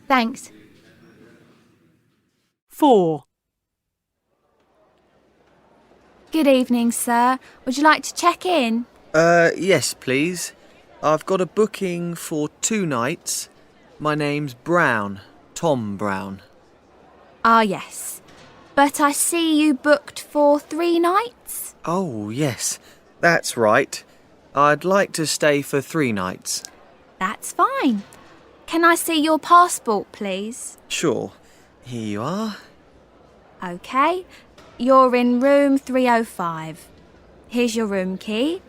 Thanks. 4. Good evening, sir. Would you like to check in? Yes, please. I've got a booking for 2 nights. My name's Brown, Tom Brown. Ah, yes. But I see you booked for 3 nights? Oh, yes, that's right. I'd like to stay for 3 nights. That's fine. Can I see your passport, please? Sure. Here you are. OK. You're in room 305. Here's your room key.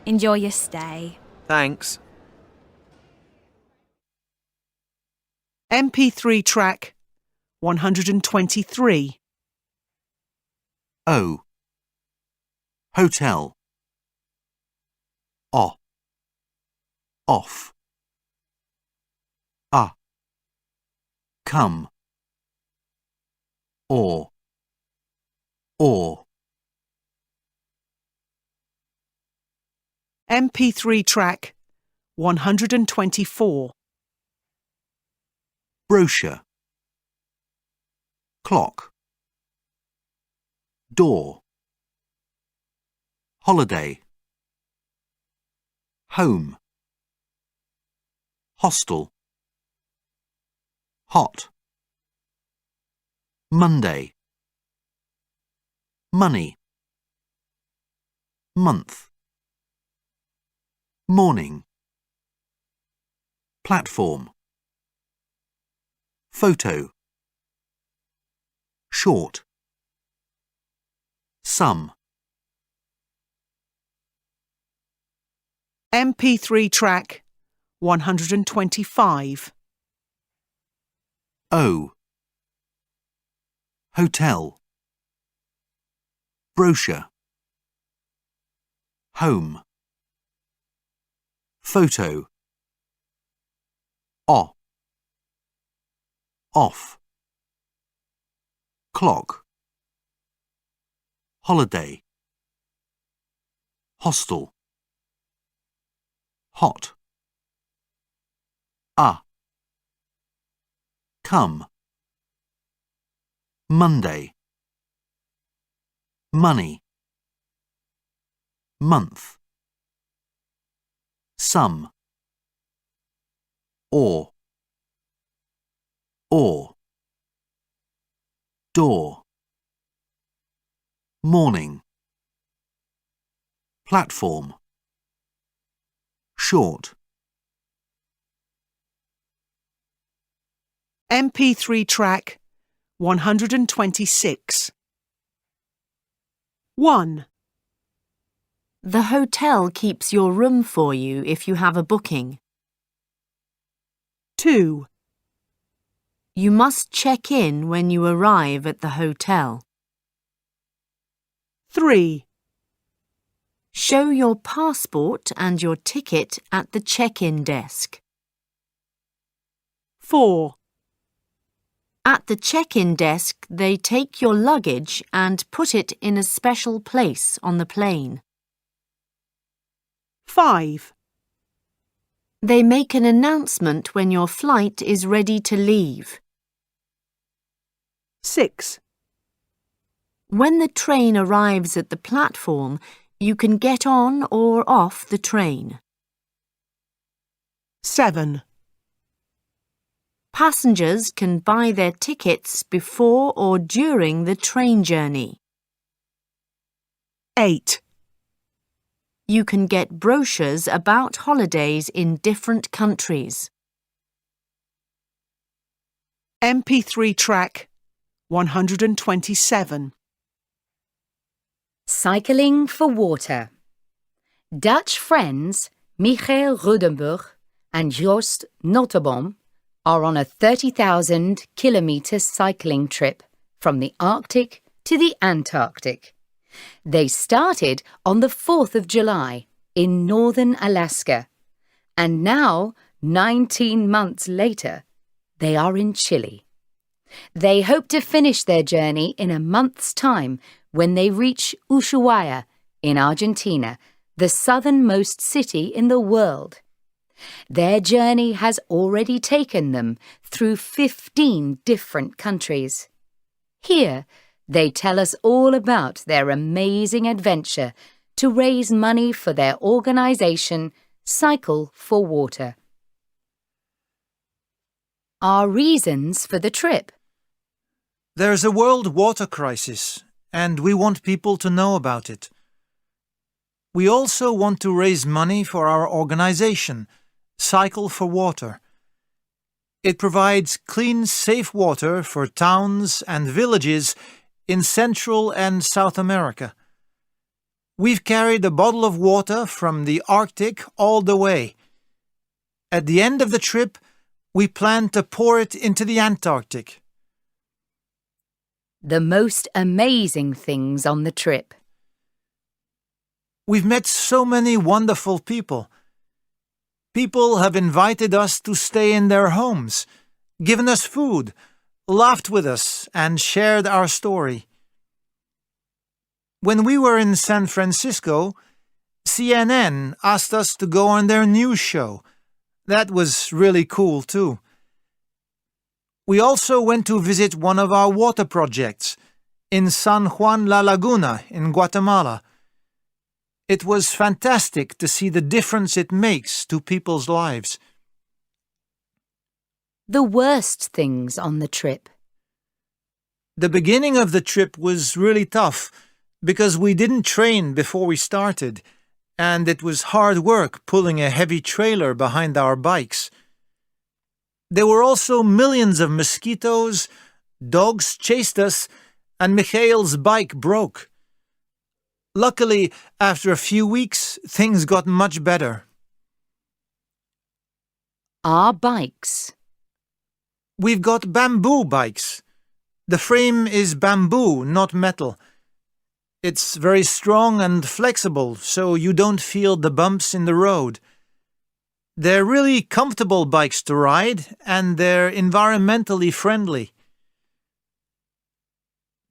Enjoy your stay. Thanks. MP3 track 123. O. Hotel. O. Off. Come. Or. MP3 track 124. Brochure. Clock. Door. Holiday. Home. Hostel. Hot. Monday. Money. Month. Morning. Platform. Photo. Short. Some. MP3 track 125. O. Hotel. Brochure. Home. Photo. O. Off. Clock. Holiday. Hostel. Hot. Come. Monday. Money. Month. Some. Or. Door. Morning. Platform. Short. MP3 track 126. 1. The hotel keeps your room for you if you have a booking. 2. You must check in when you arrive at the hotel. 3. Show your passport and your ticket at the check-in desk. 4. At the check-in desk, they take your luggage and put it in a special place on the plane. 5. They make an announcement when your flight is ready to leave. 6. When the train arrives at the platform, you can get on or off the train. 7. Passengers can buy their tickets before or during the train journey. 8. You can get brochures about holidays in different countries. MP3 track 127. Cycling for water. Dutch friends Michael Rudenburg and Joost Notteboom are on a 30,000 kilometre cycling trip from the Arctic to the Antarctic. They started on the 4th of July in northern Alaska, and now, 19 months later, they are in Chile. They hope to finish their journey in a month's time when they reach Ushuaia in Argentina, the southernmost city in the world. Their journey has already taken them through 15 different countries. Here, they tell us all about their amazing adventure to raise money for their organisation, Cycle for Water. Our reasons for the trip. There's a world water crisis, and we want people to know about it. We also want to raise money for our organization, Cycle for Water. It provides clean, safe water for towns and villages in Central and South America. We've carried a bottle of water from the Arctic all the way. At the end of the trip, we plan to pour it into the Antarctic. The most amazing things on the trip. We've met so many wonderful people. People have invited us to stay in their homes, given us food, laughed with us, and shared our story. When we were in San Francisco, CNN asked us to go on their news show. That was really cool, too. We also went to visit one of our water projects in San Juan La Laguna in Guatemala. It was fantastic to see the difference it makes to people's lives. The worst things on the trip. The beginning of the trip was really tough because we didn't train before we started, and it was hard work pulling a heavy trailer behind our bikes. There were also millions of mosquitoes, dogs chased us, and Michael's bike broke. Luckily, after a few weeks, things got much better. Our bikes. We've got bamboo bikes. The frame is bamboo, not metal. It's very strong and flexible, so you don't feel the bumps in the road. They're really comfortable bikes to ride, and they're environmentally friendly.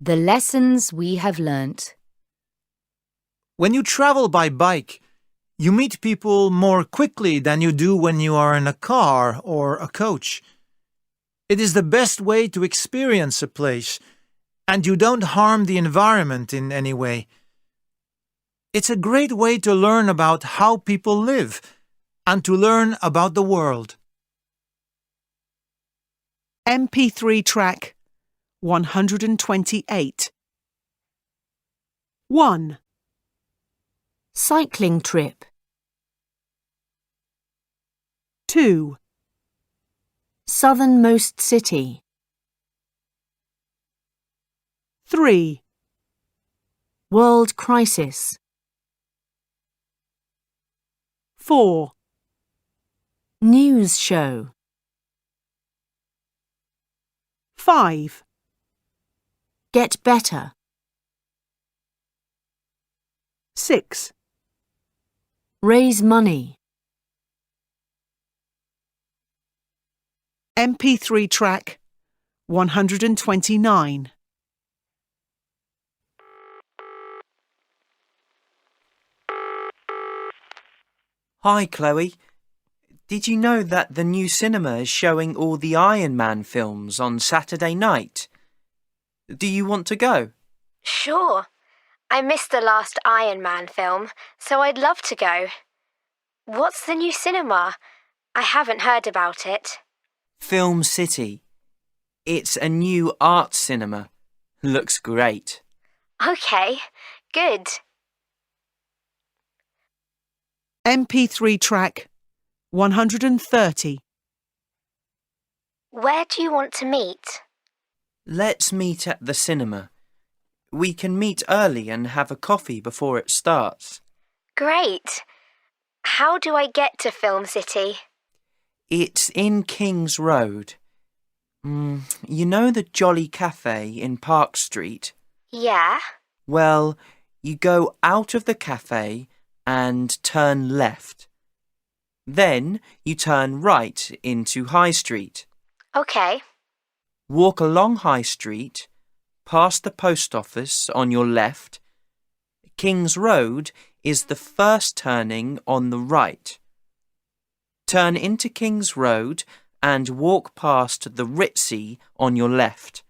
The lessons we have learnt. When you travel by bike, you meet people more quickly than you do when you are in a car or a coach. It is the best way to experience a place, and you don't harm the environment in any way. It's a great way to learn about how people live and to learn about the world. MP3 track 128. 1. Cycling trip. 2. Southernmost city. 3. World crisis. 4. News show. 5. Get better. 6. Raise money. MP3 track 129. Hi, Chloe. Did you know that the new cinema is showing all the Iron Man films on Saturday night? Do you want to go? Sure. I missed the last Iron Man film, so I'd love to go. What's the new cinema? I haven't heard about it. Film City. It's a new art cinema. Looks great. Okay, good. MP3 track 130. Where do you want to meet? Let's meet at the cinema. We can meet early and have a coffee before it starts. Great. How do I get to Film City? It's in King's Road. You know the Jolly Cafe in Park Street? Yeah. Well, you go out of the cafe and turn left. Then you turn right into High Street. Okay. Walk along High Street, past the post office on your left. King's Road is the first turning on the right. Turn into King's Road and walk past the Ritzy on your left.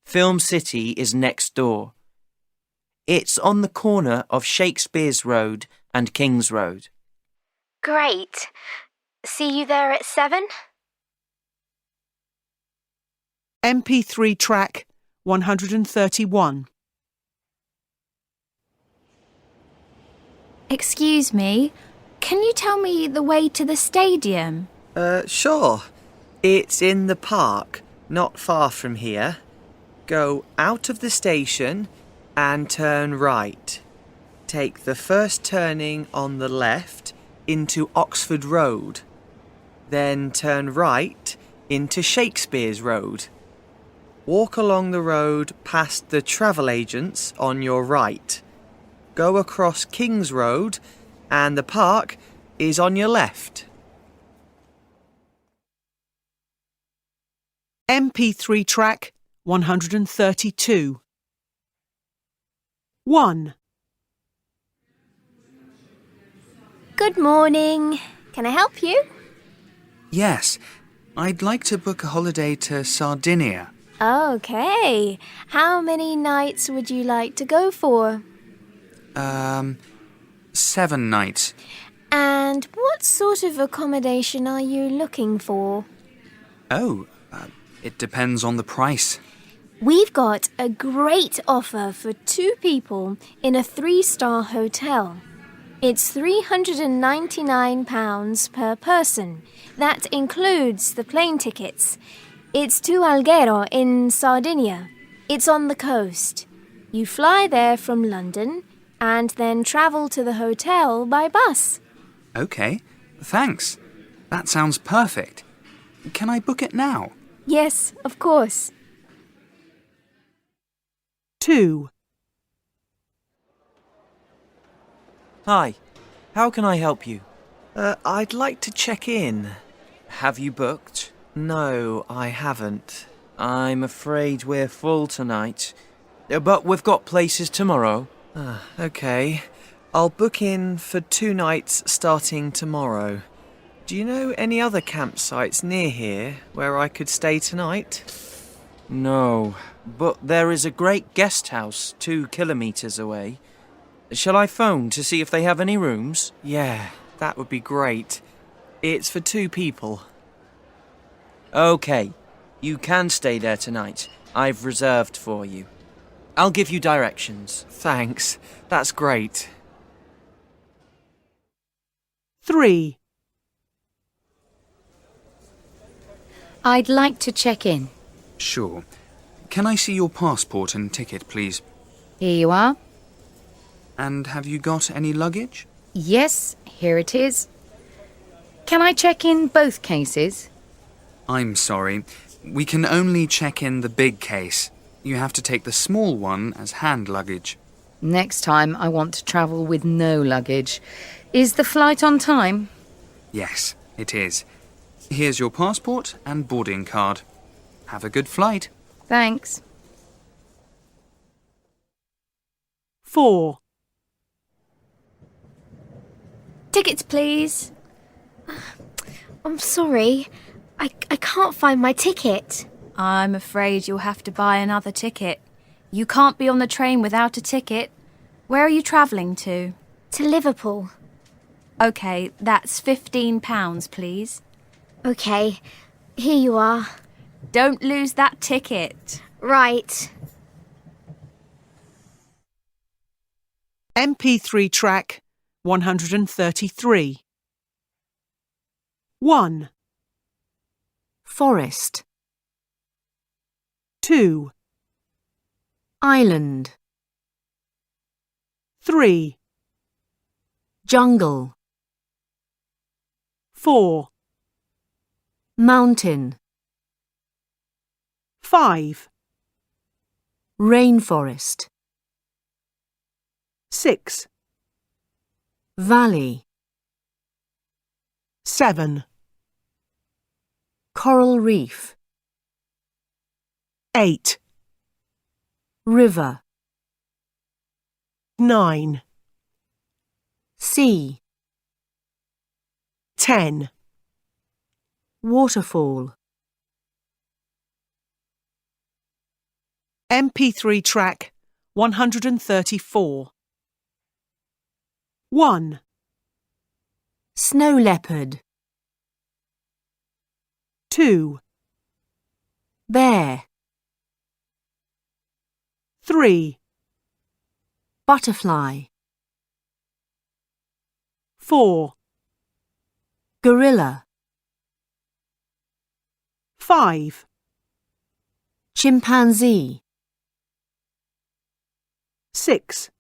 Film City is next door. It's on the corner of Shakespeare's Road and King's Road. Great. See you there at 7? MP3 track 131. Excuse me, can you tell me the way to the stadium? Sure. It's in the park, not far from here. Go out of the station and turn right. Take the first turning on the left into Oxford Road. Then turn right into Shakespeare's Road. Walk along the road past the travel agents on your right. Go across King's Road and the park is on your left. MP3 track 132. 1. Good morning. Can I help you? Yes, I'd like to book a holiday to Sardinia. Okay. How many nights would you like to go for? 7 nights. And what sort of accommodation are you looking for? Oh, it depends on the price. We've got a great offer for 2 people in a 3-star hotel. It's £399 per person. That includes the plane tickets. It's to Alghero in Sardinia. It's on the coast. You fly there from London and then travel to the hotel by bus. Okay, thanks. That sounds perfect. Can I book it now? Yes, of course. 2. Hi, how can I help you? I'd like to check in. Have you booked? No, I haven't. I'm afraid we're full tonight. But we've got places tomorrow. Okay. I'll book in for 2 nights starting tomorrow. Do you know any other campsites near here where I could stay tonight? No, but there is a great guest house 2 kilometres away. Shall I phone to see if they have any rooms? Yeah, that would be great. It's for 2 people. OK, you can stay there tonight. I've reserved for you. I'll give you directions. Thanks, that's great. 3. I'd like to check in. Sure. Can I see your passport and ticket, please? Here you are. And have you got any luggage? Yes, here it is. Can I check in both cases? I'm sorry. We can only check in the big case. You have to take the small one as hand luggage. Next time I want to travel with no luggage. Is the flight on time? Yes, it is. Here's your passport and boarding card. Have a good flight. Thanks. 4. Tickets, please. I'm sorry. I can't find my ticket. I'm afraid you'll have to buy another ticket. You can't be on the train without a ticket. Where are you travelling to? To Liverpool. OK, that's £15, please. OK, here you are. Don't lose that ticket. Right. MP3 track 133. 1, Forest. 2, Island. 3, Jungle. 4, Mountain. 5, Rainforest. 6, Valley. 7, Coral reef. 8, River. 9, Sea. 10, Waterfall. MP3 track 134. 1, Snow leopard. 2, Bear. 3, Butterfly. 4, Gorilla. 5, Chimpanzee. 6,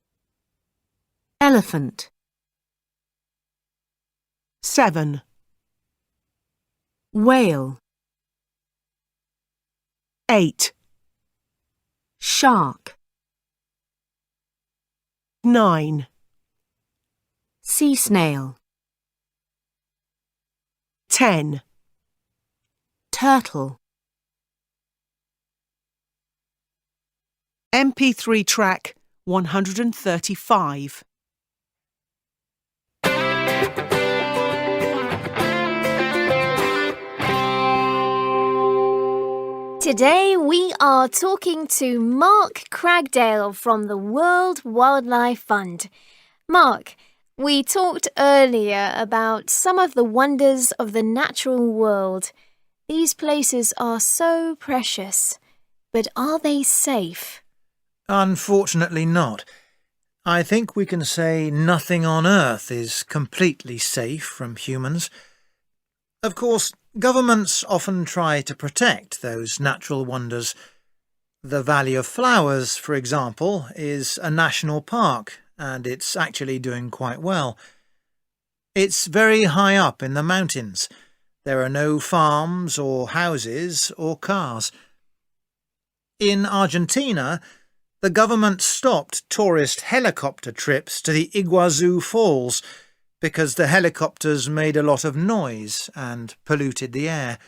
Elephant. 7, Whale. 8, Shark. 9, Sea snail. 10. Turtle. MP3 track 135. Today we are talking to Mark Cragdale from the World Wildlife Fund. Mark, we talked earlier about some of the wonders of the natural world. These places are so precious, but are they safe? Unfortunately not. I think we can say nothing on Earth is completely safe from humans. Of course, governments often try to protect those natural wonders. The Valley of Flowers, for example, is a national park, and it's actually doing quite well. It's very high up in the mountains. There are no farms or houses or cars. In Argentina, the government stopped tourist helicopter trips to the Iguazu Falls because the helicopters made a lot of noise and polluted the air.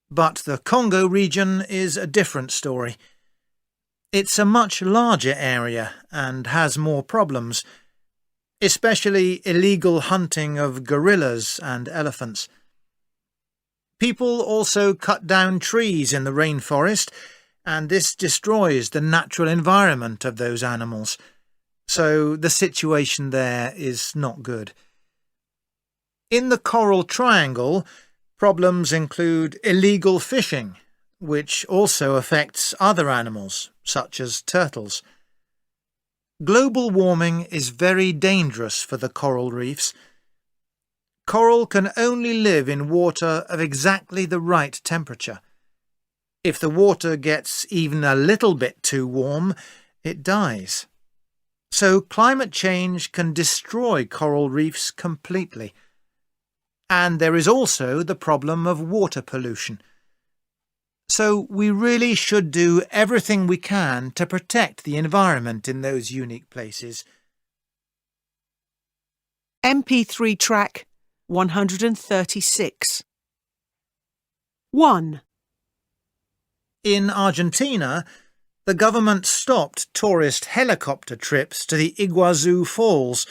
But the Congo region is a different story. It's a much larger area and has more problems, especially illegal hunting of gorillas and elephants. People also cut down trees in the rainforest, and this destroys the natural environment of those animals. So the situation there is not good. In the Coral Triangle, problems include illegal fishing, which also affects other animals, such as turtles. Global warming is very dangerous for the coral reefs. Coral can only live in water of exactly the right temperature. If the water gets even a little bit too warm, it dies. So climate change can destroy coral reefs completely. And there is also the problem of water pollution. So we really should do everything we can to protect the environment in those unique places. MP3 track 136. 1, In Argentina, the government stopped tourist helicopter trips to the Iguazu Falls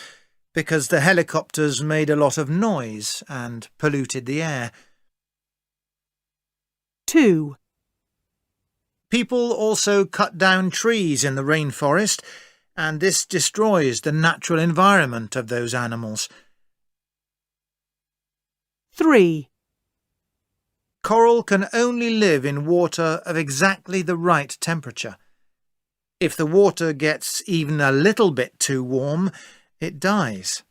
because the helicopters made a lot of noise and polluted the air. 2. People also cut down trees in the rainforest, and this destroys the natural environment of those animals. 3. Coral can only live in water of exactly the right temperature. If the water gets even a little bit too warm, it dies.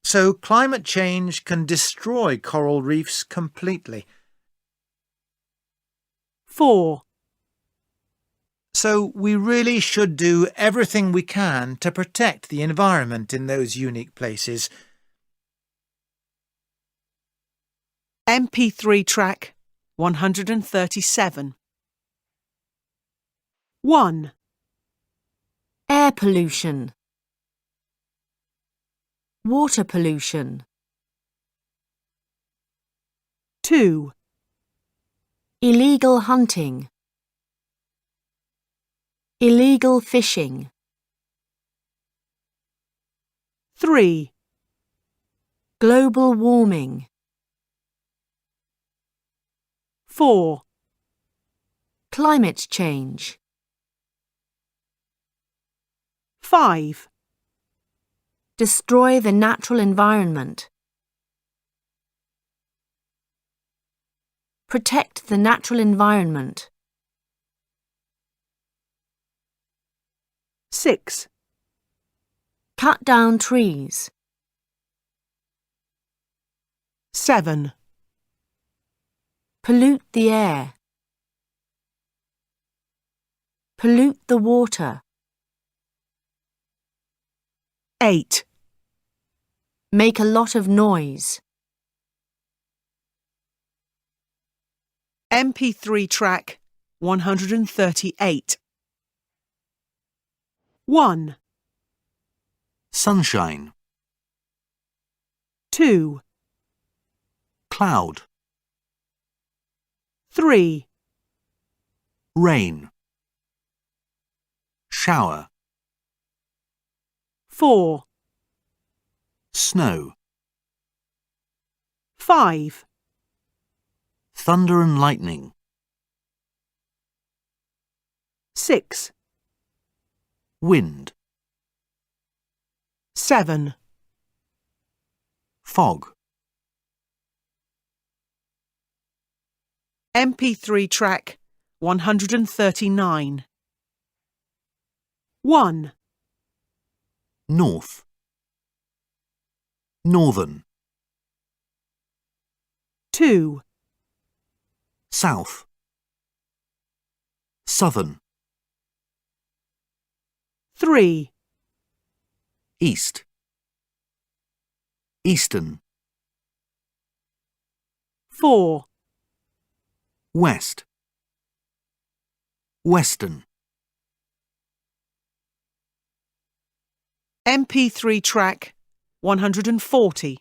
So climate change can destroy coral reefs completely. 4. So we really should do everything we can to protect the environment in those unique places. MP3 track 137. 1. Air pollution. Water pollution. 2. Illegal hunting. Illegal fishing. 3. Global warming. 4. Climate change. 5. Destroy the natural environment. Protect the natural environment. 6. Cut down trees. 7. Pollute the air. Pollute the water. 8. Make a lot of noise. MP3 track 138. 1. Sunshine. 2. Cloud. 3. Rain. Shower. 4. Snow. 5. Thunder and lightning. 6. Wind. 7. Fog. MP3 track 139. 1. North. Northern. 2. South. Southern. 3. East. Eastern. 4. West. Western. MP3 track 140.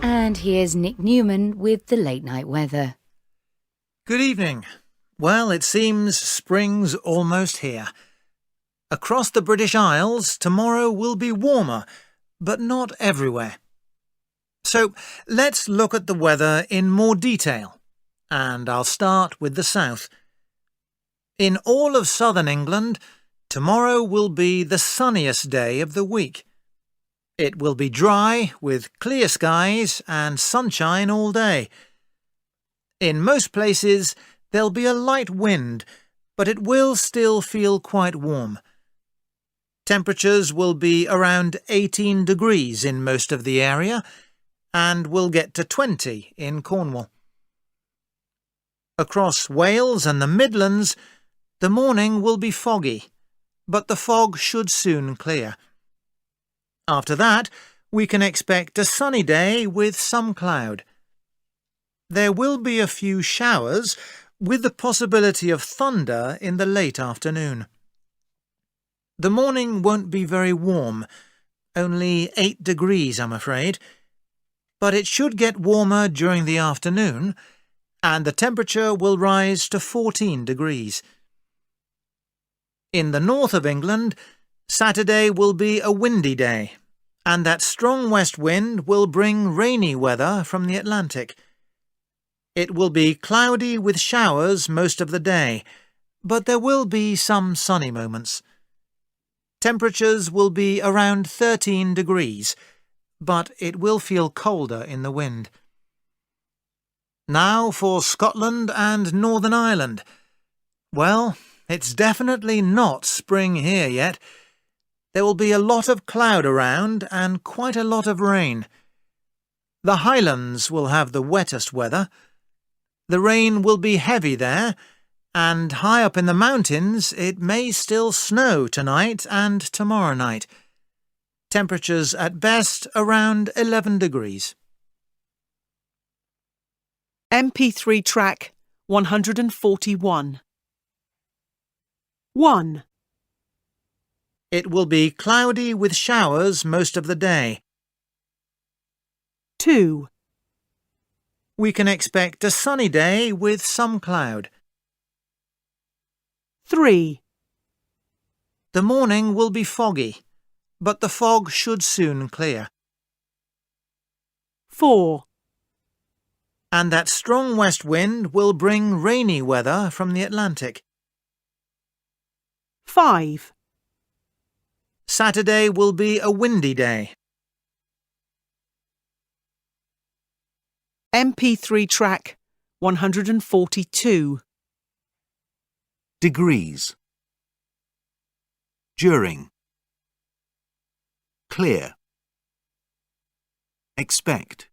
And here's Nick Newman with the late night weather. Good evening. Well, it seems spring's almost here. Across the British Isles, tomorrow will be warmer, but not everywhere. So let's look at the weather in more detail, and I'll start with the south. In all of southern England, tomorrow will be the sunniest day of the week. It will be dry with clear skies and sunshine all day. In most places, there'll be a light wind, but it will still feel quite warm. Temperatures will be around 18 degrees in most of the area, and will get to 20 in Cornwall. Across Wales and the Midlands, the morning will be foggy, but the fog should soon clear. After that, we can expect a sunny day with some cloud. There will be a few showers, with the possibility of thunder in the late afternoon. The morning won't be very warm, only 8 degrees, I'm afraid, but it should get warmer during the afternoon, and the temperature will rise to 14 degrees. In the north of England, Saturday will be a windy day, and that strong west wind will bring rainy weather from the Atlantic. It will be cloudy with showers most of the day, but there will be some sunny moments. Temperatures will be around 13 degrees, but it will feel colder in the wind. Now for Scotland and Northern Ireland. Well, it's definitely not spring here yet. There will be a lot of cloud around and quite a lot of rain. The Highlands will have the wettest weather. The rain will be heavy there, and high up in the mountains it may still snow tonight and tomorrow night. Temperatures at best around 11 degrees. MP3 track 141. 1. It will be cloudy with showers most of the day. 2. We can expect a sunny day with some cloud. 3. The morning will be foggy, but the fog should soon clear. 4. And that strong west wind will bring rainy weather from the Atlantic. 5. Saturday will be a windy day. MP3 track 142. Degrees. During. Clear. Expect.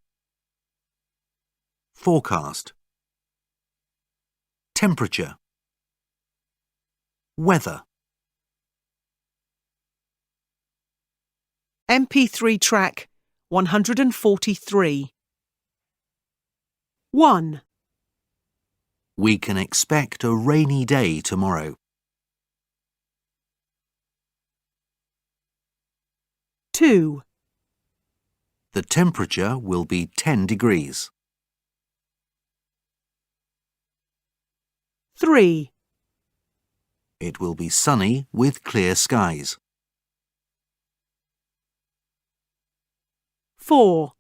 Forecast. Temperature. Weather. MP3 track 143. 1. We can expect a rainy day tomorrow. 2. The temperature will be 10 degrees. 3. It will be sunny with clear skies. 4.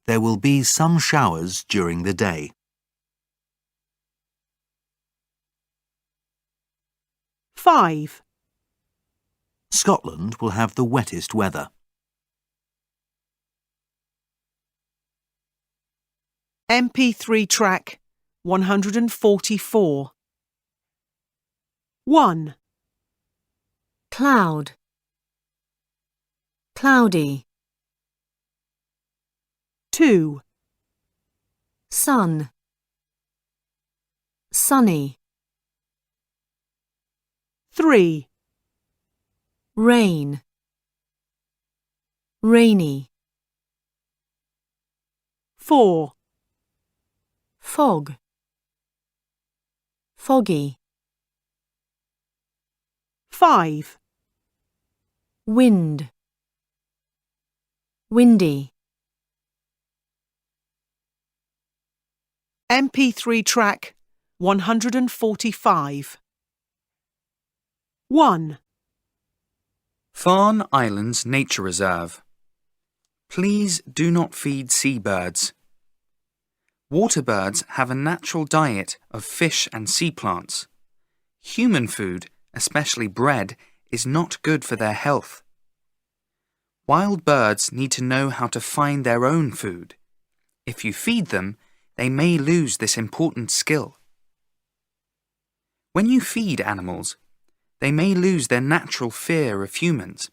There will be some showers during the day. 5. Scotland will have the wettest weather. MP3 track 144. 1. Cloud. Cloudy. 2. Sun. Sunny. 3. Rain. Rainy. 4. Fog. Foggy. 5. Wind. Windy. MP3 track 145. 1. Farne Islands Nature Reserve. Please do not feed seabirds. Water birds have a natural diet of fish and sea plants. Human food, especially bread, is not good for their health. Wild birds need to know how to find their own food. If you feed them, they may lose this important skill. When you feed animals, they may lose their natural fear of humans.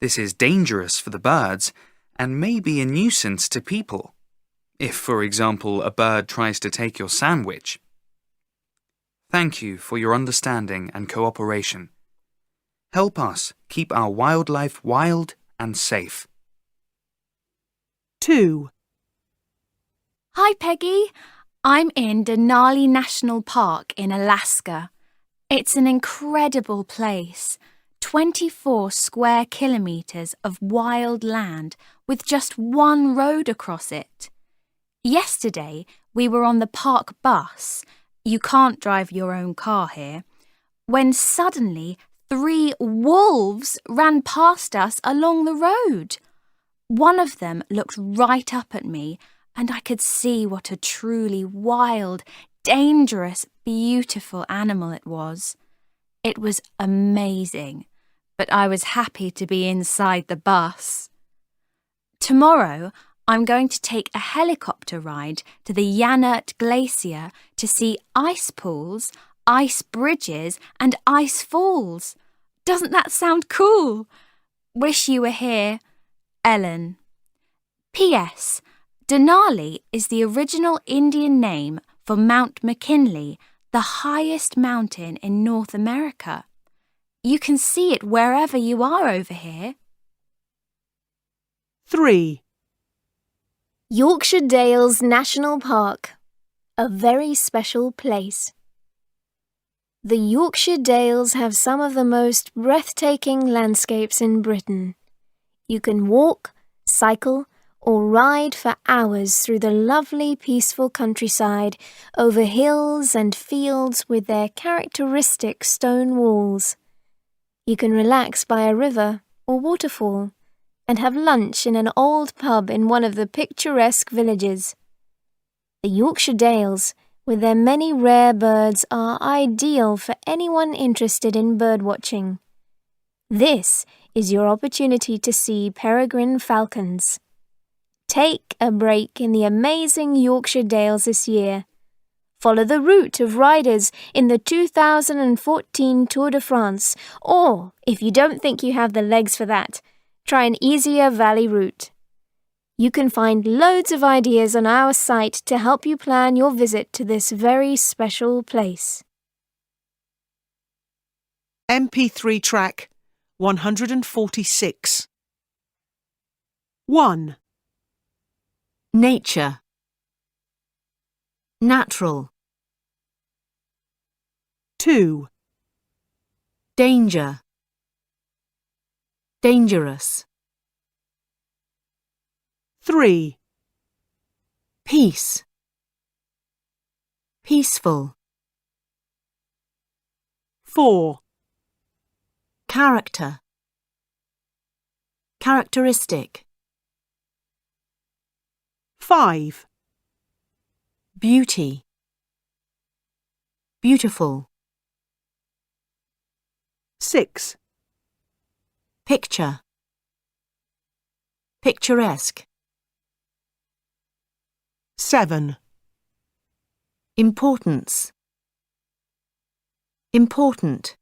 This is dangerous for the birds and may be a nuisance to people. If, for example, a bird tries to take your sandwich. Thank you for your understanding and cooperation. Help us keep our wildlife wild and safe. 2. Hi, Peggy. I'm in Denali National Park in Alaska. It's an incredible place. 24 square kilometres of wild land with just one road across it. Yesterday, we were on the park bus. You can't drive your own car here. when suddenly 3 wolves ran past us along the road. One of them looked right up at me, and I could see what a truly wild, dangerous, beautiful animal it was. It was amazing, but I was happy to be inside the bus. Tomorrow, I'm going to take a helicopter ride to the Yanert Glacier to see ice pools, ice bridges and ice falls. Doesn't that sound cool? Wish you were here. Ellen. P.S. Denali is the original Indian name for Mount McKinley, the highest mountain in North America. You can see it wherever you are over here. 3. Yorkshire Dales National Park, a very special place. The Yorkshire Dales have some of the most breathtaking landscapes in Britain. You can walk, cycle, or ride for hours through the lovely, peaceful countryside over hills and fields with their characteristic stone walls. You can relax by a river or waterfall and have lunch in an old pub in one of the picturesque villages. The Yorkshire Dales, with their many rare birds, are ideal for anyone interested in birdwatching. This is your opportunity to see peregrine falcons. Take a break in the amazing Yorkshire Dales this year. Follow the route of riders in the 2014 Tour de France, or, if you don't think you have the legs for that, try an easier valley route. You can find loads of ideas on our site to help you plan your visit to this very special place. MP3 track 146. 1. Nature. Natural. 2. Danger. Dangerous. 3. Peace. Peaceful. 4. Character. Characteristic. 5. Beauty. Beautiful. 6. Picture. Picturesque. 7. Importance. Important.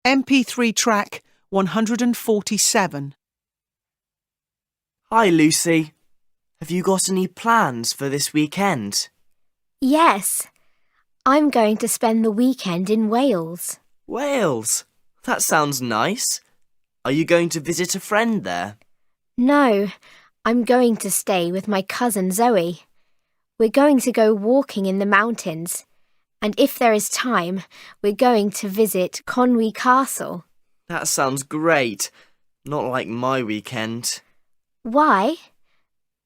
MP3 track 147. Hi, Lucy. Have you got any plans for this weekend? Yes, I'm going to spend the weekend in Wales. Wales? That sounds nice. Are you going to visit a friend there? No, I'm going to stay with my cousin Zoe. We're going to go walking in the mountains, and if there is time, we're going to visit Conwy Castle. That sounds great. Not like my weekend. Why?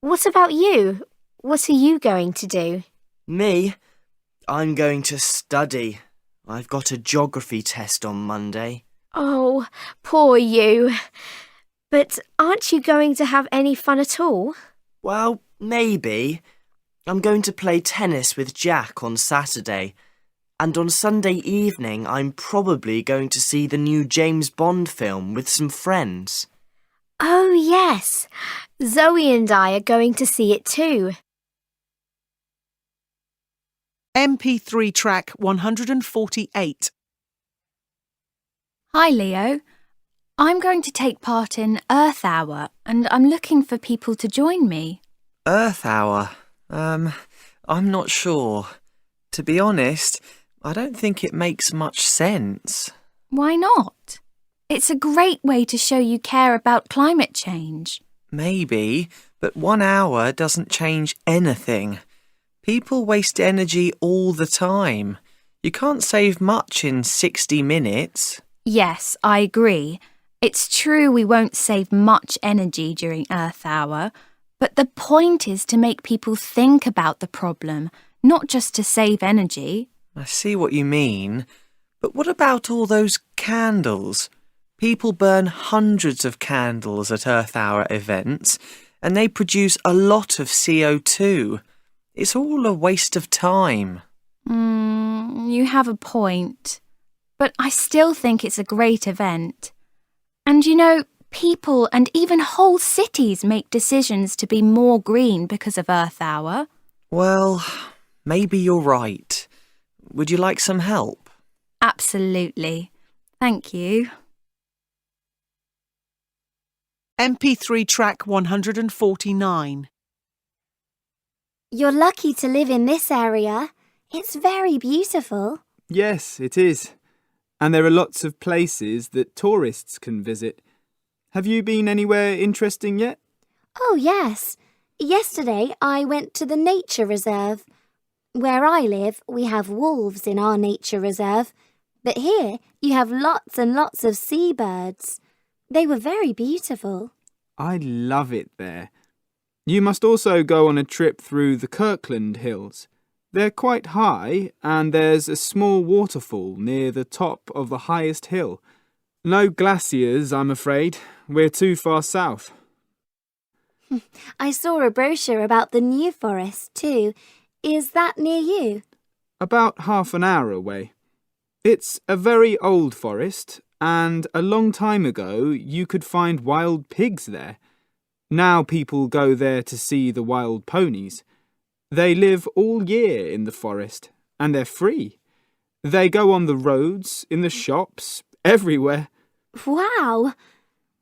What about you? What are you going to do? Me? I'm going to study. I've got a geography test on Monday. Oh, poor you. But aren't you going to have any fun at all? Well, maybe. I'm going to play tennis with Jack on Saturday. And on Sunday evening, I'm probably going to see the new James Bond film with some friends. Oh, yes. Zoe and I are going to see it too. MP3 track 148. Hi, Leo. I'm going to take part in Earth Hour, and I'm looking for people to join me. Earth Hour? I'm not sure. To be honest, I don't think it makes much sense. Why not? It's a great way to show you care about climate change. Maybe, but 1 hour doesn't change anything. People waste energy all the time. You can't save much in 60 minutes. Yes, I agree. It's true we won't save much energy during Earth Hour, but the point is to make people think about the problem, not just to save energy. I see what you mean. But what about all those candles? People burn hundreds of candles at Earth Hour events, and they produce a lot of CO2. It's all a waste of time. You have a point. But I still think it's a great event. And you know, people and even whole cities make decisions to be more green because of Earth Hour. Well, maybe you're right. Would you like some help? Absolutely. Thank you. MP3 track 149. You're lucky to live in this area. It's very beautiful. Yes, it is. And there are lots of places that tourists can visit. Have you been anywhere interesting yet? Oh, yes. Yesterday I went to the nature reserve. Where I live, we have wolves in our nature reserve. But here you have lots and lots of seabirds. They were very beautiful. I love it there. You must also go on a trip through the Kirkland Hills. They're quite high, and there's a small waterfall near the top of the highest hill. No glaciers, I'm afraid. We're too far south. I saw a brochure about the New Forest too. Is that near you? About half an hour away. It's a very old forest, and a long time ago you could find wild pigs there. Now people go there to see the wild ponies. They live all year in the forest, and they're free. They go on the roads, in the shops, everywhere. Wow!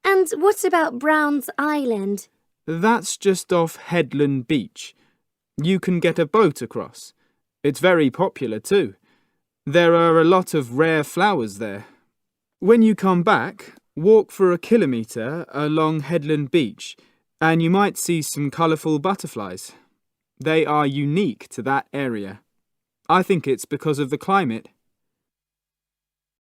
And what about Brown's Island? That's just off Headland Beach. You can get a boat across. It's very popular too. There are a lot of rare flowers there. When you come back, walk for a kilometre along Headland Beach, and you might see some colourful butterflies. They are unique to that area. I think it's because of the climate.